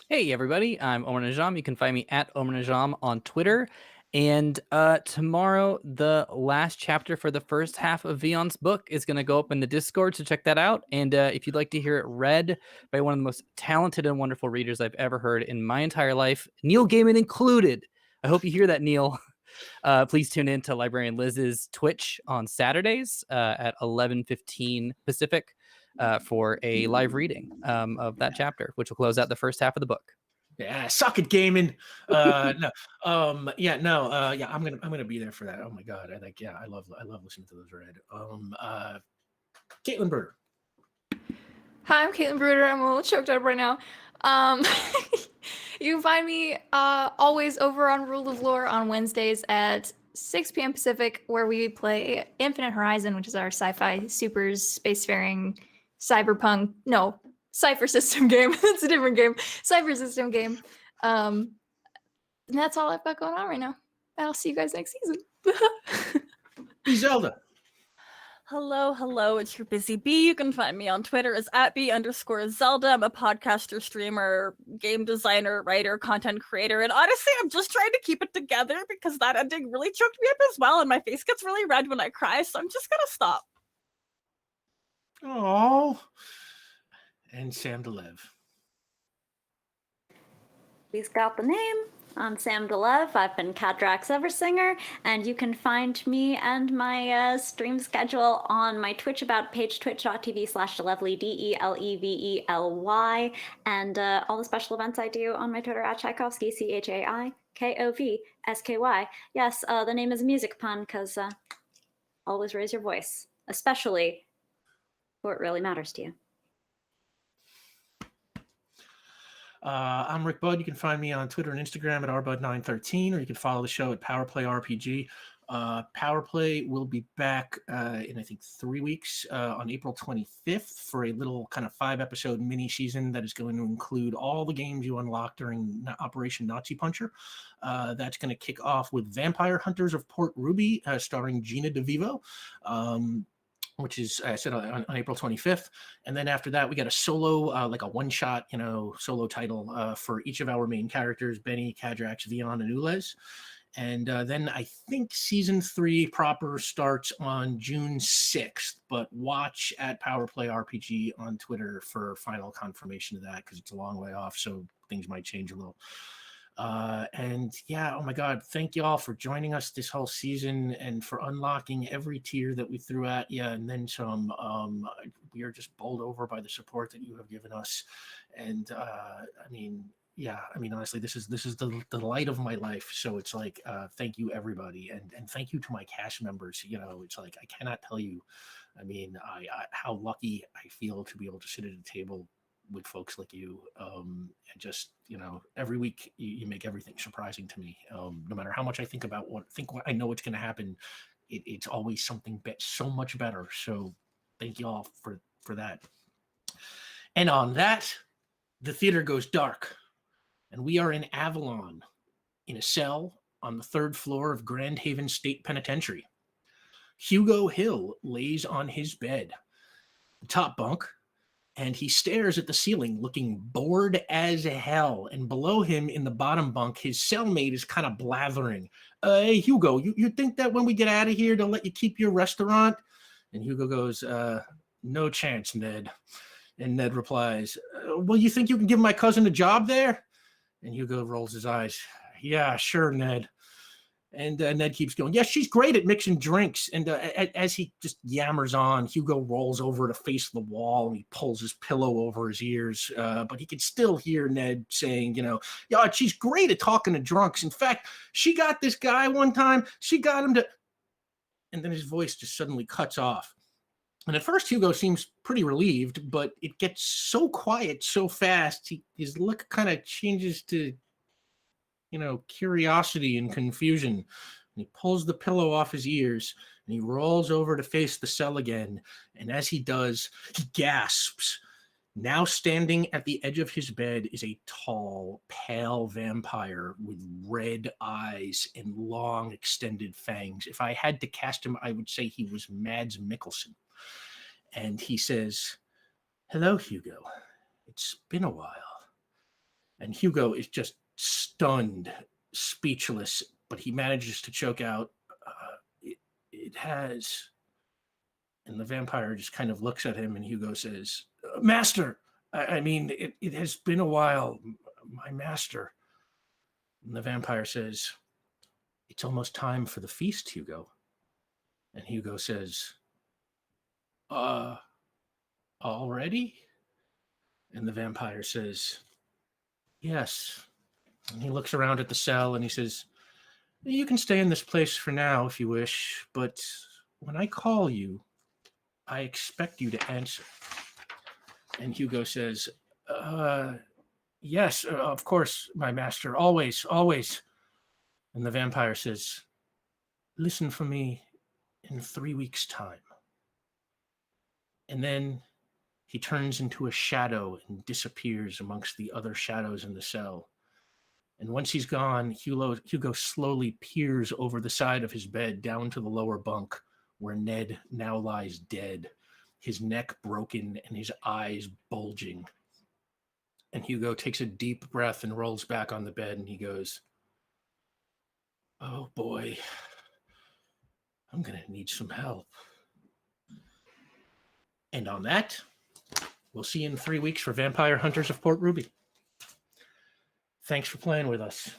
Hey, everybody. I'm Omar Najam. You can find me at Omar Najam on Twitter. And tomorrow, the last chapter for the first half of Vion's book is going to go up in the Discord, so check that out. And if you'd like to hear it read by one of the most talented and wonderful readers I've ever heard in my entire life, Neil Gaiman included. I hope you hear that, Neil. Please tune in to Librarian Liz's Twitch on Saturdays at 11:15 Pacific for a live reading of that chapter, which will close out the first half of the book. Yeah, suck it, gaming. I'm gonna be there for that. Oh my God, I love listening to those read. Caitlin Bruder. Hi, I'm Caitlin Bruder. I'm a little choked up right now. You can find me always over on Rule of Lore on Wednesdays at 6 p.m. Pacific, where we play Infinite Horizon, which is our sci-fi supers spacefaring cyberpunk Cypher system game. That's a different game. Cypher system game. And that's all I've got going on right now. I'll see you guys next season. Zelda. Hello, it's your busy bee. You can find me on Twitter as @B_Zelda. I'm a podcaster, streamer, game designer, writer, content creator, and honestly, I'm just trying to keep it together because that ending really choked me up as well, and my face gets really red when I cry, so I'm just gonna stop. Oh. And Sam DeLev. Please got the name. I'm Sam DeLev. I've been Cadrax Eversinger, and you can find me and my stream schedule on my Twitch about page, twitch.tv/Delevely, DELEVELY, and all the special events I do on my Twitter at Tchaikovsky, CHAIKOVSKY. Yes, the name is a music pun because always raise your voice, especially where it really matters to you. I'm Rick Budd. You can find me on Twitter and Instagram at rbud913, or you can follow the show at Powerplay RPG. Powerplay will be back in, I think, 3 weeks on April 25th for a little kind of 5-episode mini season that is going to include all the games you unlocked during Operation Nazi Puncher. That's going to kick off with Vampire Hunters of Port Ruby, starring Gina DeVivo. Which is, I said, on April 25th. And then after that, we got a solo, like a one-shot, solo title for each of our main characters, Benny, Cadrax, Vion, and Ulez. And then I think season 3 proper starts on June 6th, but watch at Powerplay RPG on Twitter for final confirmation of that, because it's a long way off, so things might change a little. And yeah, oh my God, thank you all for joining us this whole season and for unlocking every tier that we threw at you and then some. We are just bowled over by the support that you have given us. And I mean, yeah, I mean, honestly, this is the light of my life. So it's like, thank you everybody. And thank you to my cast members. You know, it's like, I cannot tell you, I mean, I how lucky I feel to be able to sit at a table with folks like you, and just, you know, every week you make everything surprising to me. No matter how much I think about what I know what's going to happen, it's always something so much better. So thank you all for that. And on that, the theater goes dark, and we are in Avalon, in a cell on the 3rd floor of Grand Haven State Penitentiary. Hugo Hill lays on his bed, the top bunk, and he stares at the ceiling, looking bored as hell. And below him in the bottom bunk, his cellmate is kind of blathering. Hey, Hugo, you think that when we get out of here, they'll let you keep your restaurant? And Hugo goes, no chance, Ned. And Ned replies, well, you think you can give my cousin a job there? And Hugo rolls his eyes. Yeah, sure, Ned. And Ned keeps going, yeah, she's great at mixing drinks. And as he just yammers on, Hugo rolls over to face the wall and he pulls his pillow over his ears. But he can still hear Ned saying, you know, yeah, she's great at talking to drunks. In fact, she got this guy one time. She got him to... And then his voice just suddenly cuts off. And at first, Hugo seems pretty relieved, but it gets so quiet so fast, his look kind of changes to, you know, curiosity and confusion. And he pulls the pillow off his ears and he rolls over to face the cell again. And as he does, he gasps. Now standing at the edge of his bed is a tall, pale vampire with red eyes and long, extended fangs. If I had to cast him, I would say he was Mads Mikkelsen. And he says, hello, Hugo. It's been a while. And Hugo is just stunned, speechless, but he manages to choke out, it has. And the vampire just kind of looks at him, and Hugo says, Master, I mean, it has been a while, my master. And the vampire says, it's almost time for the feast, Hugo. And Hugo says, already? And the vampire says, yes. And he looks around at the cell and he says, you can stay in this place for now if you wish, but when I call you, I expect you to answer. And Hugo says, yes, of course, my master, always, always. And the vampire says, listen for me in 3 weeks' time. And then he turns into a shadow and disappears amongst the other shadows in the cell. And once he's gone, Hugo slowly peers over the side of his bed down to the lower bunk, where Ned now lies dead, his neck broken and his eyes bulging. And Hugo takes a deep breath and rolls back on the bed, and he goes, oh boy, I'm going to need some help. And on that, we'll see you in 3 weeks for Vampire Hunters of Port Ruby. Thanks for playing with us.